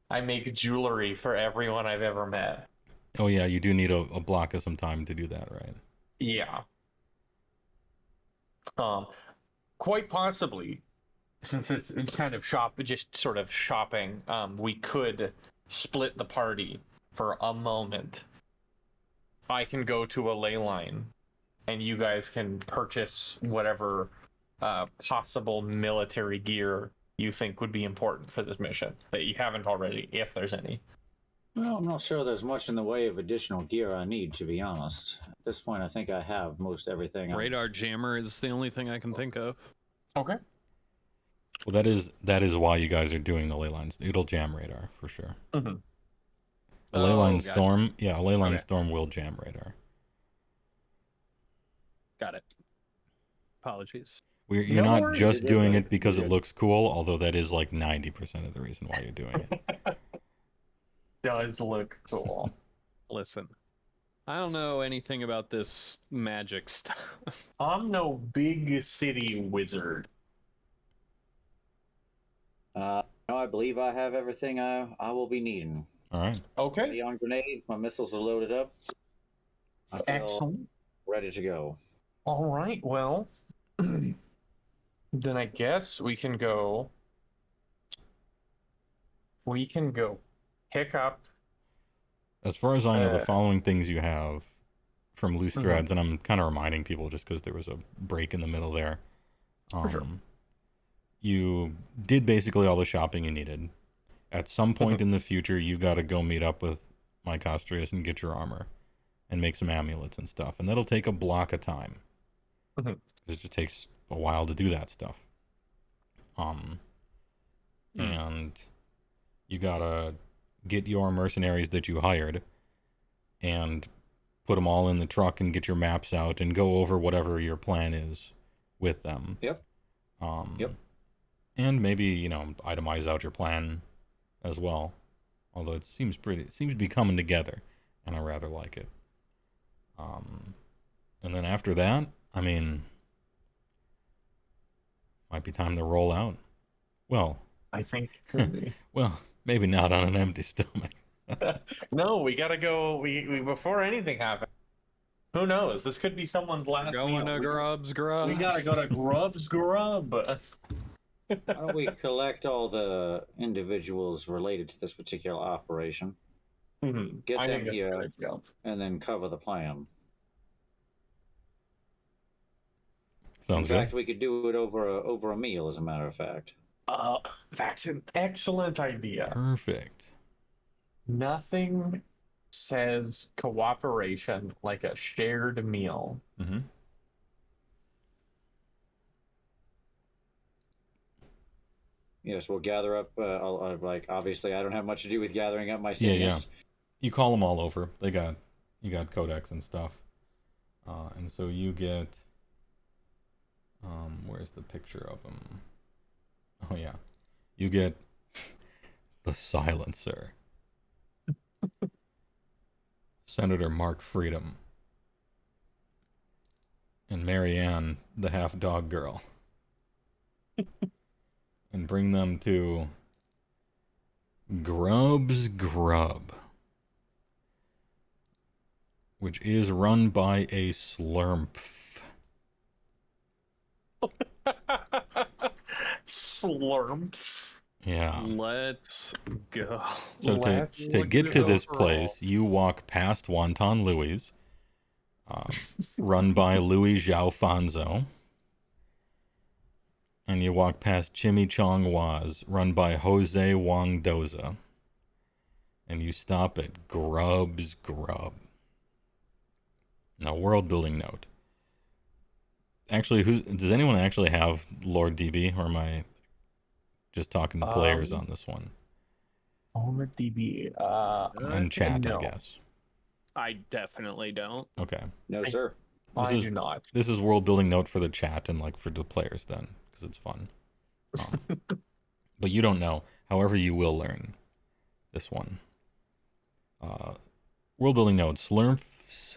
C: I make jewelry for everyone I've ever met.
A: Oh yeah, you do need a block of some time to do that, right?
C: Yeah. Quite possibly, since it's kind of just sort of shopping, we could split the party for a moment. I can go to a ley line, and you guys can purchase whatever possible military gear you think would be important for this mission that you haven't already, if there's any.
E: Well, I'm not sure there's much in the way of additional gear I need, to be honest. At this point, I think I have most everything.
B: Radar jammer is the only thing I can think of.
C: Okay.
A: Well, that is why you guys are doing the ley lines. It'll jam radar for sure.
C: Mm-hmm.
A: A ley line
B: gotcha.
A: storm, yeah, a ley line storm will jam radar.
B: Got it. Apologies.
A: You're not just doing it because it looks cool, although that is like 90% of the reason why you're doing it.
C: Does look cool.
B: Listen, I don't know anything about this magic stuff.
C: I'm no big city wizard.
E: No, I believe I have everything I will be needing.
A: All right.
C: Okay.
E: Beyond grenades, my missiles are loaded up. I feel
C: Excellent.
E: ready to go.
C: All right. Well, then I guess we can go. We can go pick up.
A: As far as I know, the following things you have from loose threads, and I'm kind of reminding people just because there was a break in the middle there.
C: For sure.
A: You did basically all the shopping you needed. At some point in the future, you got to go meet up with Mike Ostrius and get your armor and make some amulets and stuff. And that'll take a block of time. It just takes a while to do that stuff. And you got to get your mercenaries that you hired and put them all in the truck and get your maps out and go over whatever your plan is with them.
E: Yep.
A: And maybe, itemize out your plan as well. Although it seems to be coming together, and I rather like it. And then after that, might be time to roll out. Well,
C: I think.
A: Well, maybe not on an empty stomach.
C: No, we gotta go. We before anything happens. Who knows? This could be someone's last meal.
B: Going to Grub's Grub.
C: We gotta go to Grub's Grub.
E: Why don't we collect all the individuals related to this particular operation, get them here, and then cover the plan?
A: Sounds
E: good. In fact, we could do it over a meal, as a matter of fact.
C: That's an excellent idea.
A: Perfect.
C: Nothing says cooperation like a shared meal.
E: Yes, we'll gather up. Obviously, I don't have much to do with gathering up my seniors.
A: Yeah. You call them all over. You got codex and stuff, and so you get. Where's the picture of them? Oh yeah, you get the silencer, Senator Mark Freedom, and Marianne, the half dog girl. And bring them to Grub's Grub, which is run by a slurmp.
C: Slurmp.
A: Yeah.
B: Let's go.
A: So to get to this place, you walk past Wonton Louis, run by Louis Xiaofanzo. And you walk past Chimichong Waz, run by Jose Wang Doza. And you stop at Grub's Grub. Now, world building note. Actually, does anyone actually have Lord DB, or am I just talking to players on this one?
C: Lord DB.
A: And chat,
C: no.
A: I guess.
B: I definitely don't.
A: Okay.
E: No, sir.
C: I do not.
A: This is world building note for the chat and for the players then. It's fun. But you don't know. However, you will learn this one. World building notes. Slurmps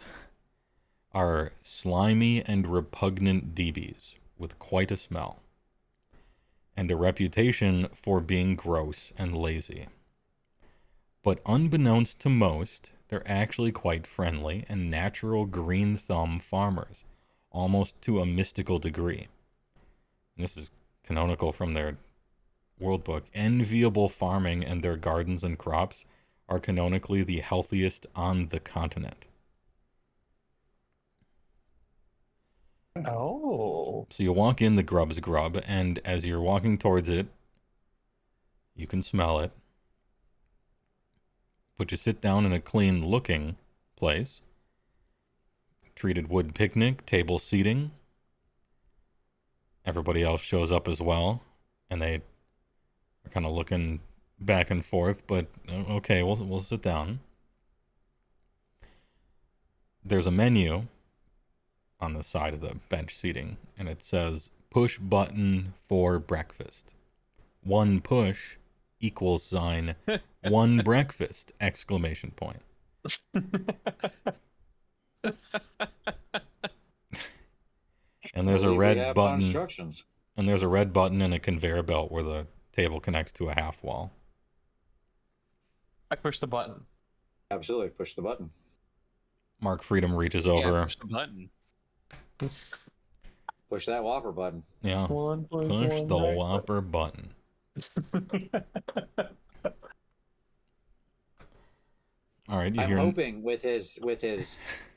A: are slimy and repugnant DBs with quite a smell, and a reputation for being gross and lazy. But unbeknownst to most, They're actually quite friendly and natural green thumb farmers, almost to a mystical degree. And this is canonical from their world book. Enviable farming, and their gardens and crops are canonically the healthiest on the continent.
C: Oh.
A: So you walk in the grub's grub, and as you're walking towards it, you can smell it. But you sit down in a clean-looking place. Treated wood picnic, table seating. Everybody else shows up as well, and they are kind of looking back and forth, but okay, we'll sit down. There's a menu on the side of the bench seating, and it says, push button for breakfast. One push equals sign, one breakfast, exclamation point. And there's a red button.
E: Instructions.
A: And there's a red button and a conveyor belt where the table connects to a half wall.
C: I push the button.
E: Absolutely, push the button.
A: Mark Freedom reaches over.
B: Push the button.
E: Push that Whopper button.
A: Yeah. Push the Whopper button. All right,
E: I'm hoping with his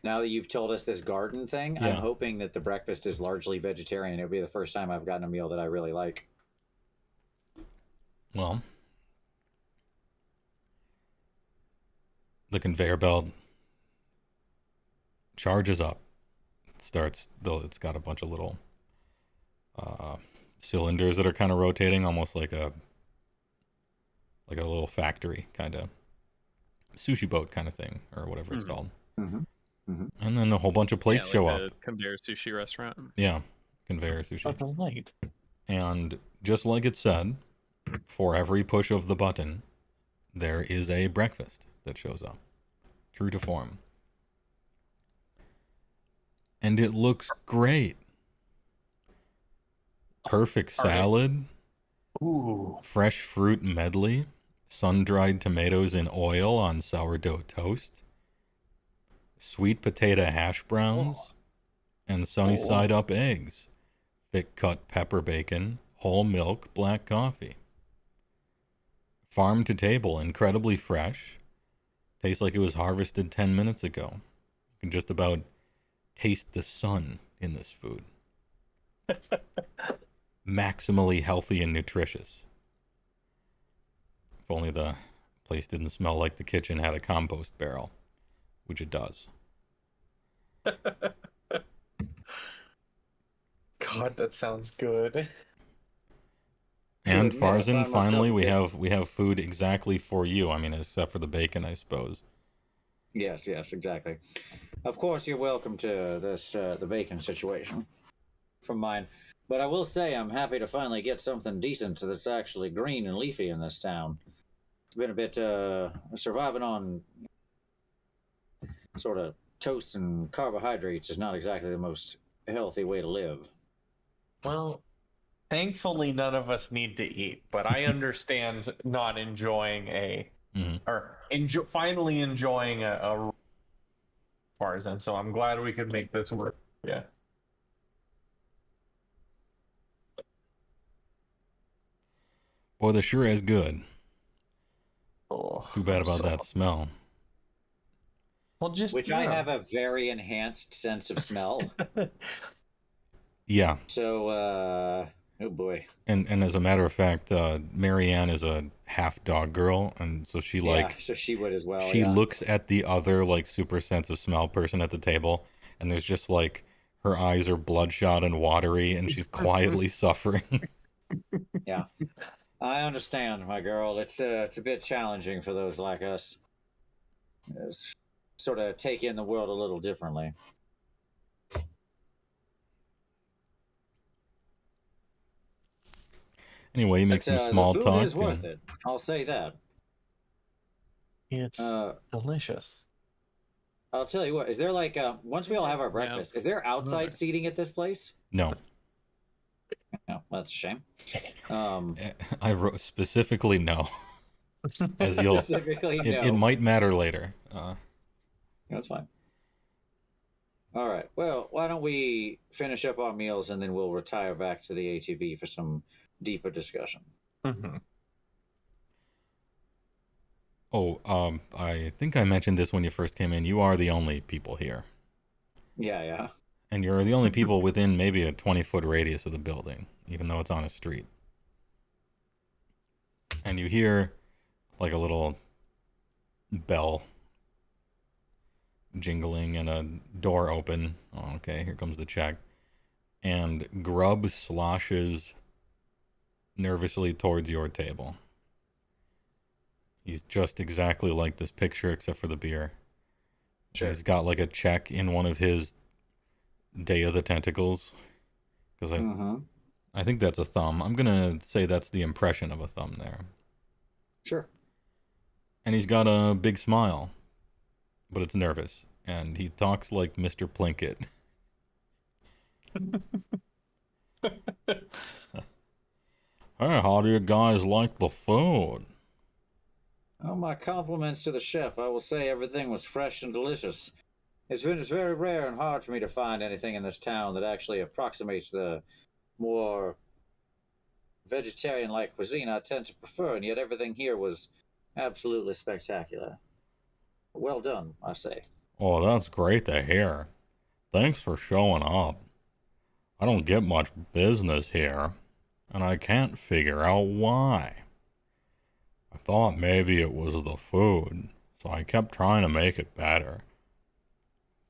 E: now that you've told us this garden thing,
A: Yeah.
E: I'm hoping that the breakfast is largely vegetarian. It'll be the first time I've gotten a meal that I really like.
A: Well, the conveyor belt charges up. It's got a bunch of little cylinders that are kind of rotating, almost like a little factory kind of sushi boat kind of thing, or whatever it's called. And then a whole bunch of plates show
B: like
A: up.
B: a conveyor sushi restaurant.
A: Yeah, conveyor sushi.
C: Oh, light.
A: And just like it said, for every push of the button, there is a breakfast that shows up. True to form. And it looks great. Perfect salad.
C: Ooh.
A: Fresh fruit medley. Sun-dried tomatoes in oil on sourdough toast. Sweet potato hash browns. And sunny side up eggs. Thick cut pepper bacon. Whole milk black coffee. Farm to table, incredibly fresh. Tastes like it was harvested 10 minutes ago. You can just about taste the sun in this food. Maximally healthy and nutritious. If only the place didn't smell like the kitchen had a compost barrel, which it does.
C: God, that sounds good.
A: And
E: Good, man, I
A: Farzan,
E: find myself
A: finally,
E: a
A: we
E: bit-
A: have food exactly for you. I mean, except for the bacon, I suppose.
E: Yes, exactly. Of course, you're welcome to this the bacon situation from mine. But I will say I'm happy to finally get something decent that's actually green and leafy in this town. It's been a bit surviving on sort of toast and carbohydrates is not exactly the most healthy way to live.
C: Well, thankfully, none of us need to eat, but I understand not enjoying finally enjoying a Farzan, so I'm glad we could make this work. Yeah.
A: Boy, the sure is good.
C: Oh,
A: Too bad about that smell.
C: Well,
E: Which I have a very enhanced sense of smell.
A: Yeah.
E: So, oh boy.
A: And as a matter of fact, Marianne is a half dog girl, and so she
E: so she would as well.
A: she looks at the other like super sense of smell person at the table, and there's just like her eyes are bloodshot and watery, and she's quietly suffering.
E: Yeah, I understand, my girl. It's a bit challenging for those like us. Sort of take in the world a little differently.
A: Anyway, you make some small
E: the food
A: talk.
E: is worth it. I'll say that.
C: It's delicious.
E: I'll tell you what. Is there like once we all have our breakfast? Is there outside seating at this place?
A: No.
E: No, that's a shame.
A: I wrote specifically no. As you'll,
E: Specifically
A: it
E: no.
A: might matter later.
E: That's fine. All right. Well, why don't we finish up our meals and then we'll retire back to the ATV for some deeper discussion.
C: Mm-hmm.
A: Oh, I think I mentioned this when you first came in. You are the only people here.
E: Yeah.
A: And you're the only people within maybe a 20-foot radius of the building, even though it's on a street. And you hear like a little bell jingling and a door open. Oh, okay, here comes the check. And Grub sloshes nervously towards your table. He's just exactly like this picture except for the beer. Sure. He's got like a check in one of his Day of the Tentacles. Because I think that's a thumb. I'm going to say that's the impression of a thumb there.
E: Sure.
A: And he's got a big smile, but it's nervous. And he talks like Mr. Plinkett. Hey, how do you guys like the food?
E: Oh, my compliments to the chef. I will say everything was fresh and delicious. It's very rare and hard for me to find anything in this town that actually approximates the more vegetarian-like cuisine I tend to prefer, and yet everything here was absolutely spectacular. Well done, I say.
A: Oh, that's great to hear. Thanks for showing up. I don't get much business here, and I can't figure out why. I thought maybe it was the food, so I kept trying to make it better.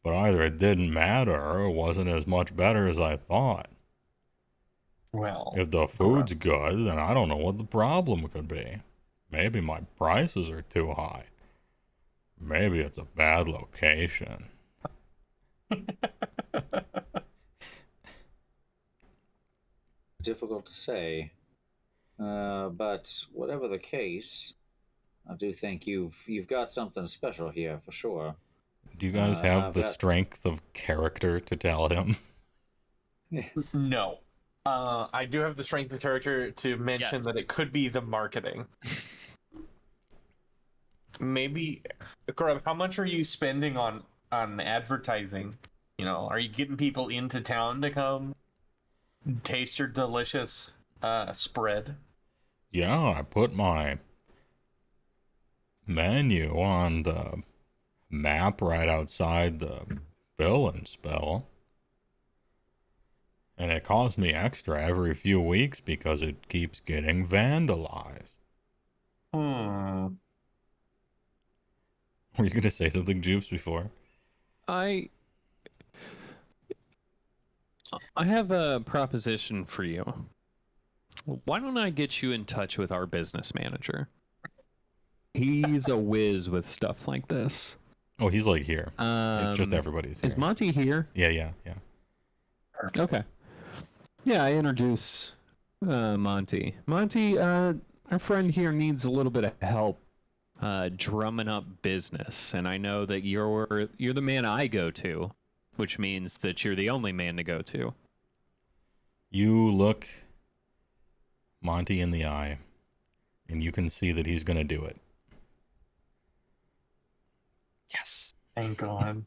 A: But either it didn't matter or it wasn't as much better as I thought.
C: Well,
A: if the food's good, then I don't know what the problem could be. Maybe my prices are too high. Maybe it's a bad location.
E: Difficult to say. But whatever the case, I do think you've got something special here for sure.
A: Do you guys have the strength of character to tell him?
C: No. I do have the strength of character to mention that it could be the marketing. Maybe, Grub, how much are you spending on advertising? You know, are you getting people into town to come taste your delicious spread?
A: Yeah, I put my menu on the map right outside the fill and spell. And it costs me extra every few weeks because it keeps getting vandalized. Were you going to say something, Jupes, before?
F: I have a proposition for you. Why don't I get you in touch with our business manager? He's a whiz with stuff like this.
A: Oh, he's like here. It's just everybody's here.
F: Is Monty here?
A: Yeah.
F: Okay. Yeah, I introduce Monty. Monty, our friend here needs a little bit of help drumming up business, and I know that you're the man I go to, which means that you're the only man to go to.
A: You look Monty in the eye, and you can see that he's going to do it.
C: Yes. Thank God.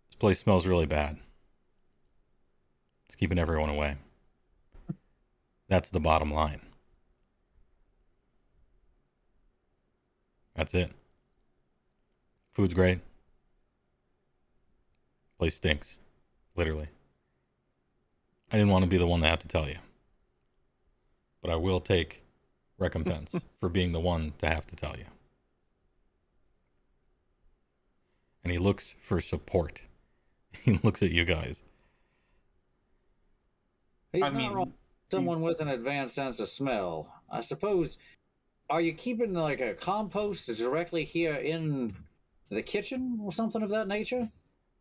A: This place smells really bad. It's keeping everyone away. That's the bottom line. That's it. Food's great. Place stinks. Literally. I didn't want to be the one to have to tell you. But I will take recompense for being the one to have to tell you. And he looks for support. He looks at you guys.
E: He's not wrong. Someone with an advanced sense of smell. I suppose, are you keeping like a compost directly here in the kitchen or something of that nature?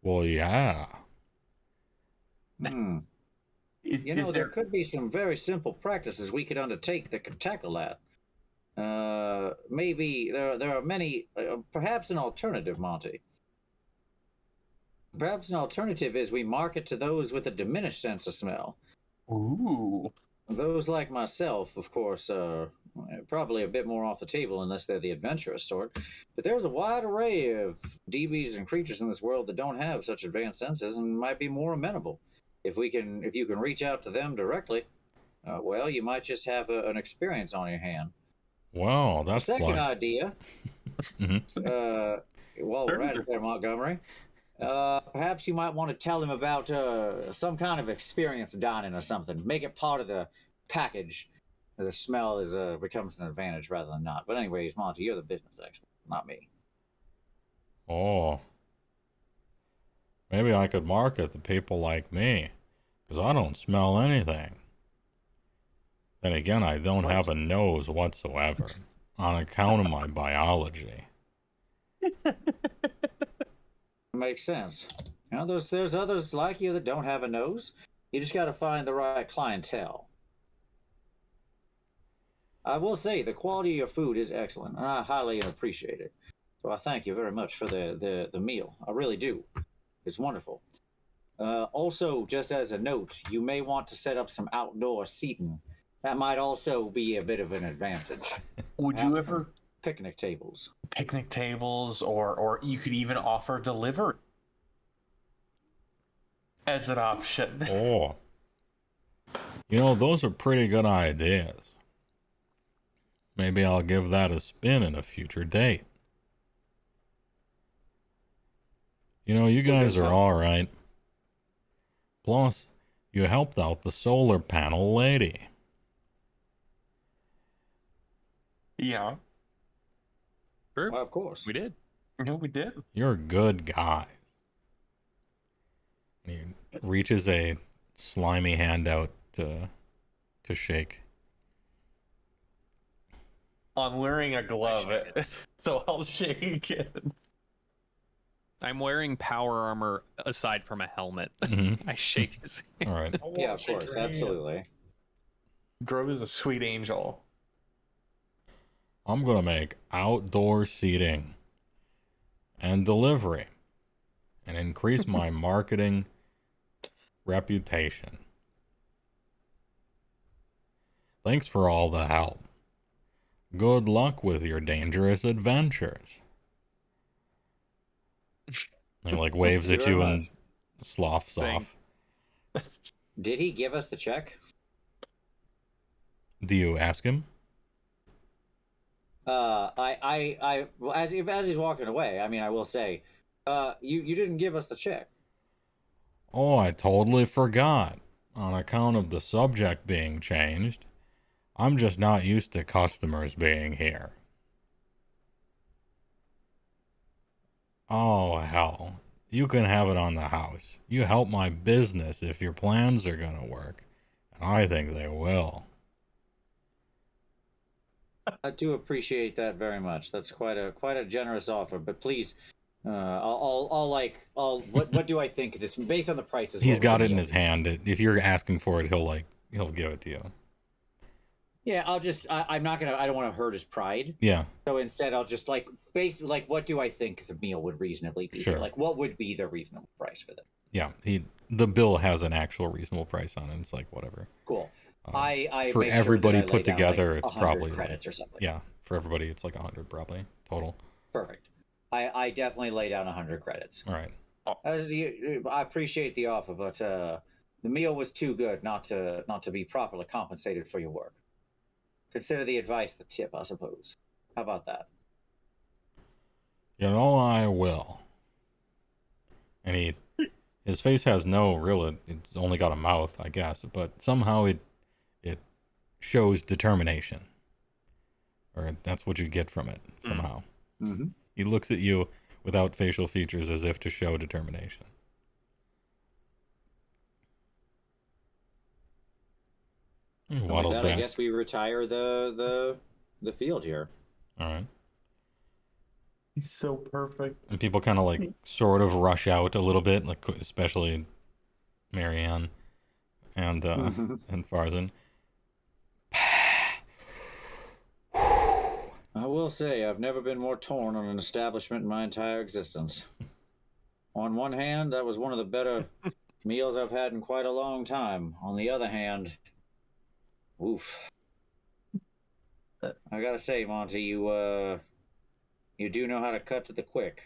A: Well, yeah.
E: There could be some very simple practices we could undertake that could tackle that. Maybe there are many, perhaps an alternative, Monty. Perhaps an alternative is we market to those with a diminished sense of smell.
C: Ooh.
E: Those like myself, of course, Probably a bit more off the table unless they're the adventurous sort. But there's a wide array of DBs and creatures in this world that don't have such advanced senses and might be more amenable. If you can reach out to them directly, well, you might just have an experience on your hand.
A: Wow, that's
E: The second
A: like...
E: idea. While we're at it there, Montgomery, perhaps you might want to tell him about some kind of experience dining or something. Make it part of the package. The smell becomes an advantage rather than not. But anyways, Monty, you're the business expert, not me.
A: Oh. Maybe I could market to people like me, because I don't smell anything. Then again, I don't have a nose whatsoever, on account of my biology.
E: Makes sense. You know, there's others like you that don't have a nose. You just got to find the right clientele. I will say the quality of your food is excellent, and I highly appreciate it. So I thank you very much for the meal. I really do. It's wonderful. Also, just as a note, you may want to set up some outdoor seating. That might also be a bit of an advantage.
C: Would you ever
E: picnic tables?
C: Picnic tables, or you could even offer delivery as an option.
A: Oh. You know, those are pretty good ideas. Maybe I'll give that a spin in a future date. You know, you guys are alright. Plus, you helped out the solar panel lady.
C: Yeah.
B: Sure.
E: Well, of course.
B: We did.
C: No, we did.
A: You're a good guy. He reaches a slimy hand out to shake.
C: I'm wearing a glove, so I'll shake it.
B: I'm wearing power armor aside from a helmet.
A: Mm-hmm.
B: I shake his hand.
A: All right.
E: Yeah, of course, absolutely.
C: Grub is a sweet angel.
A: I'm gonna make outdoor seating and delivery and increase my marketing reputation. Thanks for all the help. Good luck with your dangerous adventures. He like waves at you and sloughs off.
E: Did he give us the check?
A: Do you ask him?
E: As he's walking away, I mean, I will say, you didn't give us the check.
A: Oh, I totally forgot. On account of the subject being changed, I'm just not used to customers being here. Oh, hell. You can have it on the house. You help my business if your plans are gonna work. And I think they will.
E: I do appreciate that very much. That's quite a generous offer. But please, what do I think this based on the prices?
A: He's got it in his hand. If you're asking for it, he'll give it to you.
E: Yeah, I don't want to hurt his pride.
A: Yeah.
E: So instead, I'll just what do I think the meal would reasonably be?
A: Sure.
E: Like, what would be the reasonable price for them?
A: Yeah, the bill has an actual reasonable price on it. It's like whatever.
E: Cool.
A: For everybody put together, it's
E: 100
A: probably
E: credits or something.
A: Yeah, for everybody, it's like 100 probably total.
E: Perfect. I definitely lay down 100 credits.
A: All right.
E: I appreciate the offer, but the meal was too good not to be properly compensated for your work. Consider the advice the tip, I suppose. How about that?
A: You know, I will. And his face has no real, it's only got a mouth, I guess, but somehow it shows determination. Or that's what you get from it, somehow.
E: Mm-hmm.
A: He looks at you without facial features as if to show determination. Waddles back.
E: I guess we retire the field here.
A: All right.
C: He's so perfect.
A: And people kind of sort of rush out a little bit, like especially Marianne and and Farzan.
E: I will say I've never been more torn on an establishment in my entire existence. On one hand, that was one of the better meals I've had in quite a long time. On the other hand, oof. I gotta say, Monty, you do know how to cut to the quick.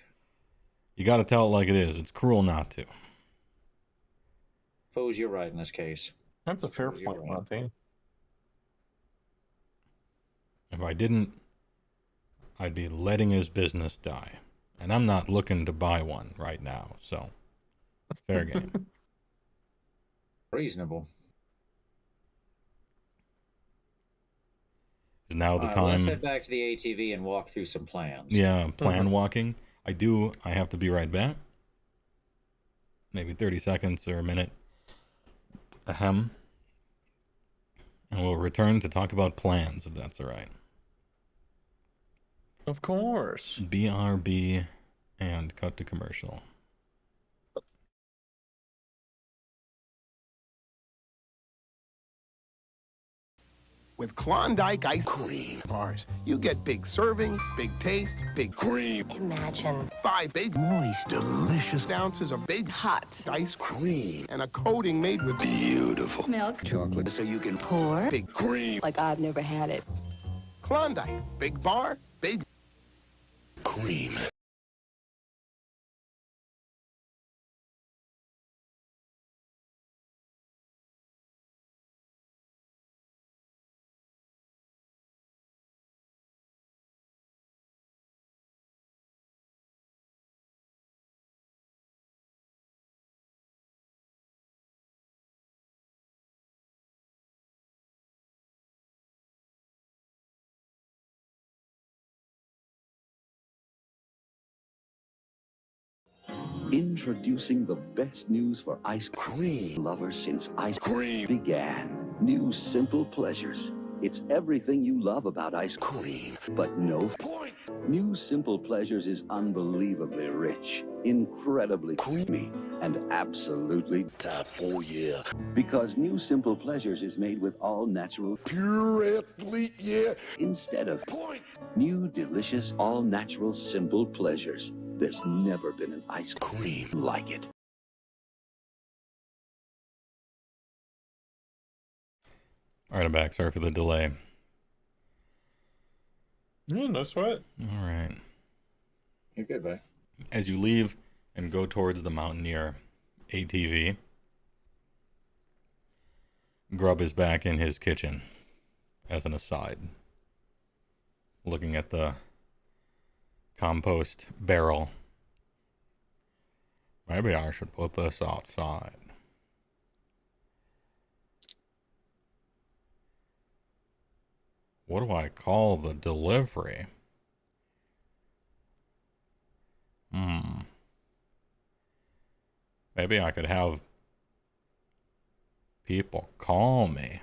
A: You got to tell it like it is. It's cruel not to.
E: Suppose you're right in this case.
C: That's a fair point, Monty.
A: If I didn't, I'd be letting his business die. And I'm not looking to buy one right now, so fair game.
E: Reasonable.
A: Is now the
E: All right,
A: time.
E: Let's head back to the ATV and walk through some plans.
A: Yeah, plan walking. I have to be right back. Maybe 30 seconds or a minute. Ahem. And we'll return to talk about plans, if that's all right.
C: Of course.
A: BRB and cut to commercial.
O: With Klondike ice cream bars, you get big servings, big taste, big cream.
P: Imagine
O: 5 big, moist, delicious ounces of big, hot ice cream. And a coating made with beautiful
P: milk,
O: chocolate, so you can
P: pour
O: big cream.
P: like I've never had it.
O: Klondike, big bar, big
N: cream.
Q: Introducing the best news for ice cream lovers since ice cream began. New Simple Pleasures. It's everything you love about ice cream, but no point. New Simple Pleasures is unbelievably rich, incredibly creamy, and absolutely top. Oh yeah. Because New Simple Pleasures is made with all natural pure athlete, yeah. Instead of point. New delicious all natural Simple Pleasures. There's never been an ice cream like it.
A: All right, I'm back. Sorry for the delay.
C: Yeah, no sweat.
A: All right.
E: You're good, buddy.
A: As you leave and go towards the Mountaineer ATV, Grub is back in his kitchen, as an aside, looking at the compost barrel. Maybe I should put this outside. What do I call the delivery? Maybe I could have people call me.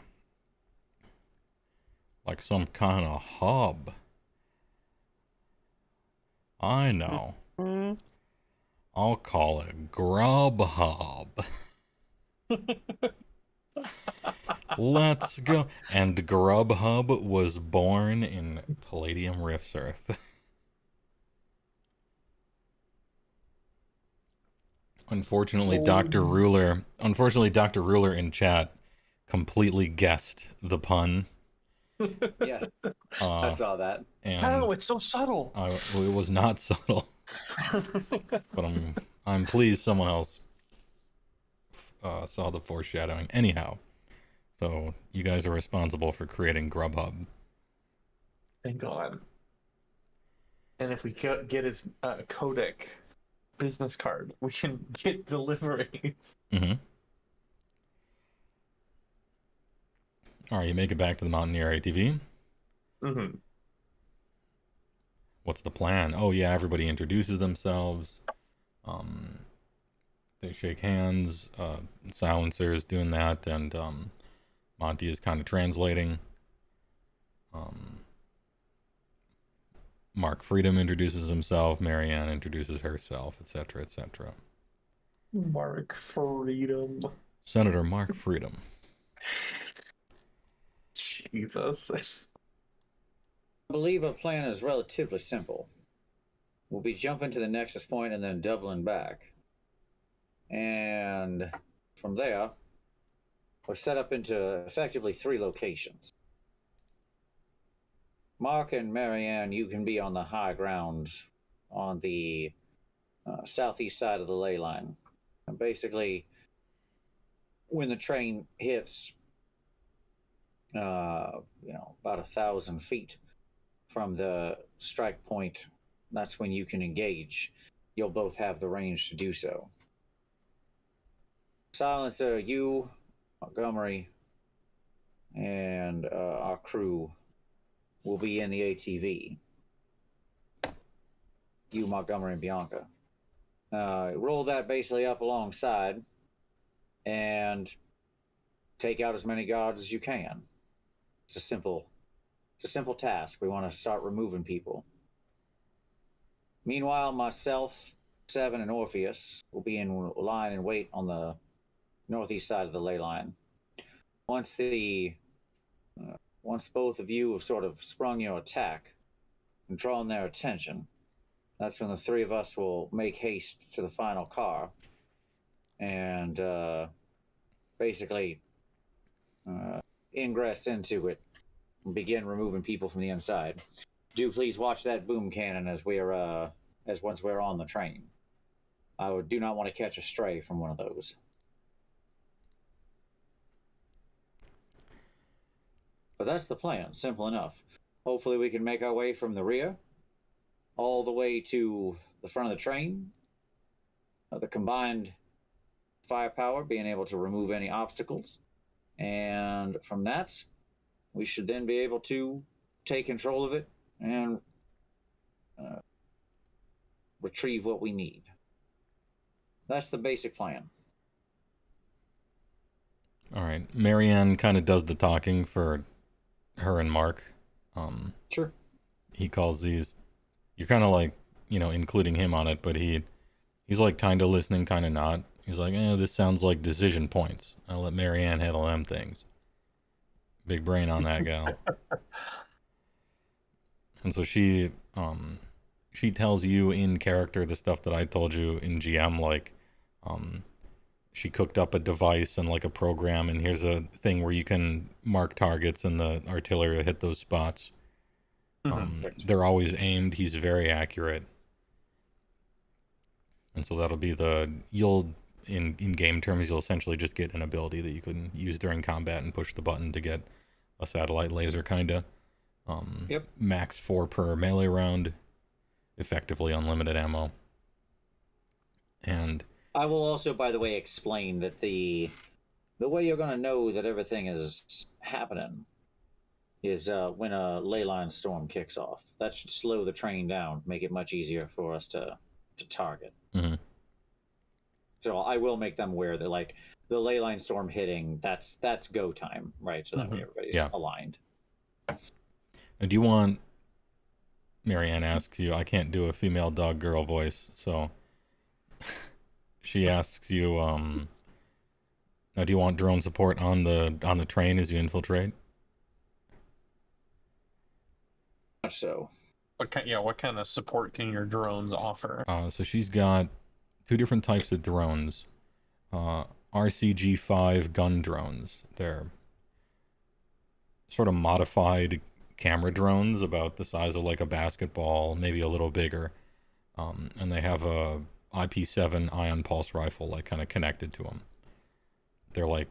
A: Like some kind of hub. I know. I'll call it GrubHub. Let's go. And GrubHub was born in Palladium Rifts Earth. Unfortunately, Dr. Ruler in chat completely guessed the pun.
E: Yeah, I saw that.
A: And
C: Oh, it's so subtle.
A: it was not subtle. But I'm pleased someone else saw the foreshadowing. Anyhow, so you guys are responsible for creating GrubHub.
C: Thank God. And if we get his Kodiak business card, we can get deliveries.
A: Mm-hmm. All right, you make it back to the Mountaineer ATV.
C: Mm-hmm.
A: What's the plan? Oh yeah, everybody introduces themselves. They shake hands. Silencer is doing that, and Monty is kind of translating. Mark Freedom introduces himself. Marianne introduces herself, etc., etc.
C: Mark Freedom.
A: Senator Mark Freedom.
C: Jesus.
E: I believe our plan is relatively simple. We'll be jumping to the nexus point and then doubling back. And from there, we're set up into effectively 3 locations. Mark and Marianne, you can be on the high ground on the southeast side of the ley line. And basically, when the train hits, about 1,000 feet from the strike point, that's when you can engage. You'll both have the range to do so. Silencer, you, Montgomery, and our crew will be in the ATV. You, Montgomery, and Bianca. Roll that basically up alongside and take out as many guards as you can. It's a simple task. We want to start removing people. Meanwhile, myself, Seven, and Orpheus will be in line and wait on the northeast side of the ley line. Once both of you have sort of sprung your attack and drawn their attention, that's when the three of us will make haste to the final car and basically ingress into it and begin removing people from the inside. Do please watch that boom cannon as once we're on the train. I do not want to catch a stray from one of those. But that's the plan, simple enough. Hopefully we can make our way from the rear all the way to the front of the train. The combined firepower being able to remove any obstacles. And from that, we should then be able to take control of it and retrieve what we need. That's the basic plan.
A: All right. Marianne kind of does the talking for her and Mark.
E: Sure.
A: He calls these... You're kind of like, including him on it, but he's like kind of listening, kind of not. He's like, this sounds like decision points. I'll let Marianne handle them things. Big brain on that gal. And so she tells you in character the stuff that I told you in GM, like, she cooked up a device and like a program, and here's a thing where you can mark targets and the artillery will hit those spots. They're always aimed. He's very accurate. And so that'll be in game terms, you'll essentially just get an ability that you can use during combat and push the button to get a satellite laser, kind of.
E: Yep.
A: Max 4 per melee round. Effectively unlimited ammo. And
E: I will also, by the way, explain that the way you're going to know that everything is happening is when a ley line storm kicks off. That should slow the train down, make it much easier for us to target.
A: Mm-hmm.
E: So I will make them aware that, like, the ley line storm hitting, that's go time, right? So that way everybody's aligned.
A: And do you want... Marianne asks you, I can't do a female dog girl voice, so she asks you, now do you want drone support on the train as you infiltrate?
E: So
C: what kind of support can your drones offer?
A: So she's got 2 different types of drones. RCG-5 gun drones. They're sort of modified camera drones about the size of like a basketball, maybe a little bigger. And they have a IP7 ion pulse rifle like kind of connected to them. They're like,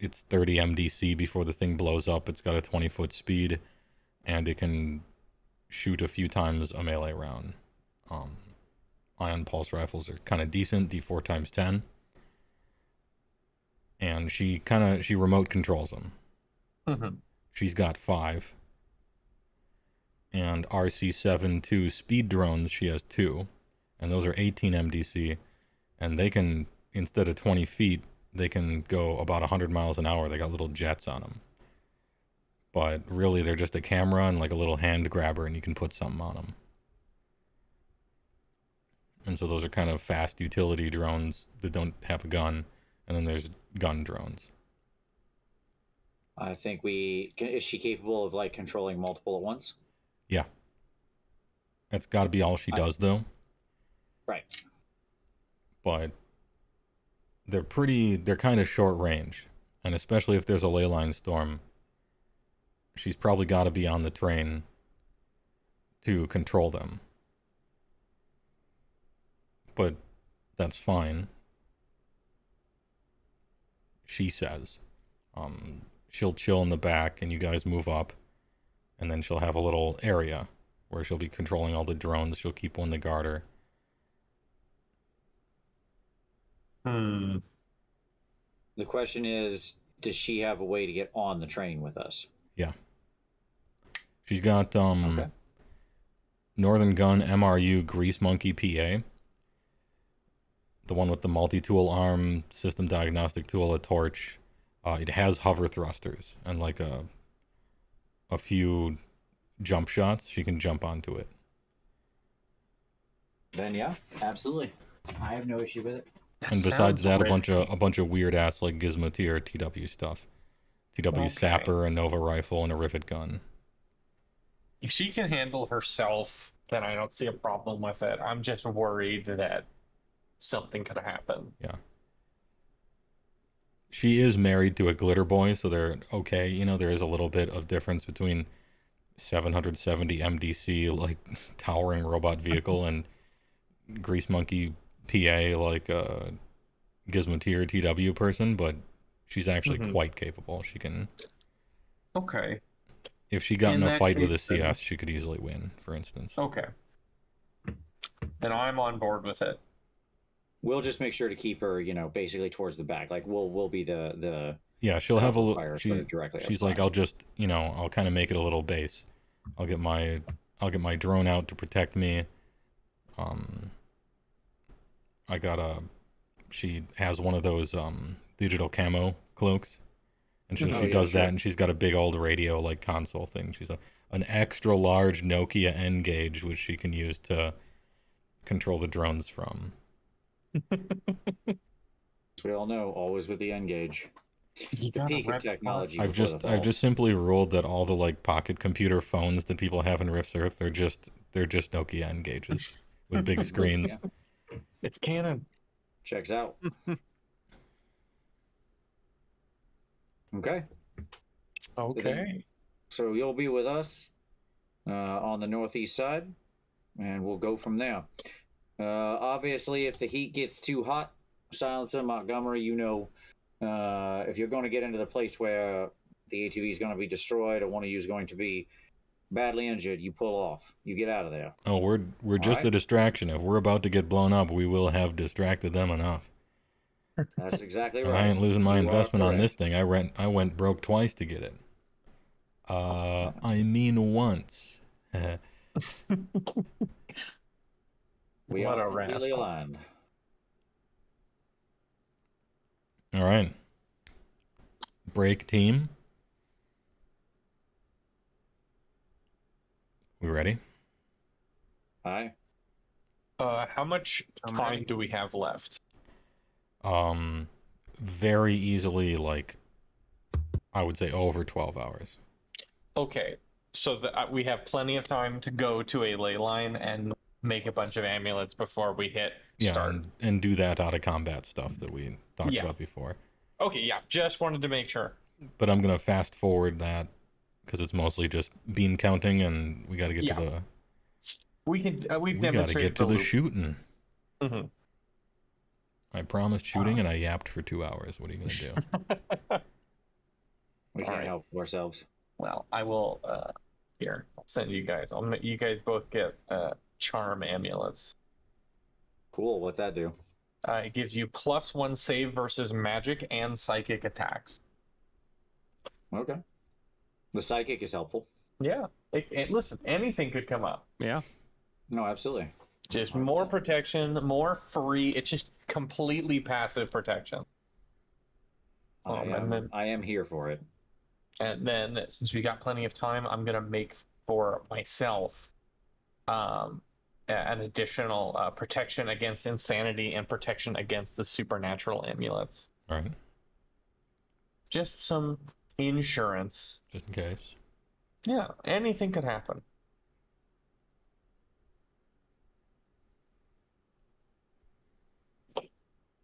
A: it's 30 MDC before the thing blows up. It's got a 20-foot speed, and it can shoot a few times a melee round. Ion pulse rifles are kind of decent, D4 times 10. And she remote controls them. She's got 5. And RC7 2 speed drones, she has 2. And those are 18 MDC. And they can, instead of 20 feet, they can go about 100 miles an hour. They got little jets on them. But really, they're just a camera and like a little hand grabber, and you can put something on them. And so those are kind of fast utility drones that don't have a gun. And then there's gun drones.
E: I think is she capable of like controlling multiple at once?
A: Yeah. That's got to be all she does, though.
E: Right.
A: But they're kind of short range. And especially if there's a ley line storm, she's probably got to be on the train to control them. But that's fine. She says. She'll chill in the back and you guys move up. And then she'll have a little area where she'll be controlling all the drones. She'll keep one to guard her.
E: The question is, does she have a way to get on the train with us?
A: Yeah. She's got Northern Gun MRU Grease Monkey PA. The one with the multi-tool arm, system diagnostic tool, a torch. It has hover thrusters and like a few jump shots. She can jump onto it.
E: Then yeah, absolutely. I have no issue with it.
A: And besides that, a bunch of weird ass like Gizmoteer TW stuff. TW Sapper, a Nova rifle, and a rivet gun.
C: If she can handle herself, then I don't see a problem with it. I'm just worried that something could happen.
A: Yeah. She is married to a glitter boy, so they're okay. You know, there is a little bit of difference between 770 MDC, like, towering robot vehicle, and Grease Monkey PA, like a Gizmoteer TW person, but she's actually quite capable. She can...
C: Okay.
A: If she got in a fight with a CS, she could easily win, for instance.
C: Okay. Then I'm on board with it.
E: We'll just make sure to keep her, you know, basically towards the back. Like we'll be the
A: yeah. She'll have a little.
E: Directly
A: she's like, I'll just, you know, I'll kind of make it a little base. I'll get my drone out to protect me. She has one of those digital camo cloaks, and she does that, and she's got a big old radio like console thing. She's an extra large Nokia N-Gauge, which she can use to control the drones from.
E: As we all know, always with the N-Gauge. The peak of technology.
A: I've just simply ruled that all the like pocket computer phones that people have in Rifts Earth, they're just Nokia N-Gauges with big screens.
C: Yeah. It's canon.
E: Checks out. Okay. So you'll be with us on the northeast side, and we'll go from there. Obviously, if the heat gets too hot, Silencer, Montgomery, you know, if you're going to get into the place where the ATV is going to be destroyed or one of you is going to be badly injured, you pull off. You get out of there.
A: Oh, we're just a distraction. If we're about to get blown up, we will have distracted them enough.
E: That's exactly right.
A: I ain't losing my investment on this thing. I went broke twice to get it. I mean once.
E: We are completely aligned.
A: All right. Break team. We ready?
E: Aye.
C: How much time do we have left?
A: Very easily, like, I would say over 12 hours.
C: Okay, so we have plenty of time to go to a ley line and make a bunch of amulets before we hit start.
A: And do that out of combat stuff that we talked about before.
C: Okay, yeah, just wanted to make sure.
A: But I'm gonna fast forward that because it's mostly just bean counting, and we got to get to the.
C: We got
A: to get to the shooting.
C: Mm-hmm.
A: I promised shooting, and I yapped for 2 hours. What are you gonna do?
E: We can't help ourselves.
C: Well, I will. Here, I'll send you guys. You guys both get charm amulets.
E: Cool. What's that do?
C: It gives you +1 save versus magic and psychic attacks.
E: Okay. The psychic is helpful.
C: Yeah. Listen, anything could come up.
F: Yeah.
E: No, absolutely.
C: Just more protection, more free. It's just completely passive protection.
E: I am here for it.
C: And then, since we got plenty of time, I'm going to make for myself an additional protection against insanity and protection against the supernatural amulets.
A: All right.
C: Just some insurance.
A: Just in case.
C: Yeah, anything could happen.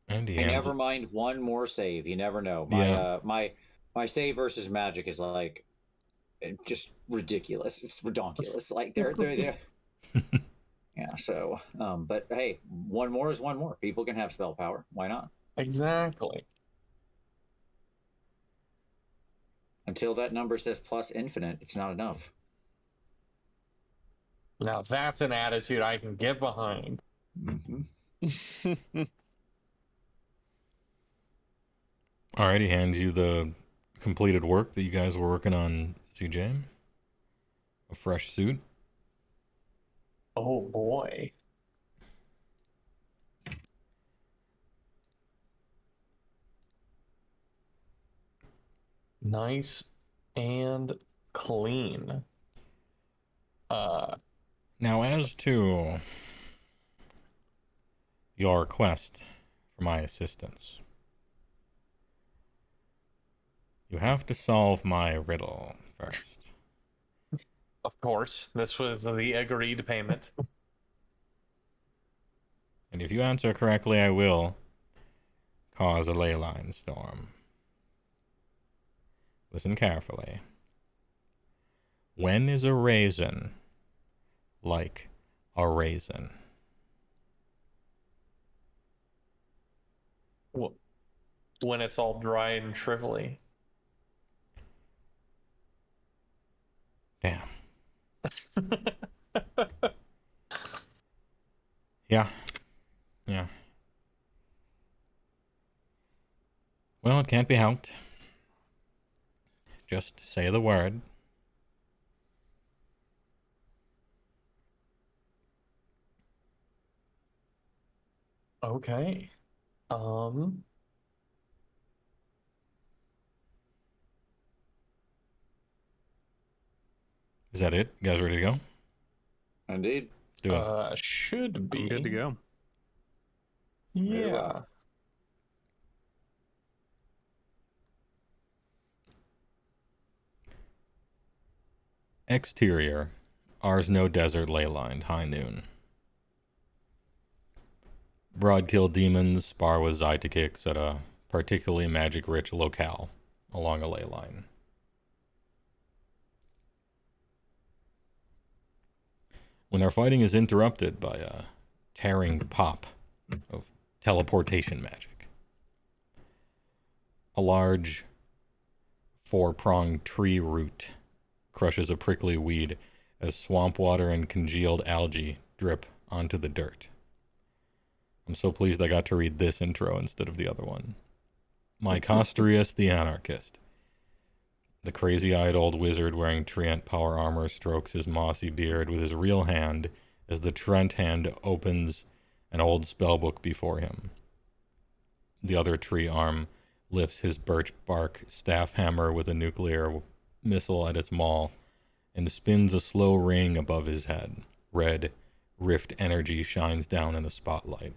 E: And never mind one more save. You never know. My save versus magic is like just ridiculous. It's redonkulous. Like they're Yeah, so, but hey, one more is one more. People can have spell power. Why not?
C: Exactly.
E: Until that number says plus infinite, it's not enough.
C: Now that's an attitude I can get behind.
E: Mm-hmm.
A: Alright, he hands you the completed work that you guys were working on, CJ. A fresh suit.
C: Oh boy. Nice and clean.
A: Now, as to your request for my assistance, you have to solve my riddle first.
C: Of course, this was the agreed payment.
A: And if you answer correctly, I will cause a ley line storm. Listen carefully. When is a raisin like a raisin?
C: Well, when it's all dry and shrivelly.
A: Damn. Yeah. Yeah. Well, it can't be helped. Just say the word.
C: Okay.
A: Is that it? You guys ready to go?
E: Indeed.
A: Let's do it.
C: Should be.
B: I'm good to go.
C: Yeah.
A: Exterior. Ours no desert ley lined. High noon. Broadkill demons spar with Zytekicks at a particularly magic-rich locale along a ley line. When our fighting is interrupted by a tearing pop of teleportation magic, a large four-pronged tree root crushes a prickly weed as swamp water and congealed algae drip onto the dirt. I'm so pleased I got to read this intro instead of the other one. Mycosterius the Anarchist. The crazy-eyed old wizard wearing Treant power armor strokes his mossy beard with his real hand as the Trent hand opens an old spellbook before him. The other tree arm lifts his birch bark staff hammer with a nuclear missile at its maul and spins a slow ring above his head. Red rift energy shines down in a spotlight,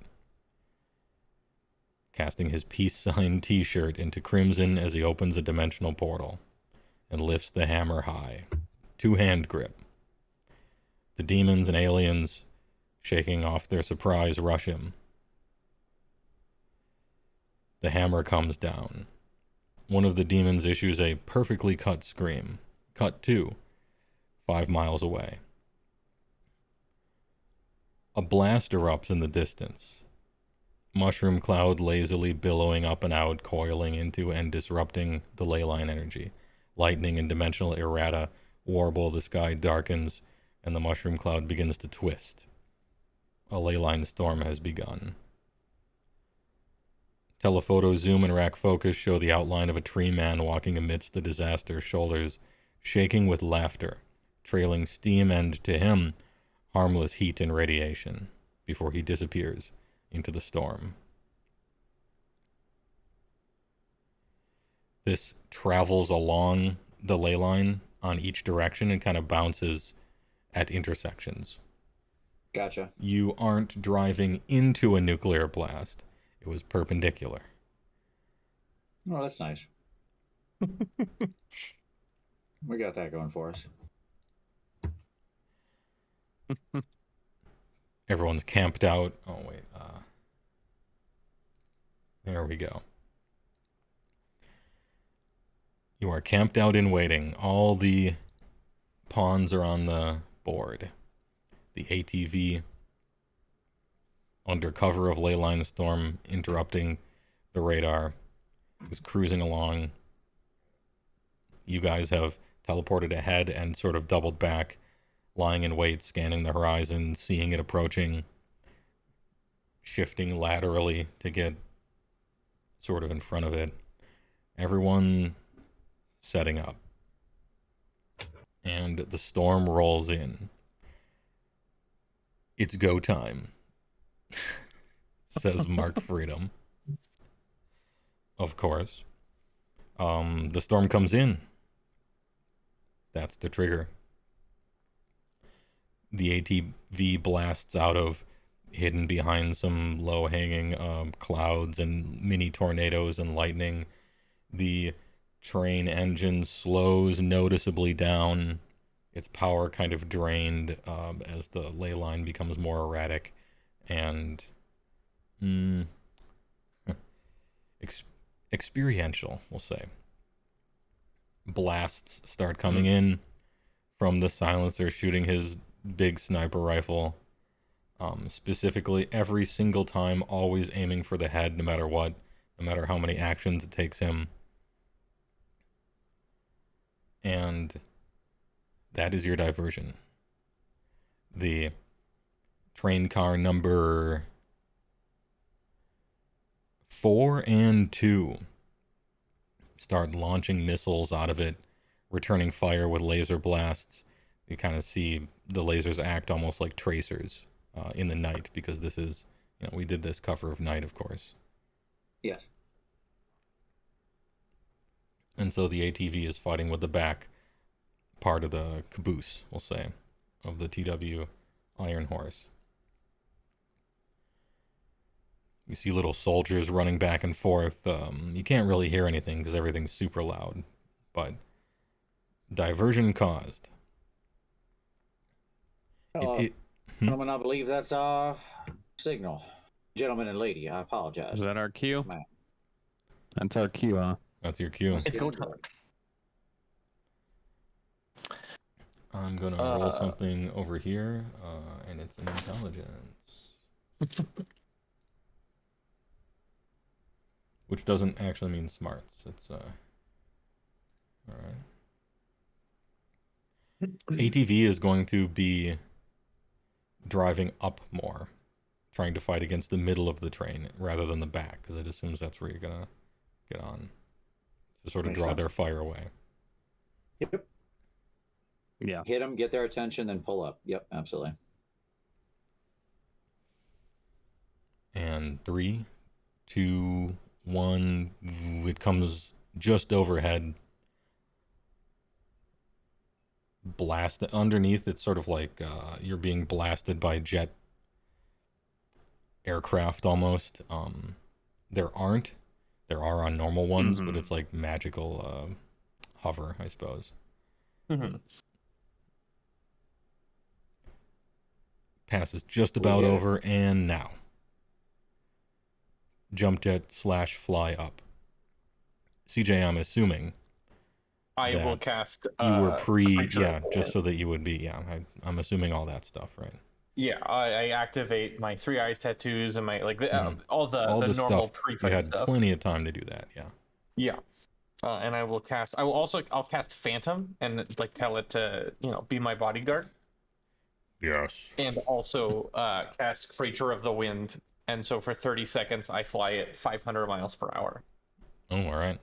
A: casting his peace sign t-shirt into crimson as he opens a dimensional portal and lifts the hammer high. Two-hand grip. The demons and aliens, shaking off their surprise, rush him. The hammer comes down. One of the demons issues a perfectly cut scream. Cut to 5 miles away. A blast erupts in the distance. Mushroom cloud lazily billowing up and out, coiling into and disrupting the ley line energy. Lightning and dimensional errata warble, the sky darkens, and the mushroom cloud begins to twist. A ley line storm has begun. Telephoto zoom and rack focus show the outline of a tree man walking amidst the disaster, shoulders shaking with laughter, trailing steam and, to him, harmless heat and radiation, before he disappears into the storm. This travels along the ley line on each direction and kind of bounces at intersections.
E: Gotcha.
A: You aren't driving into a nuclear blast. It was perpendicular.
E: Oh, that's nice. We got that going for us.
A: Everyone's camped out. Oh, wait. There we go. You are camped out in waiting. All the pawns are on the board. The ATV, under cover of ley line storm, interrupting the radar, is cruising along. You guys have teleported ahead and sort of doubled back, lying in wait, scanning the horizon, seeing it approaching, shifting laterally to get sort of in front of it. Everyone setting up. And the storm rolls in. It's go time, says Mark Freedom. Of course. The storm comes in. That's the trigger. The ATV blasts out of, hidden behind some low-hanging clouds and mini tornadoes and lightning. The train engine slows noticeably down. Its power kind of drained as the ley line becomes more erratic. And experiential, we'll say. Blasts start coming in from the silencer, shooting his big sniper rifle. Specifically, every single time, always aiming for the head, no matter what, no matter how many actions it takes him. And that is your diversion. The train car number 4 and 2 start launching missiles out of it, returning fire with laser blasts. You kind of see the lasers act almost like tracers in the night, because this is, we did this cover of night, of course.
E: Yes.
A: And so the ATV is fighting with the back part of the caboose, we'll say, of the TW Iron Horse. You see little soldiers running back and forth. You can't really hear anything because everything's super loud, but diversion caused.
E: Gentlemen, I believe that's our signal. Gentlemen and lady, I apologize.
F: Is that our cue?
E: Man.
F: That's our cue, huh?
A: That's your cue.
C: It's go time.
A: I'm gonna roll something over here, and it's an intelligence. Which doesn't actually mean smarts. It's, alright. ATV is going to be driving up more, trying to fight against the middle of the train rather than the back, because it assumes that's where you're gonna get on. To sort of
E: Makes
A: draw
E: sense.
A: their fire away.
E: Yep.
F: Yeah.
E: Hit them, get their attention, then pull up. Yep, absolutely.
A: And 3, 2, 1, it comes just overhead. Blast underneath. It's sort of like you're being blasted by jet aircraft almost. There are on normal ones, but it's like magical hover, I suppose. Passes just about over, and now jump jet / fly up. CJ, I'm assuming
C: I will cast.
A: You were
C: creature.
A: just so that you would be. I'm assuming all that stuff, right?
C: Yeah, I activate my 3 eyes tattoos and my all the normal
A: stuff.
C: pre-fight
A: You had
C: stuff.
A: plenty of time to do that. Yeah.
C: Yeah, and I will cast. I'll cast Phantom and tell it to be my bodyguard.
A: Yes.
C: And also cast Creature of the Wind, and so for 30 seconds I fly at 500 miles per hour.
A: Oh, all right.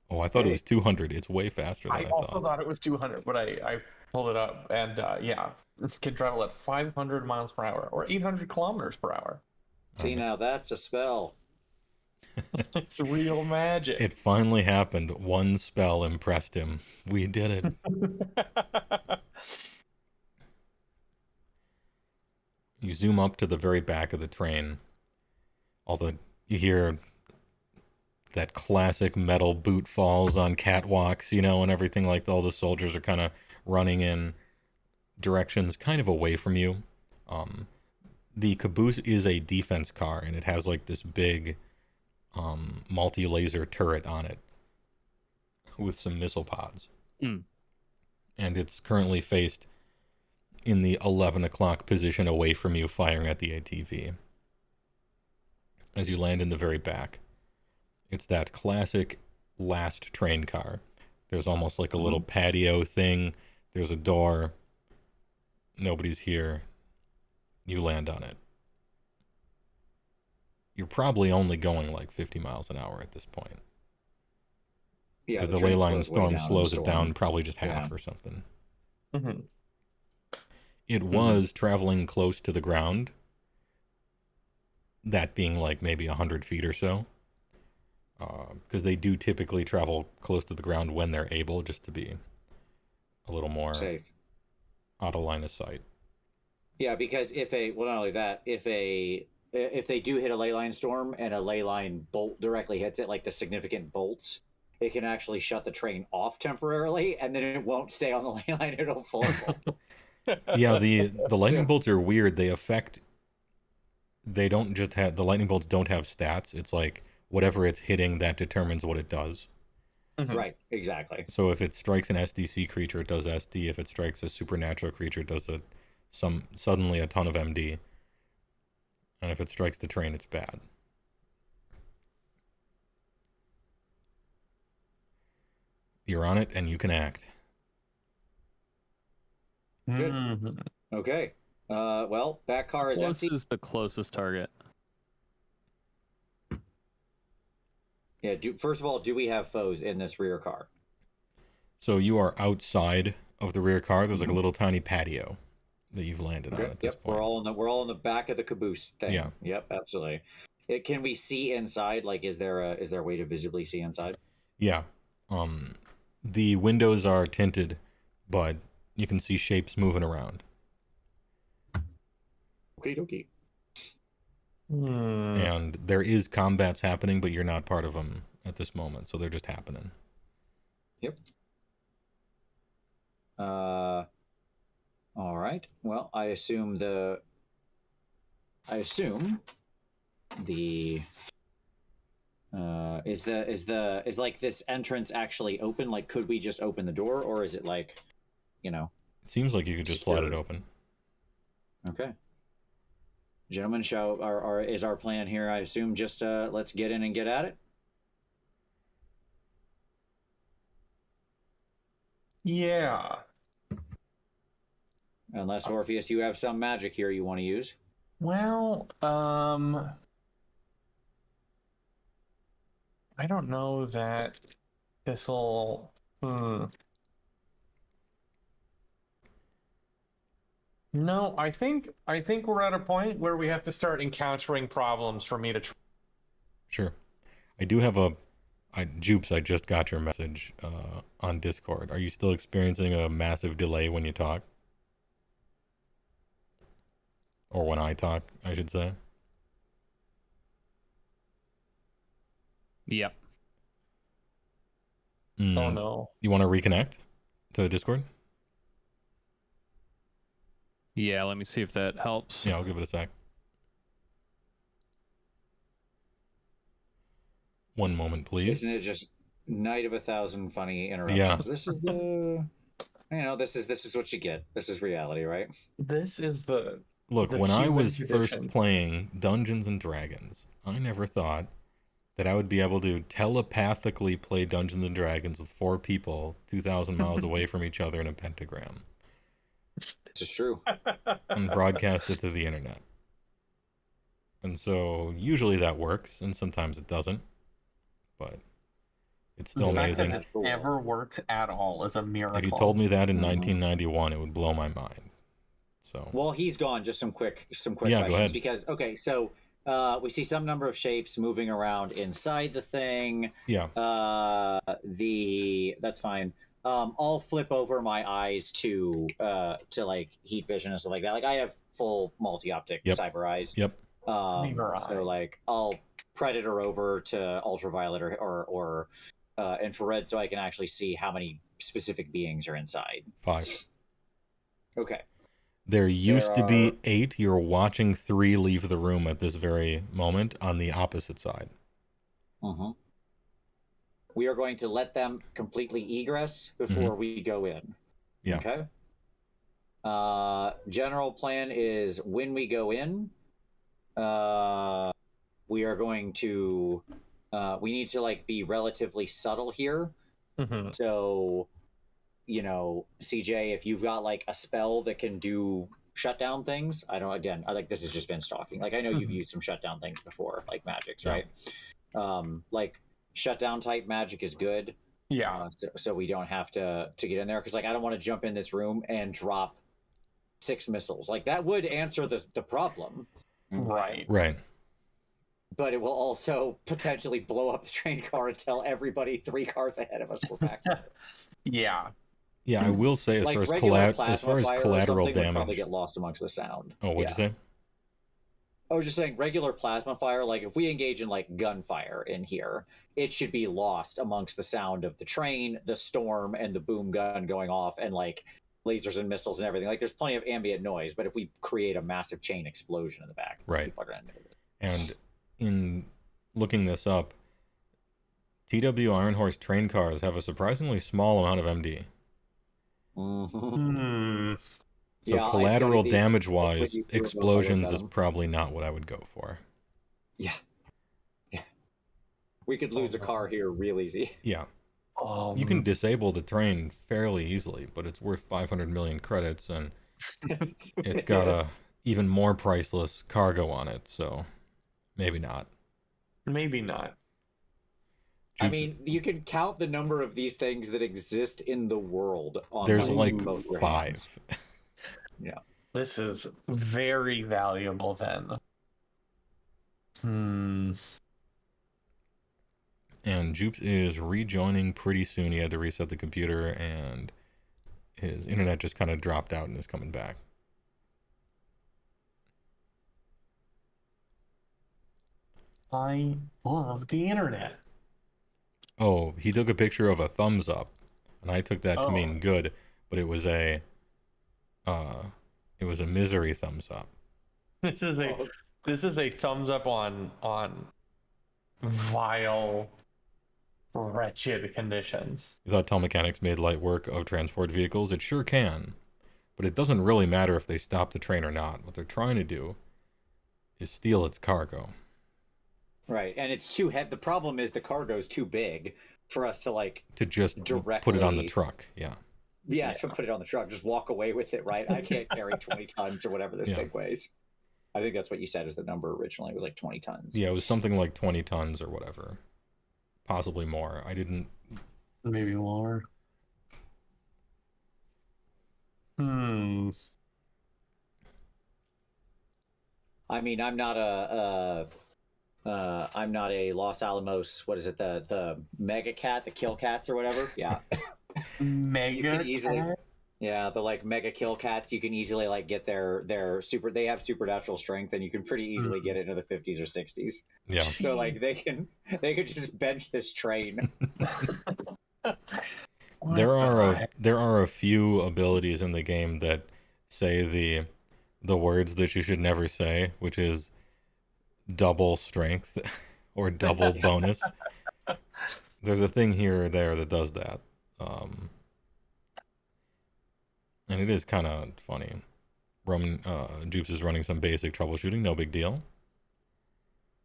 A: Oh, I thought it was 200. It's way faster than I
C: also
A: thought.
C: thought it was 200, but I pulled it up, and yeah, it can travel at 500 miles per hour or 800 kilometers per hour.
E: See, now that's a spell.
C: It's real magic.
A: It finally happened. One spell impressed him. We did it. You zoom up to the very back of the train. You hear that classic metal boot falls on catwalks, and everything, like all the soldiers are kind of running in directions kind of away from you. The caboose is a defense car, and it has like this big multi-laser turret on it with some missile pods. And it's currently faced in the 11 o'clock position away from you, firing at the ATV. As you land in the very back. It's that classic last train car. There's almost like a little patio thing. There's a door. Nobody's here. You land on it. You're probably only going like 50 miles an hour at this point.
E: Yeah,
A: because the ley line storm slows it down probably just half or something.
C: Mm-hmm.
A: It was traveling close to the ground, that being like maybe 100 feet or so, because they do typically travel close to the ground when they're able, just to be a little more
E: safe,
A: out of line of sight.
E: Yeah, because not only that, if they do hit a ley line storm and a ley line bolt directly hits it, like the significant bolts, it can actually shut the train off temporarily, and then it won't stay on the ley line. It'll fall.
A: Yeah, the lightning bolts are weird. They affect. They don't just have the lightning bolts. Don't have stats. It's like whatever it's hitting, that determines what it does.
E: Right. Exactly.
A: So if it strikes an SDC creature, it does SD. If it strikes a supernatural creature, it does suddenly a ton of MD. And if it strikes the train, it's bad. You're on it, and you can act.
E: Good. Okay. Well, that car is empty.
B: This is the closest target.
E: Yeah. First of all, do we have foes in this rear car?
A: So you are outside of the rear car. There's like a little tiny patio that you've landed on at this point.
E: We're all in the back of the caboose thing.
A: Yeah.
E: Yep. Absolutely. Can we see inside? Like, is there a way to visibly see inside?
A: Yeah. The windows are tinted, but you can see shapes moving around.
E: Okie dokie.
A: And there is combats happening, but you're not part of them at this moment, so they're just happening.
E: Yep. All right. Well, I assume is like this entrance actually open? Like, could we just open the door, or is it like,
A: It seems like you could just slide it open.
E: Okay. Gentlemen, is our plan here, I assume, just let's get in and get at it?
C: Yeah.
E: Unless, Orpheus, you have some magic here you want to use.
C: Well, I don't know that this'll. No, I think we're at a point where we have to start encountering problems for me to.
A: Sure. I do have Jupes, I just got your message on Discord. Are you still experiencing a massive delay when you talk? Or when I talk, I should say.
B: Yep.
C: Oh no.
A: You want to reconnect to Discord?
B: Yeah, let me see if that helps.
A: Yeah, I'll give it a sec. One moment, please.
E: Isn't it just night of 1,000 funny interruptions?
A: Yeah.
E: This is this is what you get. This is reality, right?
C: This is the.
A: Look,
C: the
A: when I
C: human
A: was
C: tradition.
A: first playing Dungeons and Dragons, I never thought that I would be able to telepathically play Dungeons and Dragons with 4 people 2,000 miles away from each other in a pentagram.
E: This is true.
A: And broadcast it to the internet. And so usually that works, and sometimes it doesn't. But it's still amazing.
C: That it never works at all is a miracle.
A: If you told me that in 1991, it would blow my mind. So.
E: Well, he's gone. Just some quick
A: Yeah,
E: questions,
A: go ahead.
E: because so we see some number of shapes moving around inside the thing.
A: Yeah.
E: That's fine. I'll flip over my eyes to like heat vision and stuff like that. Like, I have full multi-optic cyber eyes.
A: Yep.
E: So like I'll predator over to ultraviolet or infrared, so I can actually see how many specific beings are inside.
A: 5.
E: Okay.
A: There used to be 8. You're watching 3 leave the room at this very moment on the opposite side.
E: We are going to let them completely egress before we go in.
A: Yeah.
E: Okay. General plan is when we go in, we are going to we need to like be relatively subtle here. So, you know, CJ, if you've got like a spell that can do shutdown things, I like this is just Vince talking. Like I know you've used some shutdown things before, like magics, right? Like shutdown type magic is good.
C: Yeah.
E: So we don't have to get in there, because like I don't want to jump in this room and drop 6 missiles. Like that would answer the problem.
C: Right.
E: But it will also potentially blow up the train car and tell everybody 3 cars ahead of us we're back.
C: Yeah.
A: Yeah, I will say as
E: like
A: far as
E: collateral
A: damage,
E: would probably get lost amongst the sound.
A: Oh, what'd you say?
E: I was just saying regular plasma fire, like if we engage in like gunfire in here, it should be lost amongst the sound of the train, the storm, and the boom gun going off, and like lasers and missiles and everything. Like there's plenty of ambient noise, but if we create a massive chain explosion in the back, people are gonna know it.
A: And in looking this up, TW Iron Horse train cars have a surprisingly small amount of MD. So
E: Yeah,
A: collateral damage-wise, explosions is probably not what I would go for.
E: Yeah. We could lose a car here real easy.
A: Yeah. You can disable the train fairly easily, but it's worth 500 million credits, and it's got a even more priceless cargo on it, so maybe not.
C: Maybe not.
E: I mean, you can count the number of these things that exist in the world. On
A: There's like
E: both your
A: 5.
E: hands. Yeah.
C: This is very valuable then.
A: And Jupes is rejoining pretty soon. He had to reset the computer, and his internet just kind of dropped out and is coming back.
C: I love the internet.
A: Oh, he took a picture of a thumbs up, and I took that to mean good, but it was a misery thumbs up.
C: This is a thumbs up on vile, wretched conditions.
A: You thought telemechanics made light work of transport vehicles? It sure can, but it doesn't really matter if they stop the train or not. What they're trying to do is steal its cargo.
E: Right, and it's too heavy. The problem is the cargo's too big for us to like
A: just
E: directly
A: put it on the truck. Yeah,
E: to put it on the truck. Just walk away with it, right? I can't carry 20 tons or whatever this thing weighs. I think that's what you said is the number originally. It was like 20 tons.
A: Yeah, it was something like 20 tons or whatever. Possibly more. I didn't...
C: Maybe more.
E: I mean, I'm not a Los Alamos, what is it, the Mega Cat, the Kill Cats or whatever? Yeah.
C: Mega Cat?
E: Yeah, the like Mega Kill Cats, you can easily like get their super, they have supernatural strength, and you can pretty easily get it into the 50s or 60s.
A: Yeah.
E: So like they could just bench this train.
A: There are a few abilities in the game that say the words that you should never say, which is double strength or double bonus. There's a thing here or there that does that. And it is kind of funny. Jupes is running some basic troubleshooting, no big deal.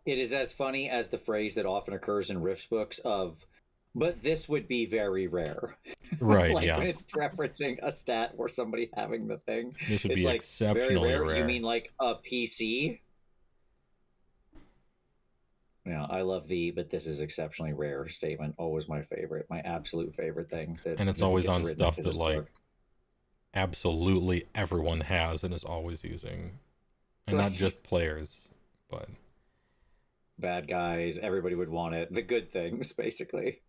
E: It is as funny as the phrase that often occurs in RIFTS books of, but this would be very rare.
A: Right,
E: like
A: yeah.
E: when it's referencing a stat or somebody having the thing.
A: This would
E: it's
A: be
E: like,
A: exceptionally
E: very rare.
A: rare.
E: You mean like a PC? Yeah, I love but this is exceptionally rare statement. Always my favorite, my absolute favorite thing.
A: And it's always on stuff that like absolutely everyone has and is always using. And not just players, but
E: bad guys, everybody would want it. The good things, basically.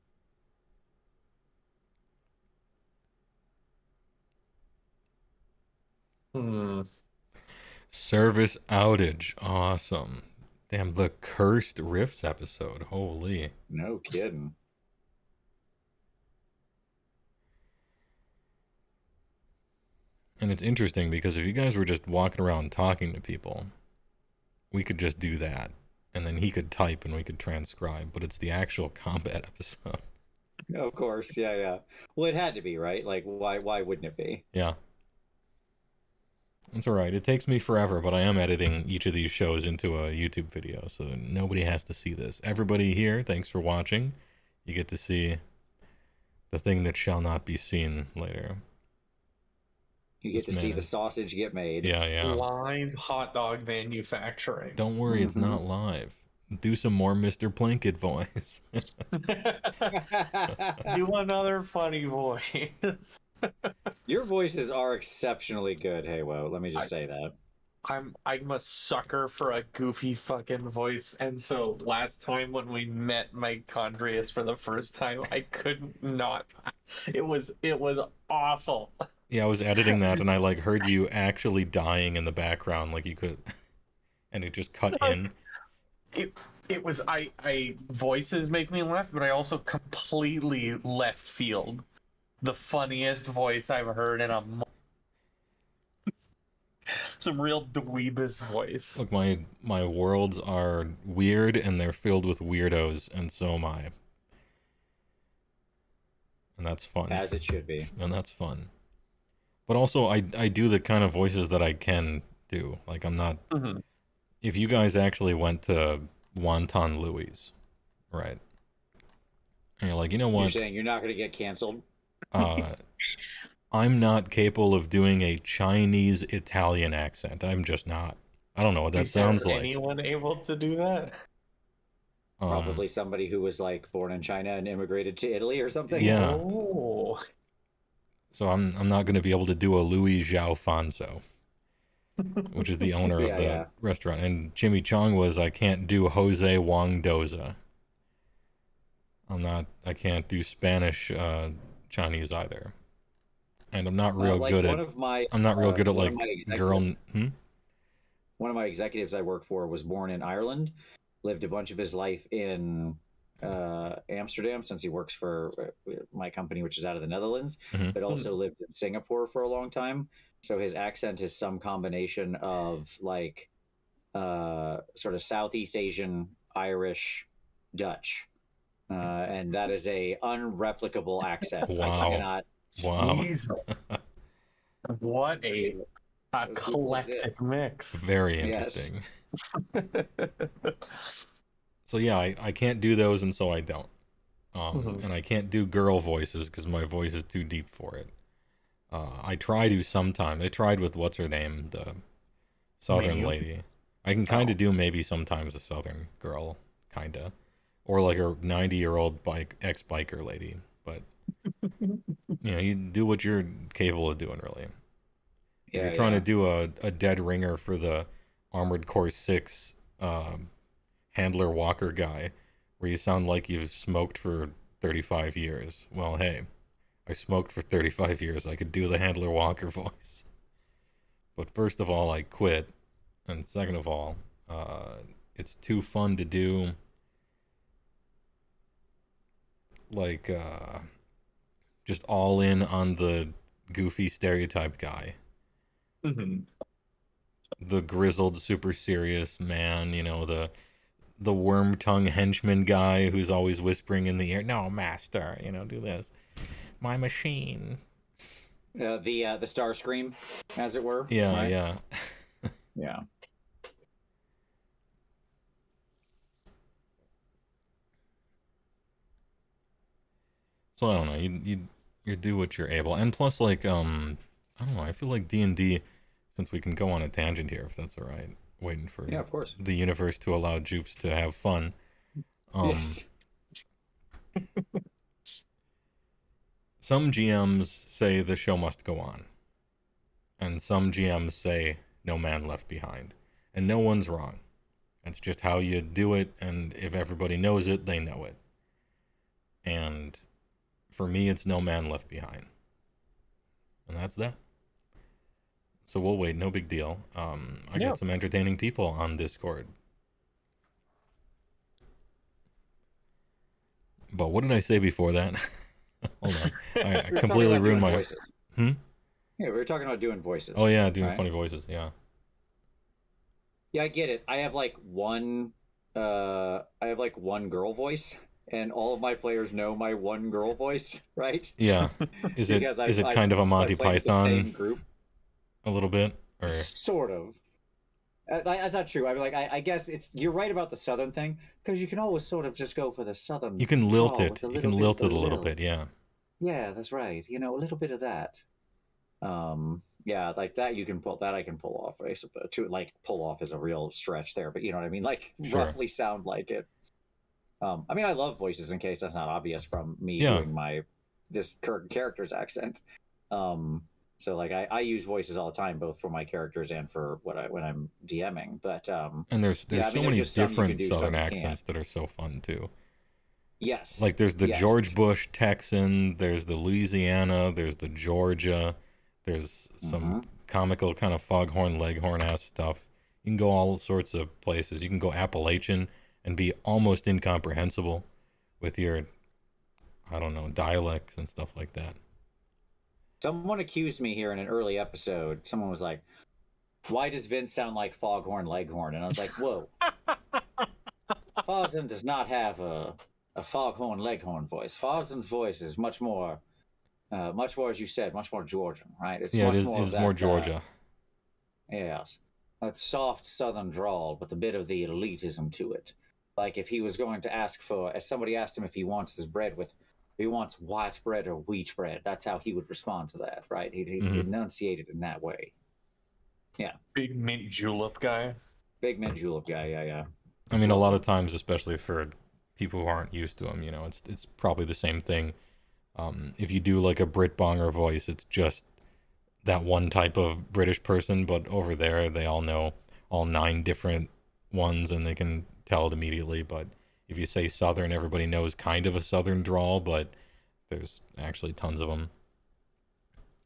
A: Service outage. Awesome. Damn, the cursed Rifts episode. Holy.
E: No kidding.
A: And it's interesting because if you guys were just walking around talking to people, we could just do that. And then he could type and we could transcribe. But it's the actual combat episode.
E: Of course, yeah. Well, it had to be, right? Like, why wouldn't it be?
A: Yeah. It's alright. It takes me forever, but I am editing each of these shows into a YouTube video, so nobody has to see this. Everybody here, thanks for watching. You get to see the thing that shall not be seen later.
E: You get to see the sausage get made.
A: Yeah.
C: Live hot dog manufacturing.
A: Don't worry, it's not live. Do some more Mr. Plinkett voice.
C: Do another funny voice.
E: Your voices are exceptionally good, HeyWoah. Let me just say that.
C: I'm a sucker for a goofy fucking voice, and so last time when we met Mike Condrius for the first time, I couldn't not. It was awful.
A: Yeah, I was editing that and I like heard you actually dying in the background, like you could, and it just cut in.
C: It was I voices make me laugh, but I also completely left field. The funniest voice I've heard in a month. It's a real dweebus voice.
A: Look, my worlds are weird and they're filled with weirdos, and so am I. And that's fun.
E: As it should be.
A: And that's fun. But also, I do the kind of voices that I can do. Like, I'm not...
C: Mm-hmm.
A: If you guys actually went to Wonton Louie's, right? And you're like, you know what?
E: You're saying you're not going to get canceled?
A: I'm not capable of doing a Chinese Italian accent. I'm just not. I don't know what that sounds like.
C: Is anyone able to do that?
E: Probably somebody who was like born in China and immigrated to Italy or something.
A: Yeah.
C: Oh.
A: So I'm not going to be able to do a Louis Xiaofanso, which is the owner of the restaurant. And Jimmy Chong was, I can't do Jose Wong Doza. I can't do Spanish Chinese either. And I'm not real good at I'm not real good at like girl.
E: One of my executives I work for was born in Ireland, lived a bunch of his life in Amsterdam since he works for my company, which is out of the Netherlands, but also lived in Singapore for a long time. So his accent is some combination of like sort of Southeast Asian, Irish, Dutch. And that is a unreplicable accent.
A: Wow.
E: I cannot.
A: Wow.
C: Jesus. What a eclectic mix.
A: Very interesting. So yeah, I can't do those, and so I don't. And I can't do girl voices because my voice is too deep for it. I try to sometimes. I tried with what's her name, the Southern lady. I can kind of do maybe sometimes a Southern girl, kind of. Or like a 90-year-old ex-biker lady. But, you know, you do what you're capable of doing, really. If you're trying to do a dead ringer for the Armored Core 6 handler walker guy, where you sound like you've smoked for 35 years, well, hey, I smoked for 35 years. I could do the handler walker voice. But first of all, I quit. And second of all, it's too fun to do... like just all in on the goofy stereotype guy. The grizzled, super serious man, you know, the worm tongue henchman guy who's always whispering in the ear, no, master, you know, do this. My machine.
E: The star scream, as it were.
A: Yeah,
E: right?
A: yeah.
E: Yeah.
A: So I don't know, you do what you're able, and plus, like, I don't know, I feel like D&D, since we can go on a tangent here, if that's all right, waiting for
E: of course.
A: the universe to allow Jupes to have fun.
E: Yes.
A: Some GMs say the show must go on, and some GMs say no man left behind, and no one's wrong. It's just how you do it, and if everybody knows it, they know it. And for me, it's no man left behind. And that's that. So we'll wait, no big deal. I got some entertaining people on Discord. But what did I say before that? Hold on. I completely ruined my...
E: Voices. Yeah, we were talking about doing voices.
A: Oh yeah, doing funny voices, yeah.
E: Yeah, I get it. I have like one girl voice. And all of my players know my one girl voice, right?
A: Yeah. Is it kind of a Monty Python
E: group?
A: A little bit? Or
E: sort of. That's not true. I mean, like, I guess you're right about the southern thing, because you can always sort of just go for the southern.
A: you can lilt
E: drawl
A: it.
E: with a
A: You
E: little
A: can
E: bit
A: lilt
E: of
A: it a little
E: lilt.
A: bit, yeah.
E: Yeah, that's right. You know, a little bit of that. Yeah, like that you can pull. That I can pull off. I suppose. To like pull off is a real stretch there, but you know what I mean. Like
A: Sure.
E: roughly sound like it. I mean, I love voices in case that's not obvious from me
A: Yeah.
E: doing this current character's accent. So like I use voices all the time, both for my characters and for when I'm DMing. But
A: And there's
E: yeah, I
A: so
E: mean,
A: many
E: just some you
A: different
E: can do,
A: southern
E: some you
A: accents
E: can't.
A: that are so fun too.
E: Yes.
A: Like there's the
E: Yes.
A: George Bush Texan, there's the Louisiana, there's the Georgia, there's some comical kind of foghorn leghorn ass stuff. You can go all sorts of places. You can go Appalachian and be almost incomprehensible with your, I don't know, dialects and stuff like that.
E: Someone accused me here in an early episode. Someone was like, "Why does Vince sound like Foghorn Leghorn?" And I was like, "Whoa, Fozzen does not have a Foghorn Leghorn voice. Fozzen's voice is much more, as you said, much more Georgian, right? It's
A: Yeah,
E: much
A: it is.
E: more
A: It's more Georgia.
E: Yes, that soft Southern drawl, but a bit of the elitism to it. Like if he was going to if somebody asked him if he wants his bread if he wants white bread or wheat bread, that's how he would respond to that, right? He'd enunciate it in that way. Yeah.
C: Big mint julep guy.
E: Big mint julep guy, yeah.
A: I mean, a lot of times, especially for people who aren't used to them, you know, it's probably the same thing. If you do like a Brit Bonger voice, it's just that one type of British person, but over there they all know all 9 different ones and they can tell it immediately. But if you say Southern, everybody knows kind of a Southern drawl, but there's actually tons of them.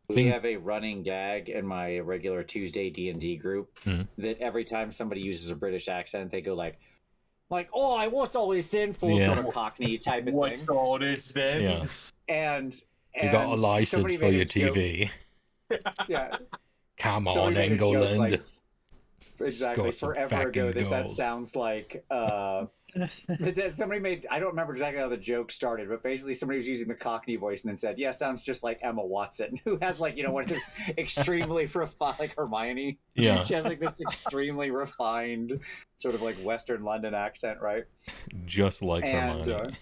E: We have a running gag in my regular Tuesday D&D group that every time somebody uses a British accent, they go like, "Oh, I was always in full sort of Cockney type of thing."
C: What's all this then?
A: Yeah.
E: And
A: You got a license for your TV.
E: Yeah.
A: Come
E: Somebody
A: on,
E: made a joke,
A: England.
E: like, exactly.
A: Score some
E: Forever ago,
A: fucking
E: that
A: goals.
E: sounds like somebody made. I don't remember exactly how the joke started, but basically somebody was using the Cockney voice and then said, "Yeah, sounds just like Emma Watson," who has like one of this extremely refined, like Hermione.
A: Yeah.
E: She has like this extremely refined sort of like Western London accent, right?
A: Just like Hermione.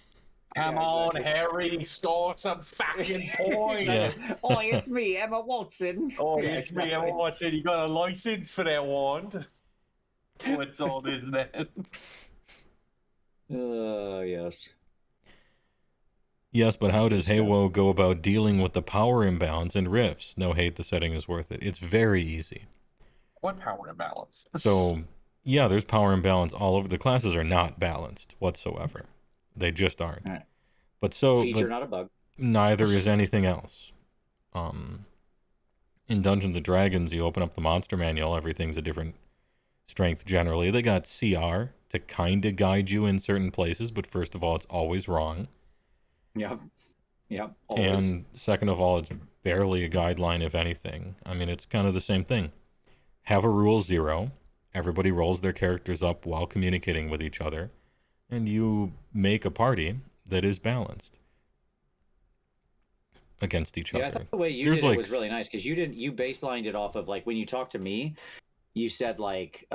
C: Come on, Harry, score some fucking points.
A: Yeah.
E: Oh, it's me, Emma Watson.
C: Oh, it's me, Emma Watson. You got a license for that wand? What's all this then?
E: Yes.
A: Yes, but how does HeyWoah go about dealing with the power imbalance in RIFTS? No hate, the setting is worth it. It's very easy.
C: What power imbalance?
A: So, yeah, there's power imbalance all over. The classes are not balanced whatsoever. They just aren't.
E: Right.
A: But so
E: Feature, not a bug.
A: Neither is anything else. In Dungeons & Dragons, you open up the monster manual, everything's a different strength generally. They got CR to kind of guide you in certain places, but first of all, it's always wrong.
E: Yep.
A: Always. And second of all, it's barely a guideline, if anything. I mean, it's kind of the same thing. Have a rule 0. Everybody rolls their characters up while communicating with each other, and you make a party that is balanced against each other.
E: I thought the way you did it was really nice because you baselined it off of like when you talked to me, you said like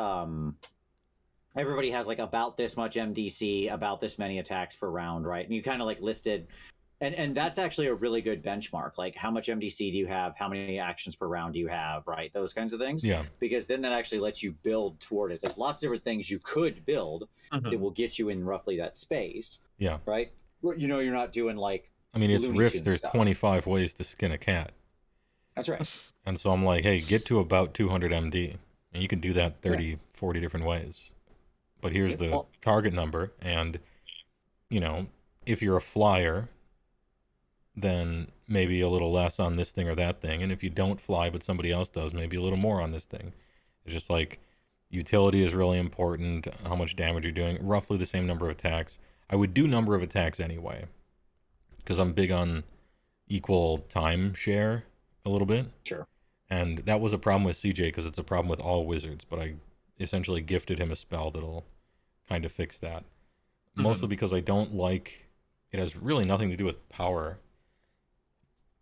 E: everybody has like about this much MDC, about this many attacks per round, right? And you kind of like listed, and that's actually a really good benchmark. Like how much MDC do you have? How many actions per round do you have? Right, those kinds of things.
A: Yeah.
E: Because then that actually lets you build toward it. There's lots of different things you could build that will get you in roughly that space.
A: Yeah.
E: Right. You know, you're not doing like.
A: I mean, it's
E: Looney
A: RIFTS.
E: Tunes
A: There's
E: stuff.
A: 25 ways to skin a cat.
E: That's right.
A: And so I'm like, hey, get to about 200 MD. And you can do that 30, 40 different ways. But here's the target number. And, you know, if you're a flyer, then maybe a little less on this thing or that thing. And if you don't fly, but somebody else does, maybe a little more on this thing. It's just like utility is really important. How much damage you're doing. Roughly the same number of attacks. I would do number of attacks anyway, because I'm big on equal time share a little bit.
E: Sure.
A: And that was a problem with CJ because it's a problem with all wizards, but I essentially gifted him a spell that'll kind of fix that. Mostly because I don't like, it has really nothing to do with power.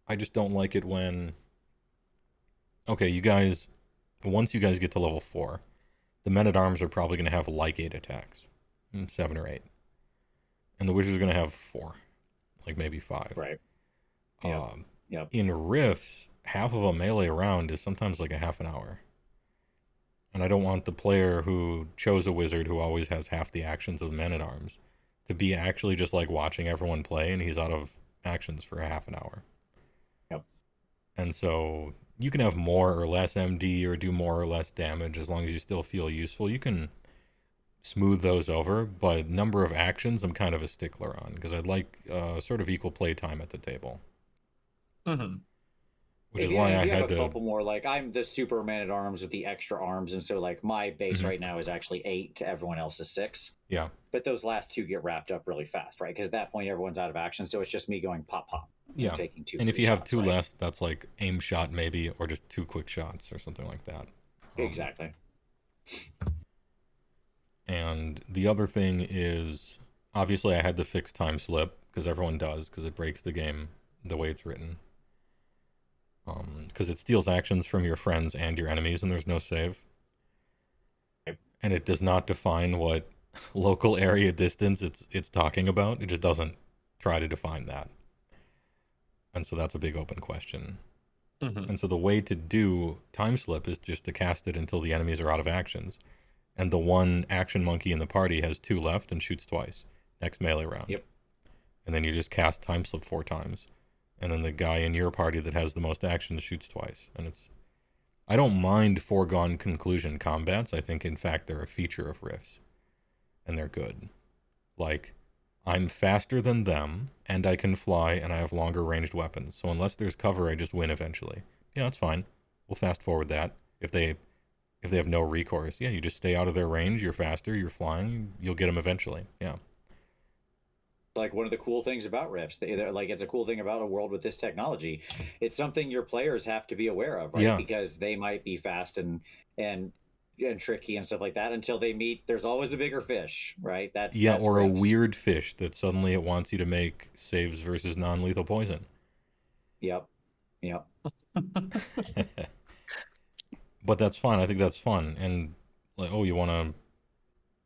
A: I just don't like it when, okay, you guys once you guys get to level 4, the men-at-arms are probably going to have like 8 attacks. 7 or 8. And the wizards are going to have 4. Like maybe 5.
E: Right.
A: In Rifts, half of a melee round is sometimes like a half an hour. And I don't want the player who chose a wizard who always has half the actions of the men-at-arms to be actually just like watching everyone play and he's out of actions for a half an hour.
E: Yep.
A: And so you can have more or less MD or do more or less damage as long as you still feel useful. You can smooth those over, but number of actions I'm kind of a stickler on because I'd like sort of equal play time at the table.
C: Mm-hmm.
A: Which is why I had
E: have a couple more. Like I'm the super man-at-arms with the extra arms, and so like my base right now is actually 8 to everyone else's 6.
A: Yeah.
E: But those last 2 get wrapped up really fast, right? Because at that point everyone's out of action, so it's just me going pop pop.
A: Yeah.
E: Taking 2.
A: And if you have 2 left, that's like aim shot maybe, or just 2 quick shots or something like that.
E: Exactly.
A: And the other thing is, obviously I had to fix time slip, because everyone does, because it breaks the game the way it's written. Because it steals actions from your friends and your enemies, and there's no save. And it does not define what local area distance it's talking about. It just doesn't try to define that. And so that's a big open question.
C: Mm-hmm.
A: And so the way to do time slip is just to cast it until the enemies are out of actions. And the one action monkey in the party has 2 left and shoots twice. Next melee round.
E: Yep.
A: And then you just cast time slip 4 times. And then the guy in your party that has the most actions shoots twice. And it's... I don't mind foregone conclusion combats. I think, in fact, they're a feature of Rifts. And they're good. Like, I'm faster than them, and I can fly, and I have longer ranged weapons. So unless there's cover, I just win eventually. Yeah, that's fine. We'll fast forward that. If they have no recourse, yeah, you just stay out of their range, you're faster, you're flying, you'll get them eventually. Yeah.
E: Like one of the cool things about Rifts, like it's a cool thing about a world with this technology. It's something your players have to be aware of, right?
A: Yeah.
E: Because they might be fast and tricky and stuff like that until they meet. There's always a bigger fish, right? That's
A: or
E: Rifts.
A: A weird fish that suddenly it wants you to make saves versus non-lethal poison.
E: Yep.
A: But that's fun. I think that's fun. And like, oh, you want to...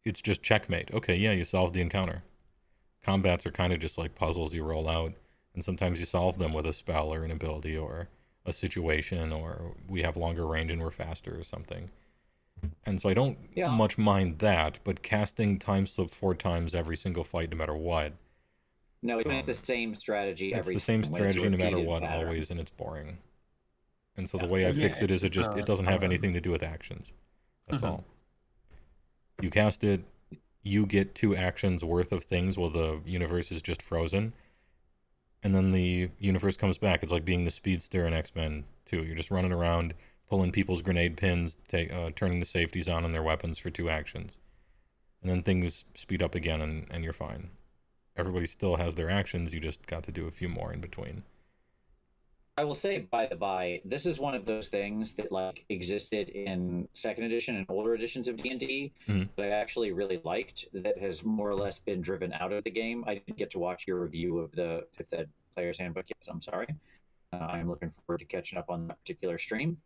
A: It's just checkmate. Okay, yeah, you solved the encounter. Combats are kind of just like puzzles you roll out. And sometimes you solve them with a spell or an ability or a situation, or we have longer range and we're faster or something. And so I don't much mind that, but casting time slip 4 times every single fight, no matter what.
E: No, it's the same strategy.
A: It's the same strategy no matter what, always, and it's boring. And so the way I fix it is it doesn't have anything to do with actions. That's all. You cast it, you get 2 actions worth of things while the universe is just frozen. And then the universe comes back. It's like being the speedster in X-Men 2. You're just running around, pulling people's grenade pins, turning the safeties on their weapons for 2 actions. And then things speed up again and you're fine. Everybody still has their actions, you just got to do a few more in between.
E: I will say, by the by, this is one of those things that like existed in 2nd edition and older editions of D&D that I actually really liked, that has more or less been driven out of the game. I didn't get to watch your review of the 5th Ed Player's Handbook yet, so I'm sorry. I'm looking forward to catching up on that particular stream.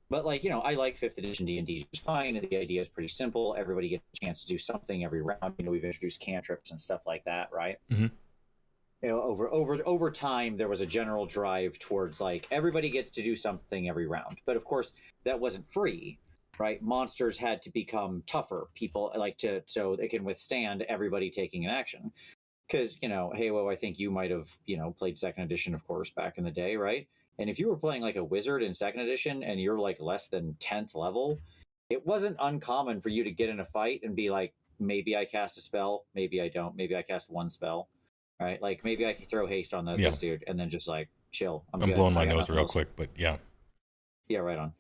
E: But like, I like 5th edition D&D just fine, and the idea is pretty simple. Everybody gets a chance to do something every round. We've introduced cantrips and stuff like that, right?
A: Mm-hmm.
E: Over time, there was a general drive towards like everybody gets to do something every round. But of course, that wasn't free, right? Monsters had to become tougher. People so they can withstand everybody taking an action. Because HeyWoah, I think you might have played 2nd edition, of course, back in the day, right? And if you were playing like a wizard in 2nd edition and you're like less than 10th level, it wasn't uncommon for you to get in a fight and be like, maybe I cast a spell, maybe I don't, maybe I cast 1 spell. Right, like maybe I can throw haste on this dude and then just like chill. I'm
A: blowing my nose real quick, but yeah.
E: Yeah, right on.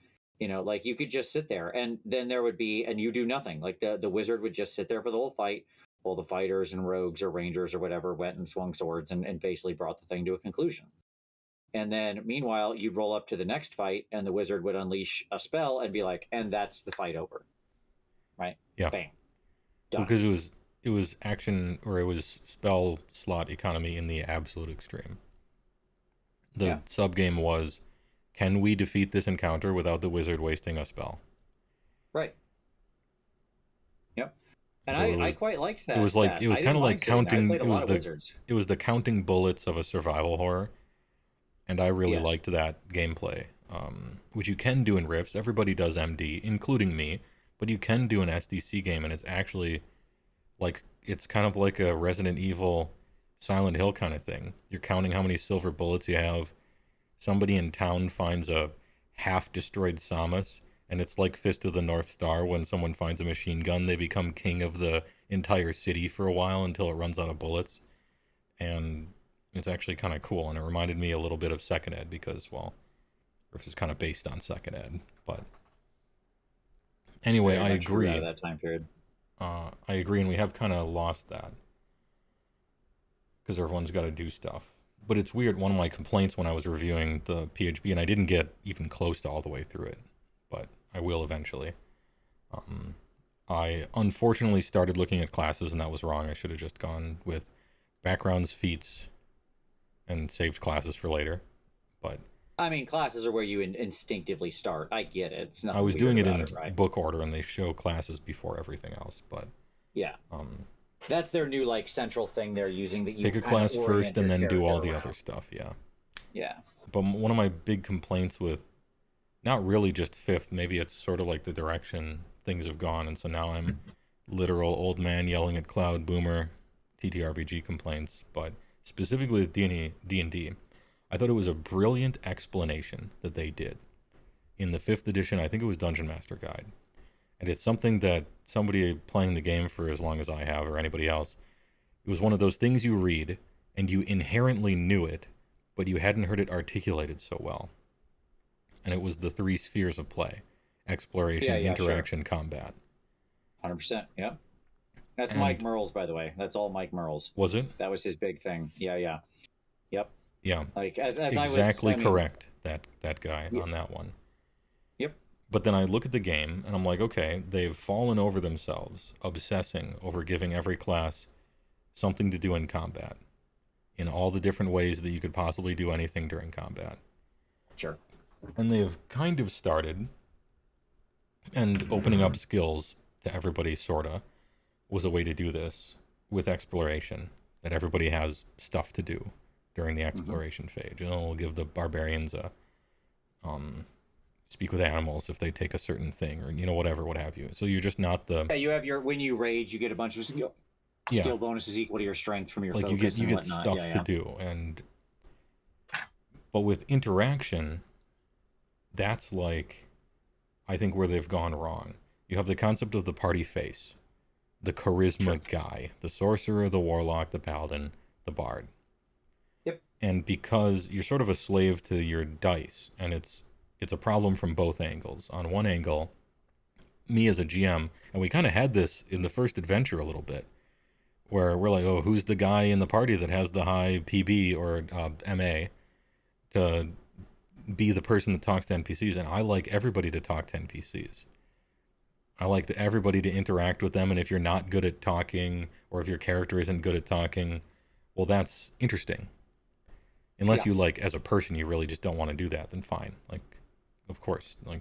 E: Like you could just sit there, and then there would be, and you do nothing. Like the wizard would just sit there for the whole fight, while the fighters and rogues or rangers or whatever went and swung swords and basically brought the thing to a conclusion. And then meanwhile, you'd roll up to the next fight, and the wizard would unleash a spell and be like, and that's the fight over. Right?
A: Yeah.
E: Bam. Done.
A: Because it was action, or it was spell slot economy in the absolute extreme. The sub game was can we defeat this encounter without the wizard wasting a spell?
E: Right. Yep. And
A: So
E: I quite liked that.
A: It was like,
E: that.
A: it was
E: I
A: kind
E: didn't
A: of like
E: mind sitting there. I
A: counting,
E: played a lot of wizards.
A: it was the counting bullets of a survival horror. And I really
E: Yes.
A: liked that gameplay, which you can do in Rifts. Everybody does MD, including me, but you can do an SDC game, and it's actually like, it's kind of like a Resident Evil Silent Hill kind of thing. You're counting how many silver bullets you have. Somebody in town finds a half-destroyed Samus, and it's like Fist of the North Star. When someone finds a machine gun, they become king of the entire city for a while until it runs out of bullets. And it's actually kind of cool, and it reminded me a little bit of Second Ed because, well, Rift is kind of based on Second Ed. But anyway,
E: Very
A: I
E: much grew
A: agree.
E: out of that time period.
A: I agree, and we have kind of lost that because everyone's got to do stuff. But it's weird. One of my complaints when I was reviewing the PHB, and I didn't get even close to all the way through it, but I will eventually. I unfortunately started looking at classes, and that was wrong. I should have just gone with backgrounds, feats, and saved classes for later. But
E: I mean, classes are where you instinctively start. I get it. It's not.
A: I was doing it in
E: right?
A: book order, and they show classes before everything else. But
E: yeah, that's their new like central thing they're using. That you
A: pick a class first and then do all the other stuff. Yeah.
E: Yeah.
A: But one of my big complaints with, not really just fifth, maybe it's sort of like the direction things have gone, and so now I'm literal old man yelling at cloud boomer TTRPG complaints, but specifically with D&D, I thought it was a brilliant explanation that they did in the 5th edition. I think it was Dungeon Master Guide, and it's something that somebody playing the game for as long as I have, or anybody else, it was one of those things you read and you inherently knew it, but you hadn't heard it articulated so well. And it was the 3 spheres of play: exploration, interaction, combat.
E: 100%. Yep. That's
A: And-
E: Mike Merles, by the way. That's all Mike Merles.
A: Was it?
E: That was his big thing. Yeah. Yep.
A: Yeah.
E: Like as
A: exactly
E: I was,
A: correct. That guy on that one.
E: Yep.
A: But then I look at the game and I'm like, okay, they've fallen over themselves, obsessing over giving every class something to do in combat, in all the different ways that you could possibly do anything during combat.
E: Sure.
A: And they've kind of started, and opening up skills to everybody, sorta, was a way to do this with exploration, that everybody has stuff to do during the exploration phase. And we'll give the barbarians a speak with animals if they take a certain thing, or whatever, what have you. So you're just not the
E: you have your, when you rage, you get a bunch of skill bonuses equal to your strength from your
A: like
E: focus
A: you get
E: whatnot.
A: stuff to do. And but with interaction, that's like, I think, where they've gone wrong. You have the concept of the party face, the charisma guy, the sorcerer, the warlock, the paladin, the bard.
E: Yep.
A: And because you're sort of a slave to your dice, and it's a problem from both angles. On one angle, me as a GM, and we kind of had this in the first adventure a little bit, where we're like, oh, who's the guy in the party that has the high PB or MA to be the person that talks to NPCs? And I like everybody to talk to NPCs. I like everybody to interact with them, and if you're not good at talking, or if your character isn't good at talking, well, that's interesting. Unless you, like, as a person, you really just don't want to do that, then fine. Like, of course, like,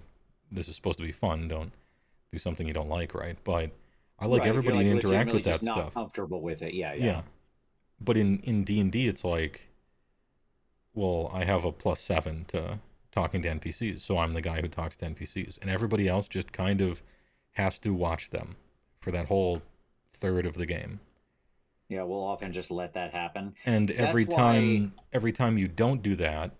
A: this is supposed to be fun. Don't do something you don't like, right? But I like everybody to interact with that
E: not
A: stuff.
E: Comfortable with it, yeah.
A: But in D&D, it's like, well, I have a +7 to talking to NPCs, so I'm the guy who talks to NPCs, and everybody else just kind of has to watch them for that whole third of the game.
E: Yeah, we'll often just let that happen.
A: And every time you don't do that,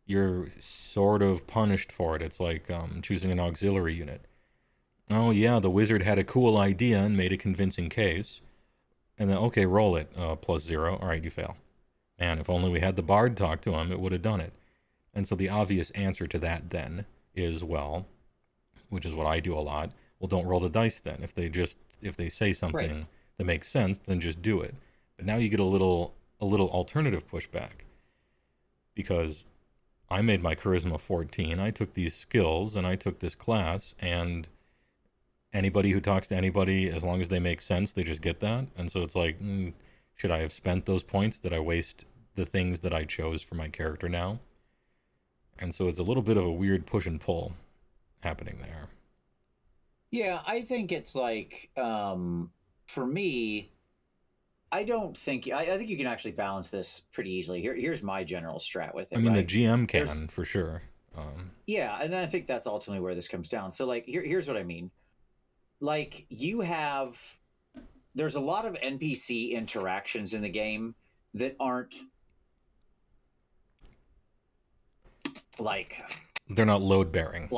A: you're sort of punished for it. It's like choosing an auxiliary unit. Oh yeah, the wizard had a cool idea and made a convincing case, and then okay, roll it, +0. All right, you fail. Man, if only we had the bard talk to him, it would have done it. And so the obvious answer to that then is, well, which is what I do a lot, well, don't roll the dice then. If they say something that makes sense, then just do it. But now you get a little alternative pushback, because I made my charisma 14. I took these skills and I took this class, and anybody who talks to anybody, as long as they make sense, they just get that. And so it's like, should I have spent those points? Did I waste the things that I chose for my character now? And so it's a little bit of a weird push and pull happening there.
E: Yeah, I think it's like, for me, I think you can actually balance this pretty easily. Here's my general strat with it.
A: I mean,
E: right?
A: the GM can, for sure.
E: Yeah, and I think that's ultimately where this comes down. So, like, here's what I mean. Like, there's a lot of NPC interactions in the game that aren't, like...
A: They're not load-bearing.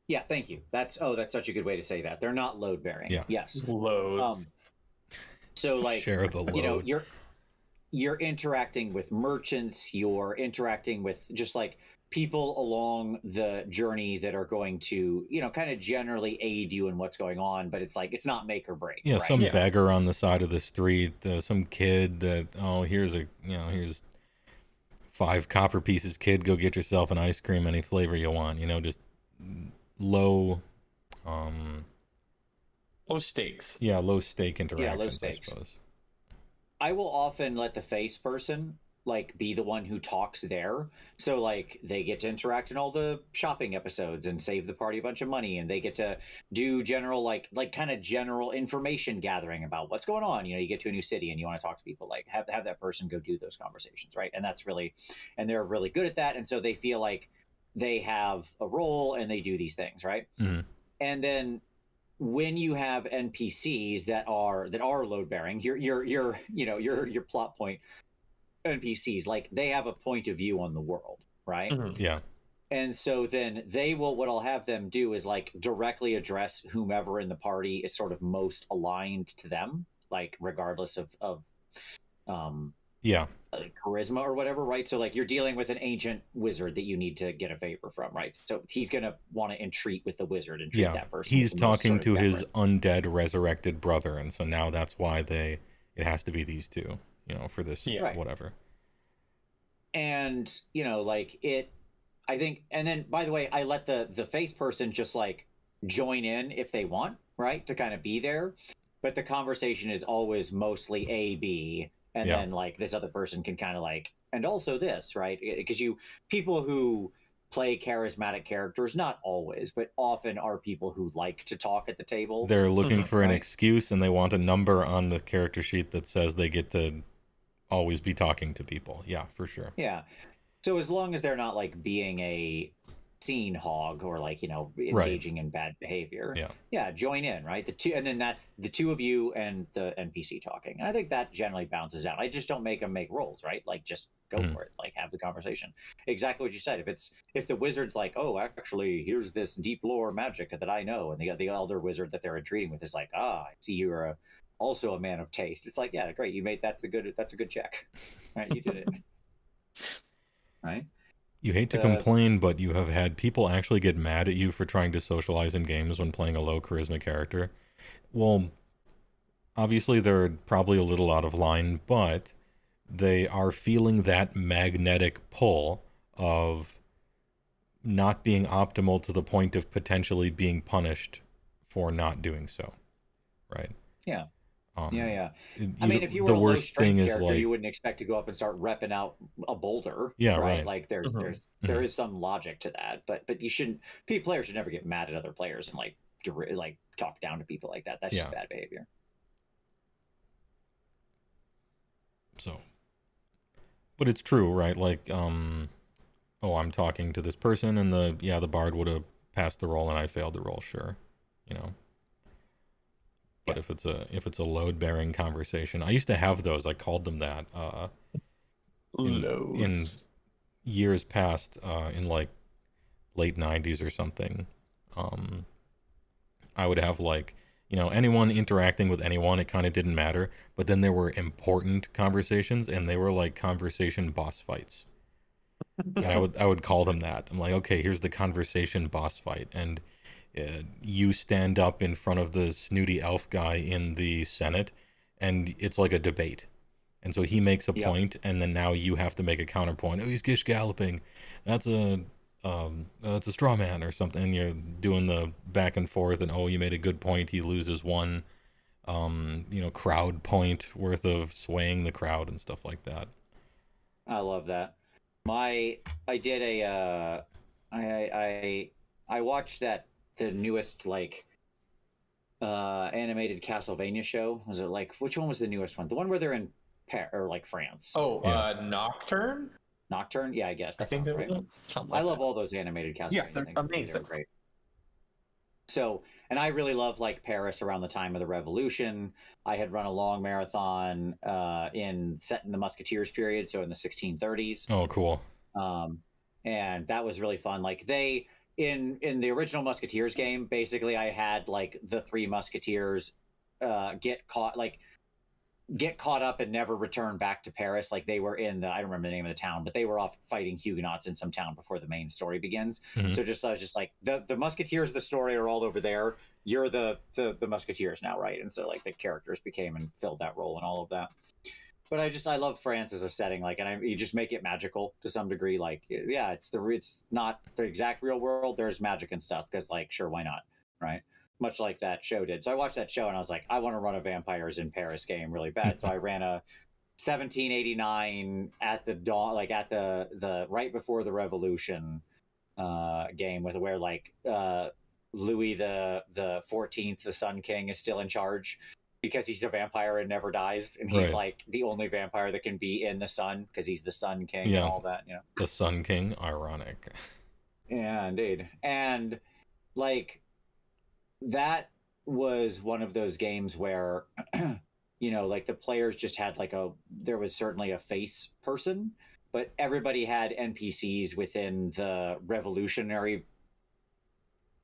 E: Yeah, thank you. That's such a good way to say that. They're not load-bearing.
A: Yeah.
E: Yes.
C: Loads.
E: So, like,
A: share the load.
E: You know, you're interacting with merchants, you're interacting with just, like, people along the journey that are going to, you know, kind of generally aid you in what's going on, but it's like, it's not make or break.
A: Yeah,
E: right?
A: some beggar on the side of the street, some kid that, here's 5 copper pieces, kid, go get yourself an ice cream, any flavor you want, you know, just low
C: stakes.
A: Yeah, low stake interactions,
E: low stakes.
A: I suppose.
E: I will often let the face person, like, be the one who talks there. So, like, they get to interact in all the shopping episodes and save the party a bunch of money, and they get to do general, like kind of general information gathering about what's going on. You know, you get to a new city and you want to talk to people, like, have that person go do those conversations, right? And they're really good at that, and so they feel like they have a role and they do these things, right?
A: Mm-hmm.
E: And then when you have NPCs that are load bearing, your plot point NPCs, like, they have a point of view on the world, right?
C: Mm-hmm.
A: Yeah.
E: And so then what I'll have them do is, like, directly address whomever in the party is sort of most aligned to them, like, regardless of charisma or whatever, right? So, like, you're dealing with an ancient wizard that you need to get a favor from, right? So he's gonna want to entreat with the wizard and treat that person.
A: He's talking to his undead resurrected brother, and so now that's why it has to be these two, you know, for this whatever.
E: And, you know, like, I think, and then, by the way, I let the face person just, like, join in if they want, right, to kind of be there, but the conversation is always mostly A, B, and then, like, this other person can kind of, like, and also this, right? Because people who play charismatic characters, not always, but often are people who like to talk at the table.
A: They're looking for an excuse, and they want a number on the character sheet that says they get to always be talking to people. Yeah, for sure.
E: Yeah. So as long as they're not, like, being a scene hog or, like, you know, engaging in bad behavior. Yeah, join in, right? And then that's the two of you and the NPC talking. And I think that generally balances out. I just don't make them make rolls, right? Like, just go for it. Like, have the conversation. Exactly what you said. If the wizard's like, oh, actually, here's this deep lore magic that I know, and the elder wizard that they're entreating with is like, I see you're also a man of taste. It's like, yeah, great, that's a good check, right? You did it. Right?
A: You hate to complain, but you have had people actually get mad at you for trying to socialize in games when playing a low charisma character. Well, obviously they're probably a little out of line, but they are feeling that magnetic pull of not being optimal to the point of potentially being punished for not doing so, right?
E: Yeah. I
A: You
E: mean,
A: know,
E: if you were
A: the
E: a
A: worst thing
E: low-strength
A: is,
E: character,
A: like,
E: you wouldn't expect to go up and start repping out a boulder.
A: Yeah, right.
E: Like, there is some logic to that, but you shouldn't. Players should never get mad at other players and, like, talk down to people like that. That's just bad behavior.
A: So, but it's true, right? Like, I'm talking to this person, and the bard would have passed the roll, and I failed the roll. Sure, you know. But if it's a load bearing conversation, I used to have those. I called them that. In years past, in, like, late 90s or something, I would have, like, you know, anyone interacting with anyone, it kind of didn't matter. But then there were important conversations, and they were like conversation boss fights. And I would call them that. I'm like, okay, here's the conversation boss fight, and you stand up in front of the snooty elf guy in the Senate, and it's like a debate. And so he makes a point, and then now you have to make a counterpoint. Oh, he's gish galloping. That's a straw man or something. And you're doing the back and forth, and you made a good point. He loses one, crowd point worth of swaying the crowd and stuff like that.
E: I love that. I did a I watched the newest animated Castlevania show. Was it which one was the newest one? The one where they're in France.
C: Oh, Nocturne?
E: Nocturne? Yeah, I guess.
C: I think that was something like
E: I love all those animated Castlevania.
C: Yeah, they're amazing.
E: They're great. So, and I really love Paris around the time of the Revolution. I had run a long marathon set in the Musketeers period, so in the 1630s.
A: Oh, cool.
E: And that was really fun. In the original Musketeers game, basically I had the three Musketeers get caught up and never return back to Paris. They were in I don't remember the name of the town, but they were off fighting Huguenots in some town before the main story begins.
A: Mm-hmm.
E: So I was just the Musketeers of the story are all over there. You're the Musketeers now, right? And so the characters became and filled that role and all of that. But I love France as a setting, you just make it magical to some degree. It's not the exact real world. There's magic and stuff because sure, why not, right? Much like that show did. So I watched that show and I was I want to run a Vampires in Paris game really bad. So I ran a 1789 at the dawn, at the right before the Revolution game where Louis the 14th, the Sun King, is still in charge because he's a vampire and never dies, and he's the only vampire that can be in the sun because he's the Sun King and all that.
A: The Sun King, ironic.
E: Yeah, indeed, and that was one of those games where the players just had there was certainly a face person, but everybody had NPCs within the revolutionary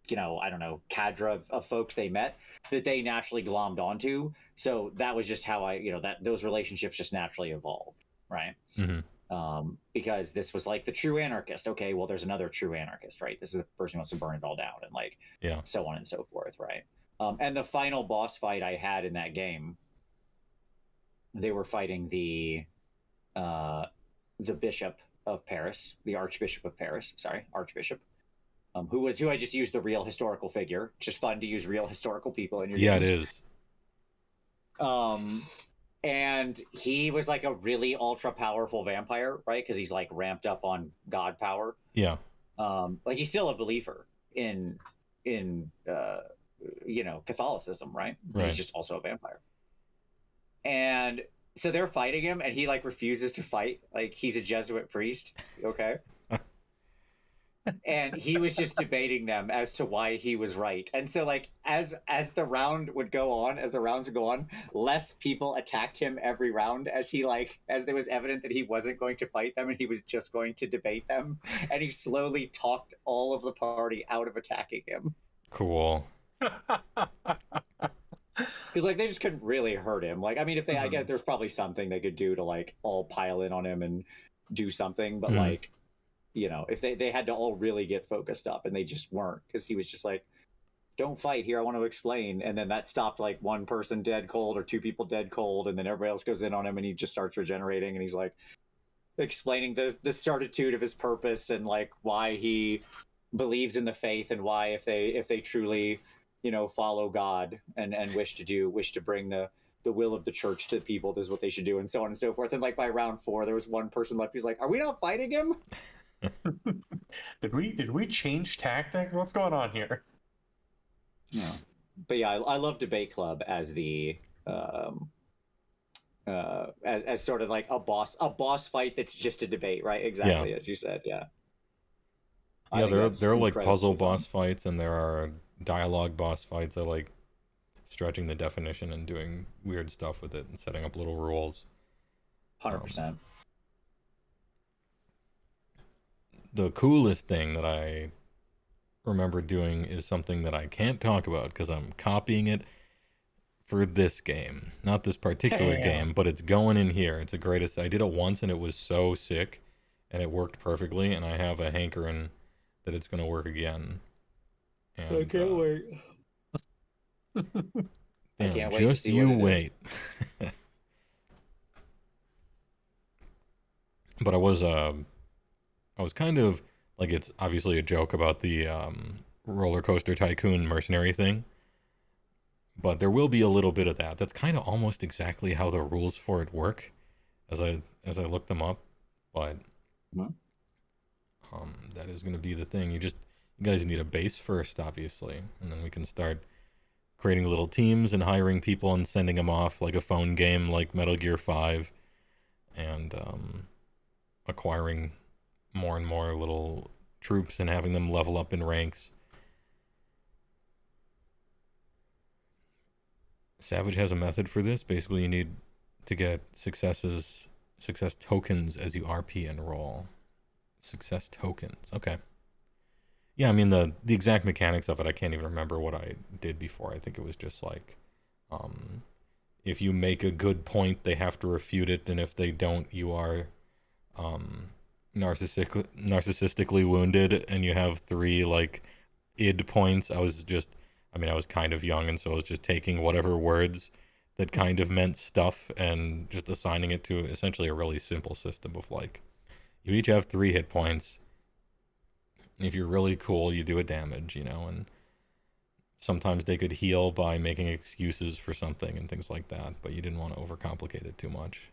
E: I don't know, cadre of folks they met that they naturally glommed onto. So that was just how those relationships just naturally evolved, right?
A: Mm-hmm.
E: Because this was the true anarchist. Okay, well, there's another true anarchist, right? This is the person who wants to burn it all down and so on and so forth, right? And the final boss fight I had in that game, they were fighting the Bishop of Paris, the Archbishop of Paris. Sorry, Archbishop. Who I just used the real historical figure. Just fun to use real historical people in your games.
A: Yeah, it is.
E: And he was a really ultra powerful vampire, right? Because he's ramped up on god power.
A: Yeah.
E: He's still a believer in Catholicism, right? He's just also a vampire. And so they're fighting him, and he refuses to fight. He's a Jesuit priest. Okay. And he was just debating them as to why he was right. And so as the rounds would go on, less people attacked him every round as there was evident that he wasn't going to fight them and he was just going to debate them. And he slowly talked all of the party out of attacking him.
A: Cool.
E: Because they just couldn't really hurt him. If they, I guess there's probably something they could do to all pile in on him and do something, but if they had to all really get focused up and they just weren't, because he was just don't fight here, I want to explain. And then that stopped one person dead cold or two people dead cold, and then everybody else goes in on him and he just starts regenerating, and he's explaining the certitude of his purpose and why he believes in the faith, and why if they truly follow God and wish to bring the will of the church to the people, this is what they should do, and so on and so forth. And by round 4 there was one person left. He's are we not fighting him?
C: Did we change tactics? What's going on here?
E: Yeah, but yeah, I love Debate Club as the as sort of a boss fight that's just a debate, right? Exactly, as you said. Yeah.
A: Yeah, there are puzzle boss fights, and there are dialogue boss fights. I like stretching the definition and doing weird stuff with it and setting up little rules.
E: 100%.
A: The coolest thing that I remember doing is something that I can't talk about because I'm copying it for this game. Not this particular game, but it's going in here. It's the greatest. I did it once and it was so sick and it worked perfectly, and I have a hankering that it's going to work again. And,
E: I can't wait.
A: I can't wait. Just you wait. But I was kind of it's obviously a joke about the roller coaster tycoon mercenary thing, but there will be a little bit of that. That's kind of almost exactly how the rules for it work, as I look them up. But That is going to be the thing. You guys need a base first, obviously, and then we can start creating little teams and hiring people and sending them off like a phone game, like Metal Gear 5, and acquiring more and more little troops and having them level up in ranks. Savage has a method for this. Basically, you need to get success tokens as you RP and roll. Success tokens. Okay. Yeah, I mean, the exact mechanics of it, I can't even remember what I did before. I think it was just like, if you make a good point, they have to refute it, and if they don't, you are narcissistically wounded, and you have 3, like, id points. I was kind of young, and so I was just taking whatever words that kind of meant stuff and just assigning it to essentially a really simple system of, like, you each have 3 hit points. If you're really cool, you do a damage, and sometimes they could heal by making excuses for something and things like that, but you didn't want to overcomplicate it too much.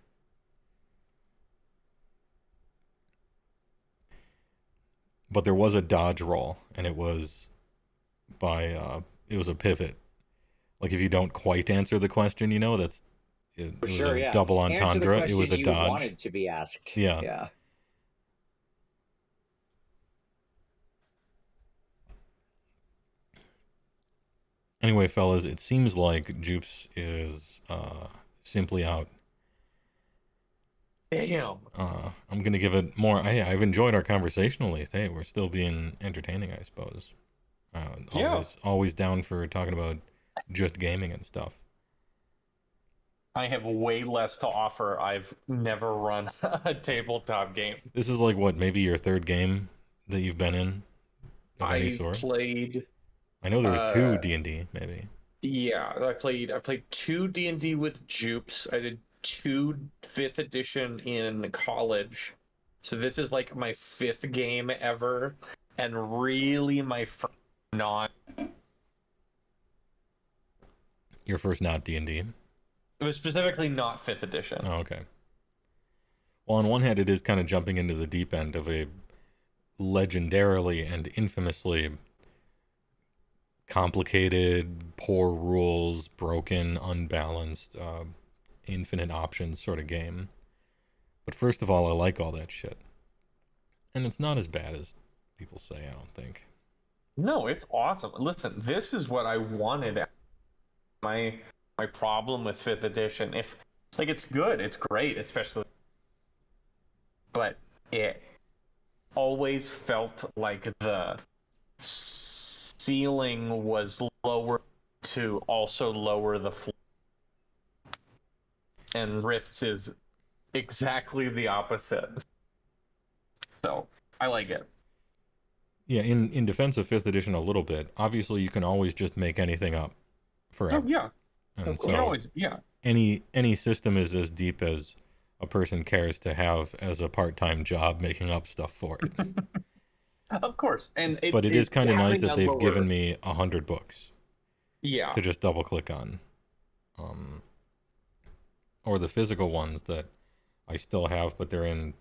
A: But there was a dodge roll, and it was it was a pivot. Like, if you don't quite answer the question, it was a double entendre. It was a dodge.
E: You wanted to be asked.
A: Yeah. Anyway, fellas, it seems like Jupes is simply out.
C: Damn.
A: I'm gonna give it more. I've enjoyed our conversation at least. Hey, we're still being entertaining, I suppose. Always down for talking about just gaming and stuff.
C: I have way less to offer. I've never run a tabletop game.
A: This is like what, maybe your 3rd game that you've been in of any sort? I know there was 2 D&D, maybe.
C: Yeah, I played 2 D&D with Jupes. I did 2 5th edition in college. So this is like my 5th game ever, and really my first not.
A: Your first not D&D?
C: It was specifically not 5th edition.
A: Oh, okay. Well, on one hand, it is kind of jumping into the deep end of a legendarily and infamously complicated, poor rules, broken, unbalanced, infinite options sort of game. But first of all, I like all that shit. And it's not as bad as people say, I don't think.
C: No, it's awesome. Listen, this is what I wanted. My problem with 5th edition, it's good, it's great, especially, but it always felt like the ceiling was lower to also lower the floor. And Rifts is exactly the opposite. So, I like it.
A: Yeah, in defense of 5th edition a little bit, obviously you can always just make anything up forever.
C: Oh, yeah.
A: And so any system is as deep as a person cares to have as a part-time job making up stuff for it.
C: Of course.
A: But it is kind of nice that they've given me 100 books.
C: Yeah.
A: To just double-click on. Or the physical ones that I still have, but they're in,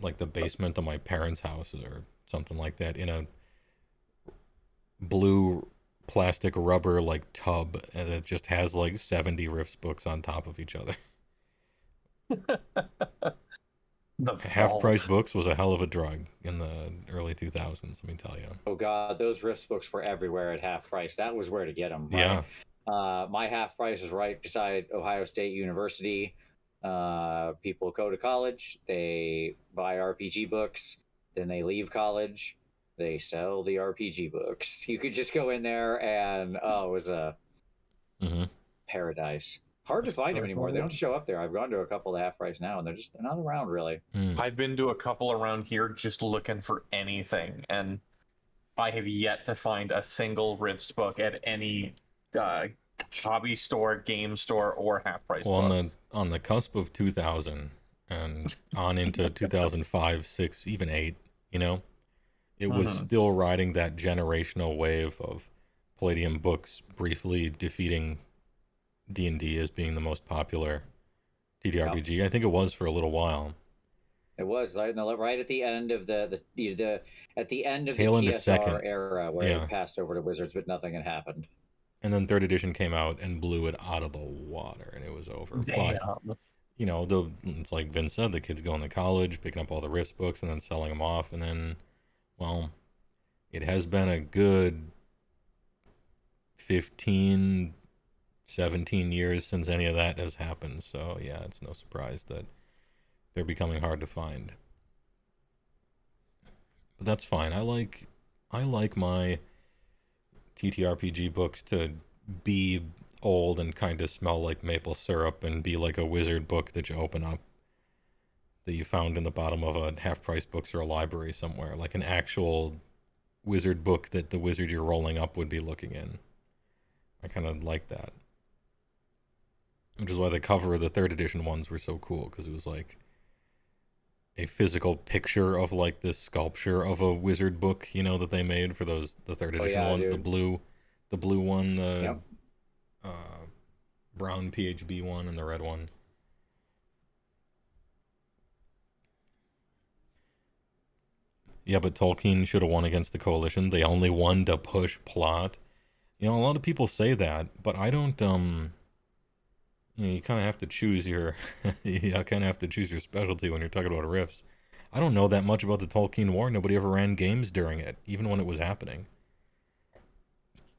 A: like, the basement of my parents' house or something like that, in a blue plastic rubber, like, tub, and it just has, like, 70 Rifts books on top of each other. Half-price books was a hell of a drug in the early 2000s, let me tell you.
E: Oh god, those Rifts books were everywhere at half price. That was where to get them.
A: Yeah.
E: My half price is right beside Ohio State University. People go to college, they buy RPG books, then they leave college, they sell the RPG books. You could just go in there and it was a paradise. Hard to find them anymore. They don't show up there. I've gone to a couple of half price now, and they're not around really.
C: I've been to a couple around here just looking for anything, and I have yet to find a single Rifts book at any hobby store, game store, or half price.
A: Well, on the cusp of 2000 and on into 2005, 6, even 8, it was still riding that generational wave of Palladium books briefly defeating D&D as being the most popular TTRPG. I think it was for a little while.
E: It was right at the end of the at the end of
A: Tail
E: the
A: end of
E: TSR
A: second.
E: era, where
A: Yeah.
E: it passed over to Wizards, but nothing had happened.
A: And then third edition came out and blew it out of the water, and it was over.
C: Damn.
A: But, you know, it's like Vince said, the kids going to college, picking up all the RIFTS books, and then selling them off, and then, well, it has been a good 15, 17 years since any of that has happened. So yeah, it's no surprise that they're becoming hard to find. But that's fine. I like my TTRPG books to be old and kind of smell like maple syrup and be like a wizard book that you open up that you found in the bottom of a half-price books or a library somewhere, like an actual wizard book that the wizard you're rolling up would be looking in. I kind of like that. Which is why the cover of the third edition ones were so cool, because it was like a physical picture of like this sculpture of a wizard book, you know, that they made for the third edition ones, dude. the blue one, the brown PHB one, and the red one. Yeah, but Tolkien should have won against the Coalition. They only won to push plot. You know, a lot of people say that, but I don't, you know, you kind of have to choose your, you kind of have to choose your specialty when you're talking about RIFTS. I don't know that much about the Tolkien War. Nobody ever ran games during it, even when it was happening.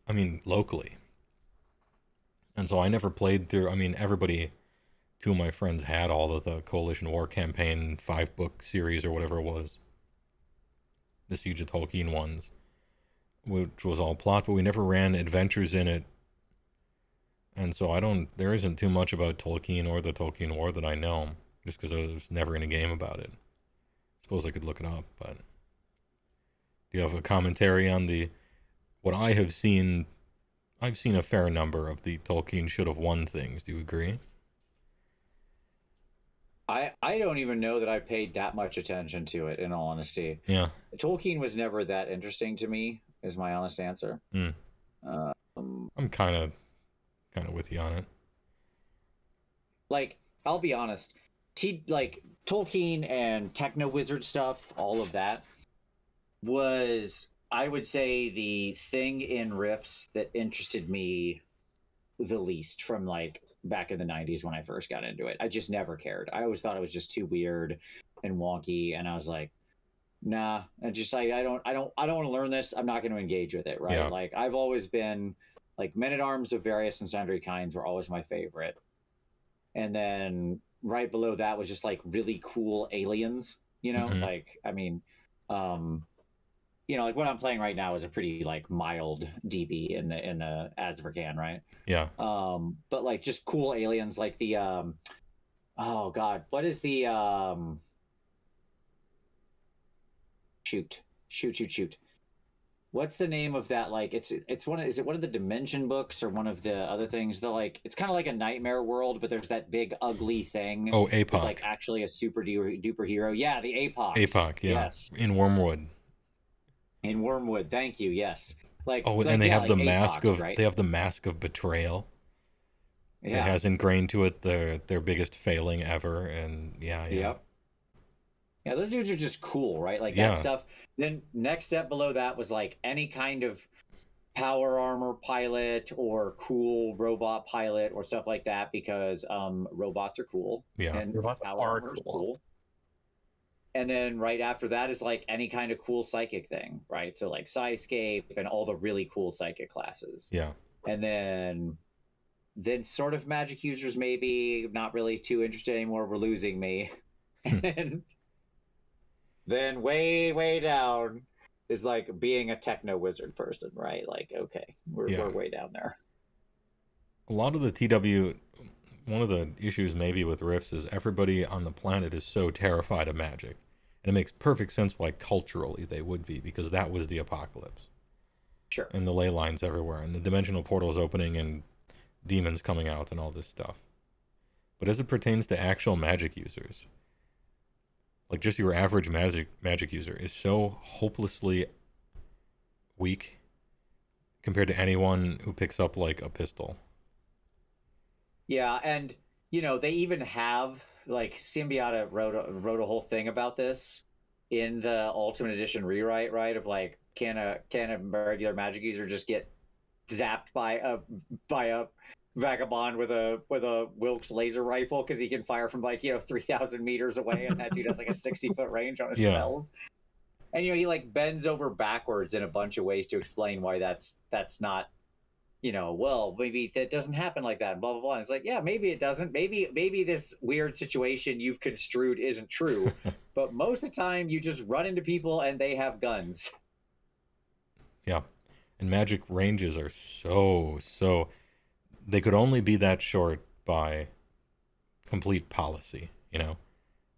A: I mean, locally. And so I never played through, I mean, two of my friends had all of the Coalition War campaign 5-book series or whatever it was. The Siege of Tolkien ones, which was all plot, but we never ran adventures in it. And so there isn't too much about Tolkien or the Tolkien War that I know, just because I was never in a game about it. I suppose I could look it up, but do you have a commentary on what I have seen? I've seen a fair number of the Tolkien should have won things. Do you agree?
E: I don't even know that I paid that much attention to it, in all honesty.
A: Yeah.
E: Tolkien was never that interesting to me, is my honest answer.
A: I'm kind of with you on it.
E: Like, I'll be honest, like Tolkien and techno wizard stuff, all of that was, I would say, the thing in RIFTS that interested me the least from like back in the 90s when I first got into it. I just never cared. I always thought it was just too weird and wonky, and I was like, nah, I don't want to learn this. I'm not going to engage with it, right?
A: Yeah.
E: Like, I've always been like, men-at-arms of various and sundry kinds were always my favorite. And then right below that was just like really cool aliens, you know?
A: Mm-hmm.
E: Like, I mean, you know, like what I'm playing right now is a pretty like mild DB in the Azvercan, right?
A: Yeah.
E: But like just cool aliens like the oh god, what is the shoot. What's the name of that? Like is it one of the Dimension books or one of the other things? It's kind of like a nightmare world, but there's that big ugly thing.
A: Oh, APOC.
E: It's like actually a super duper hero. Yeah, the APOC.
A: APOC, yeah.
E: Yes.
A: In Wormwood.
E: In Wormwood, thank you. Yes. Like,
A: and they have the mask
E: APOCs,
A: of
E: right?
A: They have the mask of betrayal.
E: Yeah.
A: It has ingrained to it their biggest failing ever, and yeah.
E: Yep. Yeah, those dudes are just cool, right? Like
A: Yeah.
E: that stuff. Then next step below that was like any kind of power armor pilot or cool robot pilot or stuff like that, because robots are cool.
A: Yeah.
E: And
C: Robots
E: power
C: are
E: armor is cool. And then right after that is like any kind of cool psychic thing, right? So like Psyscape and all the really cool psychic classes.
A: Yeah.
E: And then sort of magic users, maybe not really too interested anymore. We're losing me. And then way down is like being a techno wizard person, right? Like, okay, we're way down there.
A: A lot of the TW, one of the issues maybe with RIFTS is everybody on the planet is so terrified of magic. And it makes perfect sense why culturally they would be, because that was the apocalypse.
E: Sure.
A: And the ley lines everywhere, and the dimensional portals opening, and demons coming out, and all this stuff. But as it pertains to actual magic users, like just your average magic user is so hopelessly weak compared to anyone who picks up like a pistol.
E: Yeah, and you know, they even have like Symbiote wrote a whole thing about this in the Ultimate Edition rewrite, right? Of like, can a regular magic user just get zapped by a vagabond with a Wilkes laser rifle because he can fire from like 3,000 meters away, and that dude has like a 60-foot range on his spells. And he like bends over backwards in a bunch of ways to explain why that's not, well, maybe that doesn't happen like that, and blah blah blah. And it's like, yeah, maybe it doesn't. Maybe this weird situation you've construed isn't true, but most of the time you just run into people and they have guns.
A: Yeah, and magic ranges are so they could only be that short by complete policy,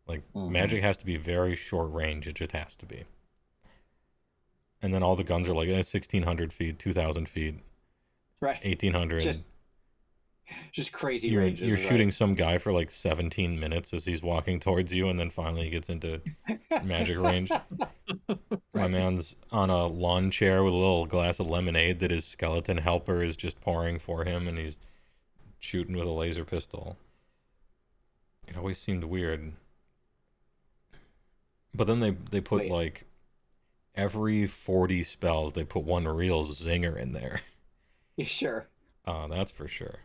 A: like magic has to be very short range. It just has to be. And then all the guns are like 1,600 feet, 2,000 feet,
E: right?
A: 1,800.
E: Just crazy ranges.
A: You're shooting some guy for like 17 minutes as he's walking towards you, and then finally he gets into magic range. My man's on a lawn chair with a little glass of lemonade that his skeleton helper is just pouring for him, and he's shooting with a laser pistol. It always seemed weird. But then they put like every 40 spells they put one real zinger in there.
E: You sure?
A: That's for sure.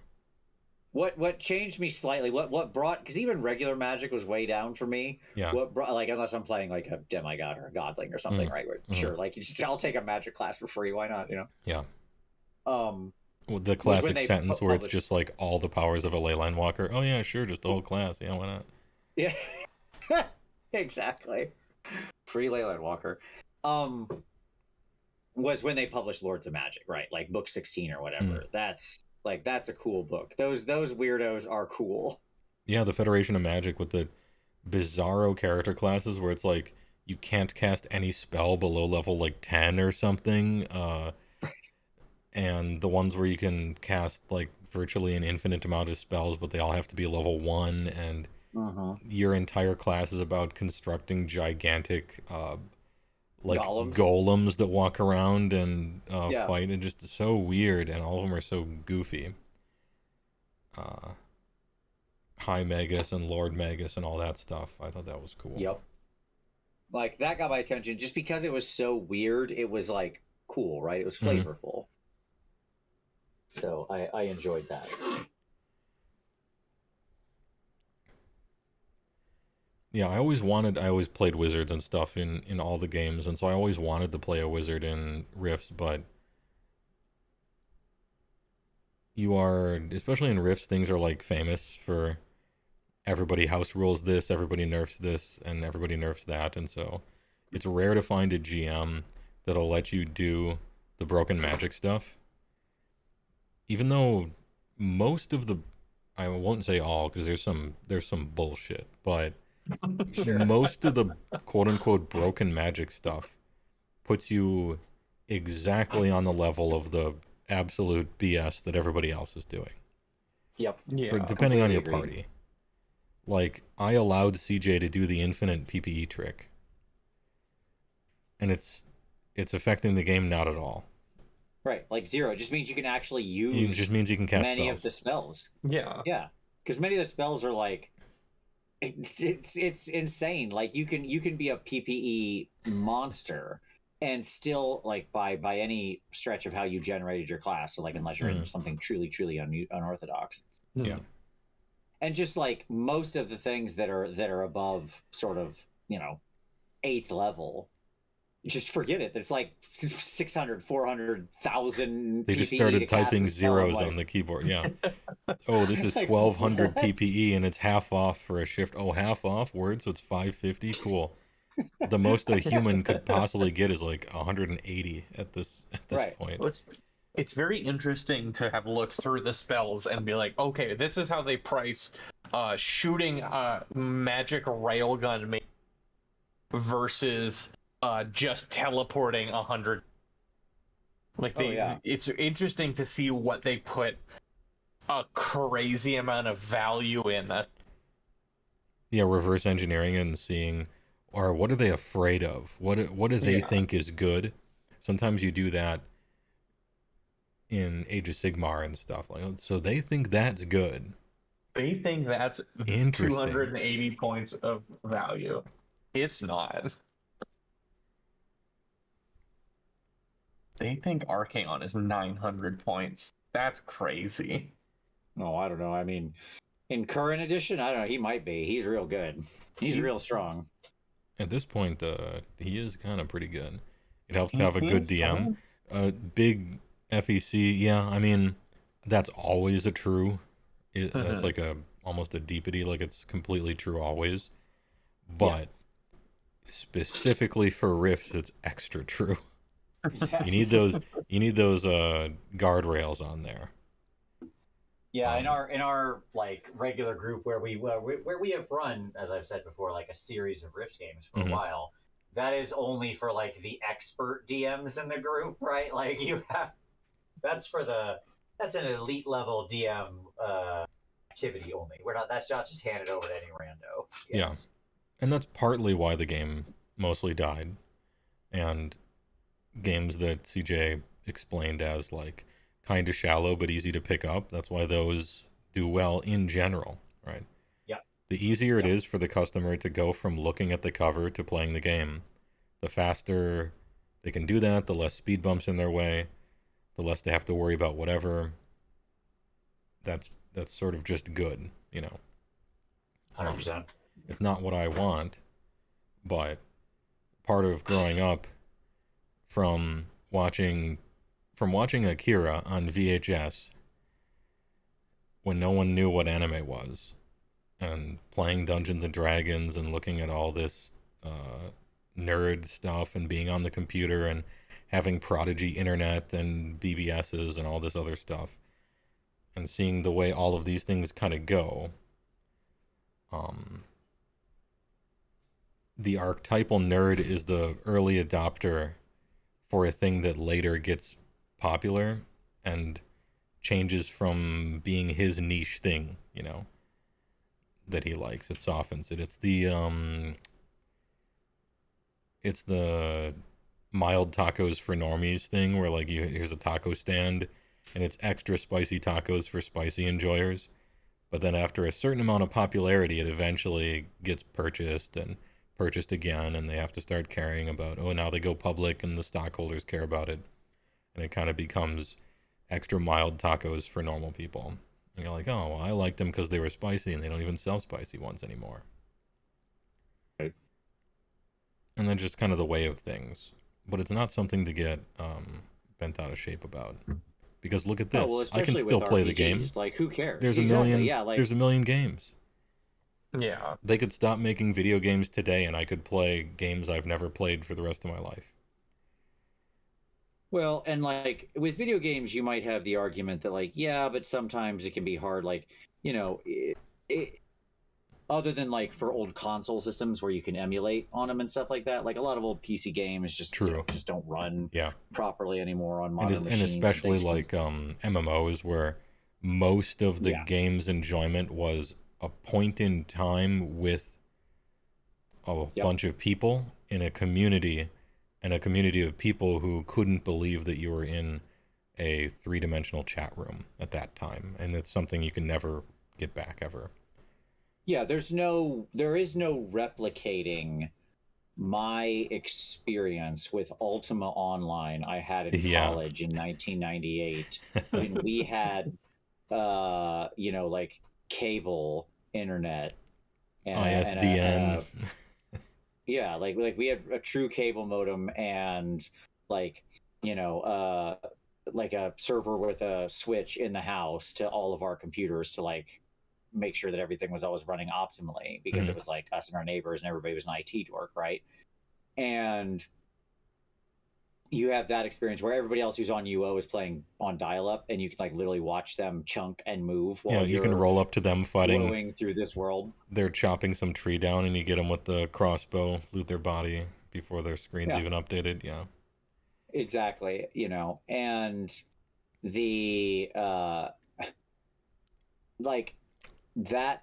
E: What changed me slightly? What brought, because even regular magic was way down for me.
A: Yeah.
E: What brought, like, unless I'm playing like a demigod or a godling or something, right? Where, sure, like I'll take a magic class for free. Why not?
A: Yeah.
E: Well,
A: the classic sentence where it's just like all the powers of a leyline walker. Oh yeah, sure, just the whole class. Yeah, why not?
E: Yeah. Exactly. Free leyline walker. Was when they published Lords of Magic, right? Like book 16 or whatever. That's a cool book. Those weirdos are cool.
A: Yeah, the Federation of Magic with the bizarro character classes where it's like you can't cast any spell below level like 10 or something. And the ones where you can cast like virtually an infinite amount of spells, but they all have to be level 1, and your entire class is about constructing gigantic like golems that walk around and fight, and just so weird, and all of them are so goofy. High Magus and Lord Magus and all that stuff. I thought that was cool.
E: Yep. Like that got my attention just because it was so weird. It was like cool, right? It was flavorful. So I enjoyed that.
A: Yeah, I always played wizards and stuff in all the games, and so I always wanted to play a wizard in Rifts, but especially in Rifts, things are like famous for everybody house rules this, everybody nerfs this, and everybody nerfs that, and so it's rare to find a GM that'll let you do the broken magic stuff. Even though most of the, I won't say all, because there's some bullshit, but most of the quote-unquote broken magic stuff puts you exactly on the level of the absolute BS that everybody else is doing.
E: Yep.
A: Yeah, depending on your party. Like, I allowed CJ to do the infinite PPE trick, and it's affecting the game not at all.
E: Right, like 0. It just means you can actually use.
A: It just means you can cast
E: many
A: spells.
E: of the spells.
C: Yeah.
E: Yeah, because many of the spells are like, it's insane. Like you can be a PPE monster and still, like, by any stretch of how you generated your class, so like unless you're in something truly unorthodox.
A: Yeah.
E: And just like most of the things that are above sort of 8th level, just forget it. It's like 600, 400,000.
A: They just started typing zeros on the keyboard. Yeah. Oh, this is 1,200 PPE and it's half off for a shift. Oh, half off word, so it's 550. Cool. The most a human could possibly get is like 180 at this point.
C: Well, it's very interesting to have looked through the spells and be like, okay, this is how they price shooting magic railgun versus just teleporting 100. Like it's interesting to see what they put a crazy amount of value in that.
A: Yeah, reverse engineering and seeing, or what are they afraid of? What do they think is good? Sometimes you do that in Age of Sigmar and stuff, like, so they think that's good.
C: They think that's
A: Interesting.
C: 280 points of value. It's not. They think Archaon is 900 points. That's crazy.
E: No, I don't know. I mean, in current edition, I don't know. He might be. He's real good. He's real strong.
A: At this point, he is kind of pretty good. It helps to have a good DM. Big FEC, yeah. I mean, that's always a true. That's like almost a deepity, like it's completely true always. But specifically for Rifts, it's extra true.
E: Yes.
A: You need those guardrails on there.
E: Yeah, in our like regular group where we have run, as I've said before, like a series of Rifts games for a while. That is only for like the expert DMs in the group, right? Like that's an elite level DM activity only. That's not just handed over to any rando. Yes.
A: Yeah, and that's partly why the game mostly died, and games that CJ explained as like kind of shallow but easy to pick up. That's why those do well in general, right?
E: Yeah.
A: The easier it is for the customer to go from looking at the cover to playing the game, the faster they can do that, the less speed bumps in their way, the less they have to worry about whatever. That's sort of just good, you know.
E: 100%.
A: It's not what I want, but part of growing up from watching Akira on VHS when no one knew what anime was, and playing Dungeons and Dragons and looking at all this nerd stuff and being on the computer and having Prodigy internet and BBSs and all this other stuff, and seeing the way all of these things kind of go. The archetypal nerd is the early adopter for a thing that later gets popular and changes from being his niche thing, you know, that he likes. It softens it. It's the mild tacos for normies thing, where like here's a taco stand and it's extra spicy tacos for spicy enjoyers. But then after a certain amount of popularity, it eventually gets purchased and purchased again, and they have to start caring about, now they go public and the stockholders care about it. And it kind of becomes extra mild tacos for normal people. And you're like, oh, well, I like them because they were spicy, and they don't even sell spicy ones anymore.
E: Right.
A: And then just kind of the way of things. But it's not something to get bent out of shape about. Because look at this.
E: Oh, well,
A: I can still play the game.
E: Like, who cares?
A: There's
E: exactly,
A: a million.
E: Yeah, like...
A: There's a million games.
C: Yeah.
A: They could stop making video games today, and I could play games I've never played for the rest of my life.
E: Well, and like with video games, you might have the argument that like, yeah, but sometimes it can be hard. Like, you know, other than like for old console systems where you can emulate on them and stuff like that, like a lot of old PC games just just don't run properly anymore on modern machines.
A: And especially like MMOs, where most of the game's enjoyment was a point in time with a bunch of people in a community, and a community of people who couldn't believe that you were in a three-dimensional chat room at that time, and it's something you can never get back ever.
E: Yeah, there is no replicating my experience with Ultima Online I had in college in 1998 when we had you know, like cable internet and
A: ISDN.
E: Yeah, like we had a true cable modem and like, you know, like a server with a switch in the house to all of our computers to like make sure that everything was always running optimally, because it was like us and our neighbors and everybody was an IT dork, right? And you have that experience where everybody else who's on UO is playing on dial-up, and you can like literally watch them chunk and move while
A: you can roll up to them fighting,
E: flowing through this world.
A: They're chopping some tree down, and you get them with the crossbow, loot their body before their screen's even updated. Yeah,
E: exactly. You know, and the like that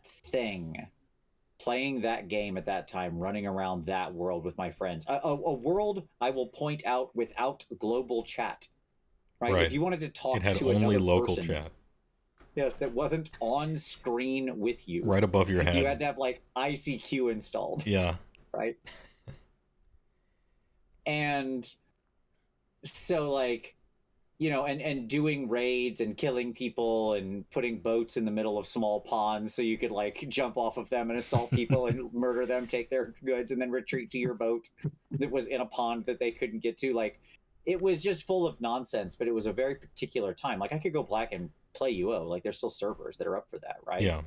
E: thing. Playing that game at that time, running around that world with my friends, a world I will point out without global chat, right? If you wanted to talk
A: it had
E: to
A: only
E: another
A: local
E: person,
A: chat.
E: Yes, that wasn't on screen with you.
A: Right above your head.
E: You had to have like ICQ installed.
A: Yeah.
E: Right. And so like, you know, and doing raids and killing people and putting boats in the middle of small ponds so you could like jump off of them and assault people and murder them, take their goods, and then retreat to your boat that was in a pond that they couldn't get to. Like, it was just full of nonsense, but it was a very particular time. Like, I could go back and play UO. Like, there's still servers that are up for that, right?
A: Yeah.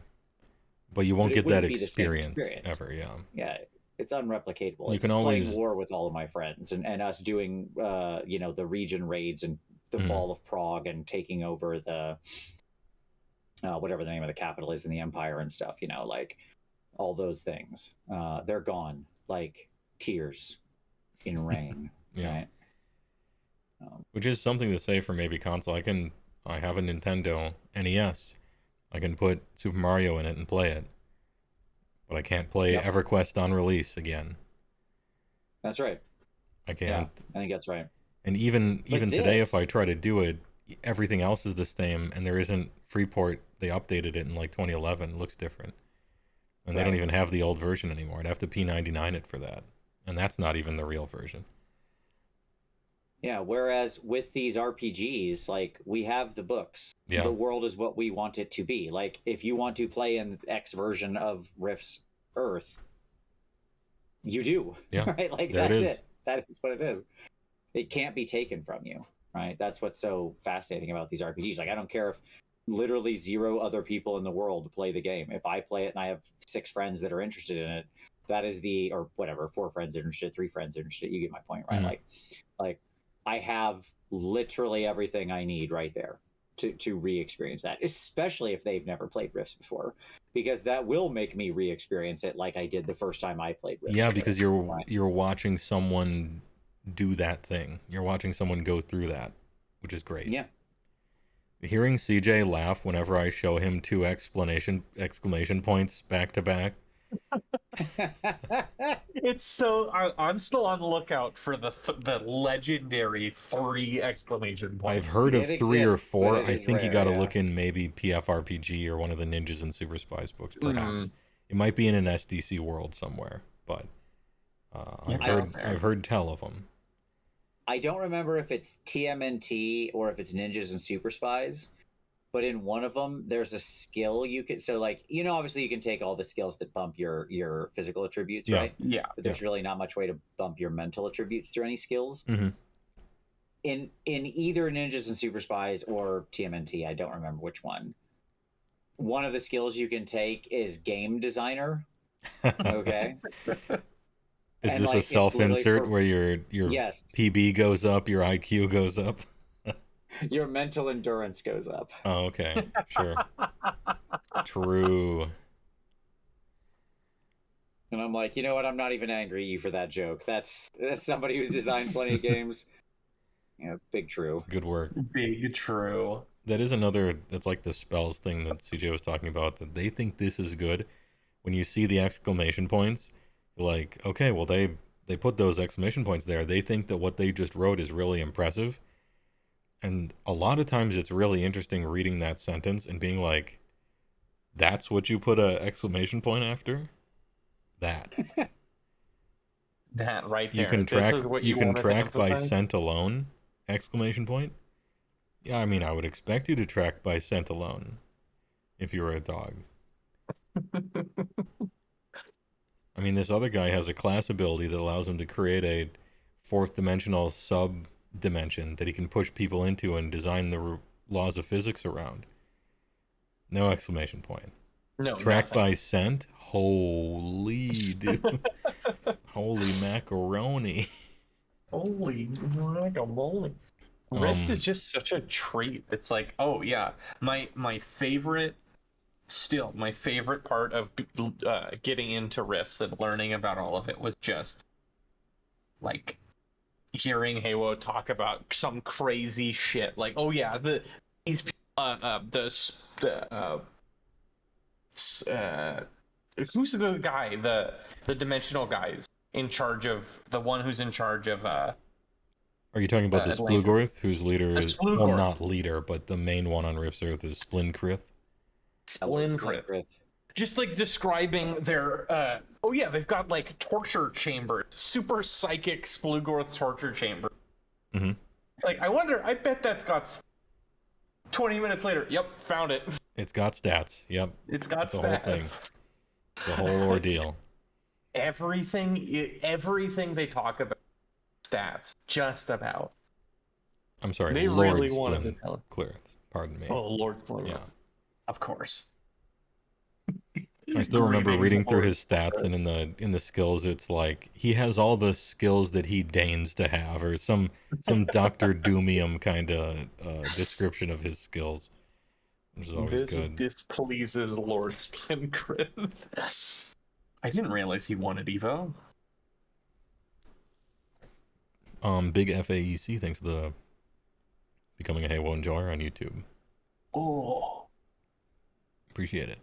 A: But you won't get that experience
E: ever,
A: yeah.
E: Yeah, it's unreplicatable.
A: You
E: it's
A: can always
E: playing war with all of my friends and us doing, you know, the region raids and the fall of Prague and taking over the, whatever the name of the capital is in the empire and stuff, you know, like all those things. They're gone like tears in rain.
A: Yeah.
E: Right?
A: Which is something to say for maybe console. I have a Nintendo NES. I can put Super Mario in it and play it. But I can't play EverQuest on release again.
E: That's right.
A: I can't.
E: Yeah, I think that's right.
A: And even today, if I try to do it, everything else is the same, and there isn't Freeport. They updated it in like 2011. It looks different. And they don't even have the old version anymore. I'd have to P99 it for that. And that's not even the real version.
E: Yeah, whereas with these RPGs, like, we have the books.
A: Yeah.
E: The world is what we want it to be. Like, if you want to play in X version of Rift's Earth, you do.
A: Yeah.
E: Right? Like,
A: there
E: that's
A: it is.
E: it. That is what it is. It can't be taken from you, right? That's what's so fascinating about these RPGs. Like, I don't care if literally 0 other people in the world play the game. If I play it and I have 6 friends that are interested in it, that is or whatever, 4 friends are interested, 3 friends are interested. You get my point, right?
A: Mm-hmm.
E: Like I have literally everything I need right there to re-experience that, especially if they've never played Rifts before, because that will make me re-experience it like I did the first time I played Rifts.
A: Yeah, because you're watching someone do that thing. You're watching someone go through that, which is great.
E: Yeah.
A: Hearing CJ laugh whenever I show him 2 exclamation points back to back.
C: It's so I'm still on the lookout for the legendary 3 exclamation points.
A: I've heard of 3 or 4. I think
E: rare,
A: you got to look in maybe PFRPG or one of the Ninjas and Super Spies books, perhaps. It might be in an SDC world somewhere, but I've heard tell of them.
E: I don't remember if it's TMNT or if it's Ninjas and Super Spies, but in one of them, there's a skill you can. So, like, you know, obviously you can take all the skills that bump your physical attributes, right?
C: Yeah.
E: But there's really not much way to bump your mental attributes through any skills.
A: Mm-hmm.
E: In either Ninjas and Super Spies or TMNT, I don't remember which one. One of the skills you can take is Game Designer. Okay.
A: Is and this like, a self-insert where your
E: yes.
A: PB goes up, your IQ goes up?
E: Your mental endurance goes up.
A: Oh, okay. Sure. True.
E: And I'm like, you know what? I'm not even angry at you for that joke. That's somebody who's designed plenty of games. Yeah, big true.
A: Good work.
C: Big true.
A: That is another, that's like the spells thing that CJ was talking about, that they think this is good. When you see the exclamation points, you're like, okay, well, they put those exclamation points there. They think that what they just wrote is really impressive. And a lot of times it's really interesting reading that sentence and being like, that's what you put a exclamation point after? That.
C: That right there.
A: You can track by scent alone, exclamation point. Yeah, I mean, I would expect you to track by scent alone if you were a dog. I mean, this other guy has a class ability that allows him to create a 4th dimensional sub-dimension that he can push people into and design the laws of physics around. No exclamation point.
C: No,
A: track
C: nothing.
A: by scent? Holy dude. Holy macaroni.
C: Holy guacamole. Rift is just such a treat. It's like, oh yeah, my favorite part of getting into Rifts and learning about all of it was just like hearing HeyWoah talk about some crazy shit. Like, oh yeah, who's the guy, the dimensional guys in charge of the one who's in charge of
A: Are you talking about the Splugorth, whose leader is, well,
C: Splugorth.
A: not leader, but the main one on Rift's Earth is Splinkrith?
C: Splintrith. Just like describing their they've got like torture chambers, super psychic Splugorth torture chamber.
A: Mm-hmm.
C: Like, I bet that's got 20 minutes later. Yep, found it.
A: It's got stats. Yep.
C: It's got
A: the
C: stats.
A: Whole thing. The whole ordeal.
C: Everything they talk about stats, just about.
A: I'm sorry,
C: They
A: Lord
C: really wanted to tell it.
A: Splintclith. Pardon me.
C: Oh, Lord Splintclith.
A: Yeah.
C: Of course.
A: I still remember reading through
C: Lord
A: his stats, and in the skills, it's like he has all the skills that he deigns to have, or some Dr. Doomium kind of description of his skills, which is always good.
C: Displeases Lord Splintrith. I didn't realize he wanted Evo.
A: Big FAEC, thanks to the becoming a HeyWoah enjoyer on YouTube.
C: Oh,
A: appreciate it.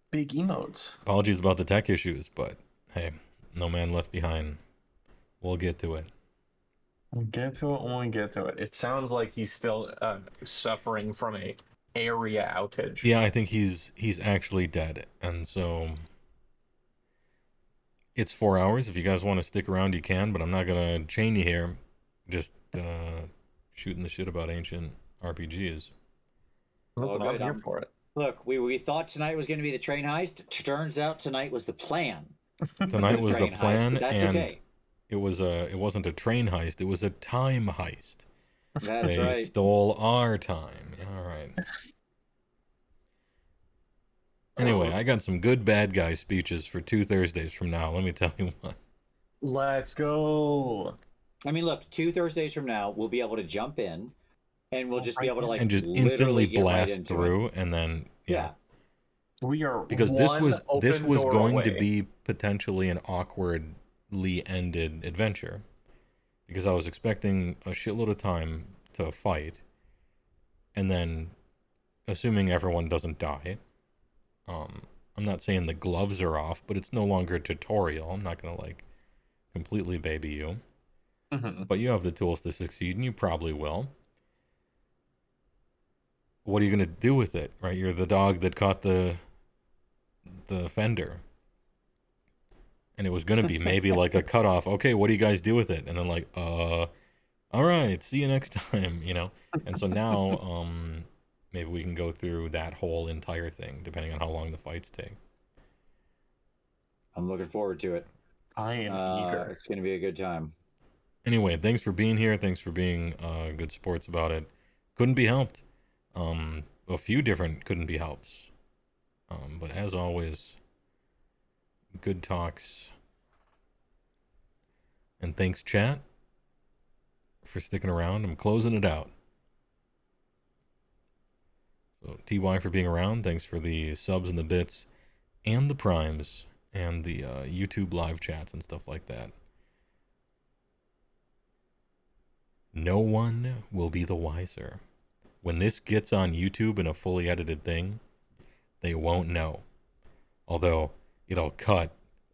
C: Big emotes.
A: Apologies about the tech issues, but hey, no man left behind. We'll get to it.
C: We'll get to it when we get to it. It sounds like he's still suffering from a area outage.
A: Yeah, I think he's actually dead, and so it's 4 hours. If you guys want to stick around, you can, but I'm not gonna chain you here. Just shooting the shit about ancient RPGs.
C: Listen, I'm here for it.
E: Look, we thought tonight was going to be the train heist. Turns out tonight was the plan.
A: Tonight was the plan,
E: heist, that's
A: and
E: okay.
A: it wasn't a train heist. It was a time heist.
E: That's
A: they
E: right.
A: stole our time. All right. Anyway, I got some good bad guy speeches for 2 Thursdays from now. Let me tell you what.
C: Let's go.
E: I mean, look, 2 Thursdays from now, we'll be able to jump in, and we'll just be able to
A: and just instantly blast through, and then
E: yeah.
C: We are
A: because this was going
C: away.
A: to be potentially an awkwardly ended adventure, because I was expecting a shitload of time to fight, and then assuming everyone doesn't die. I'm not saying the gloves are off, but it's no longer a tutorial. I'm not gonna like completely baby you, but you have the tools to succeed, and you probably will. What are you going to do with it, right? You're the dog that caught the fender. And it was going to be maybe like a cutoff. Okay, what do you guys do with it? And then like, all right, see you next time, you know? And so now, maybe we can go through that whole entire thing, depending on how long the fights take.
E: I'm looking forward to it.
C: I am eager.
E: It's going to be a good time.
A: Anyway, thanks for being here. Thanks for being good sports about it. Couldn't be helped. A few different couldn't be helps. But as always, good talks. And thanks, chat, for sticking around. I'm closing it out. So, TY for being around. Thanks for the subs and the bits and the primes and the YouTube live chats and stuff like that. No one will be the wiser. When this gets on YouTube in a fully edited thing, they won't know. Although, it'll cut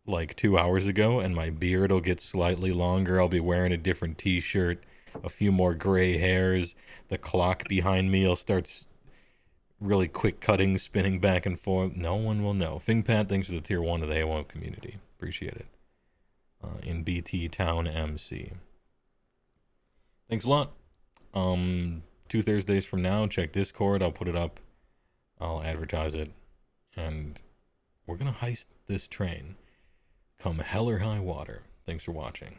A: like 2 hours ago, and my beard will get slightly longer. I'll be wearing a different t-shirt, a few more gray hairs. The clock behind me will start really quick cutting, spinning back and forth. No one will know. Fingpat, thanks for the tier 1 of the HeyWoah community. Appreciate it. In BT Town MC. Thanks a lot. 2 Thursdays from now, check Discord. I'll put it up. I'll advertise it. And we're going to heist this train come hell or high water. Thanks for watching.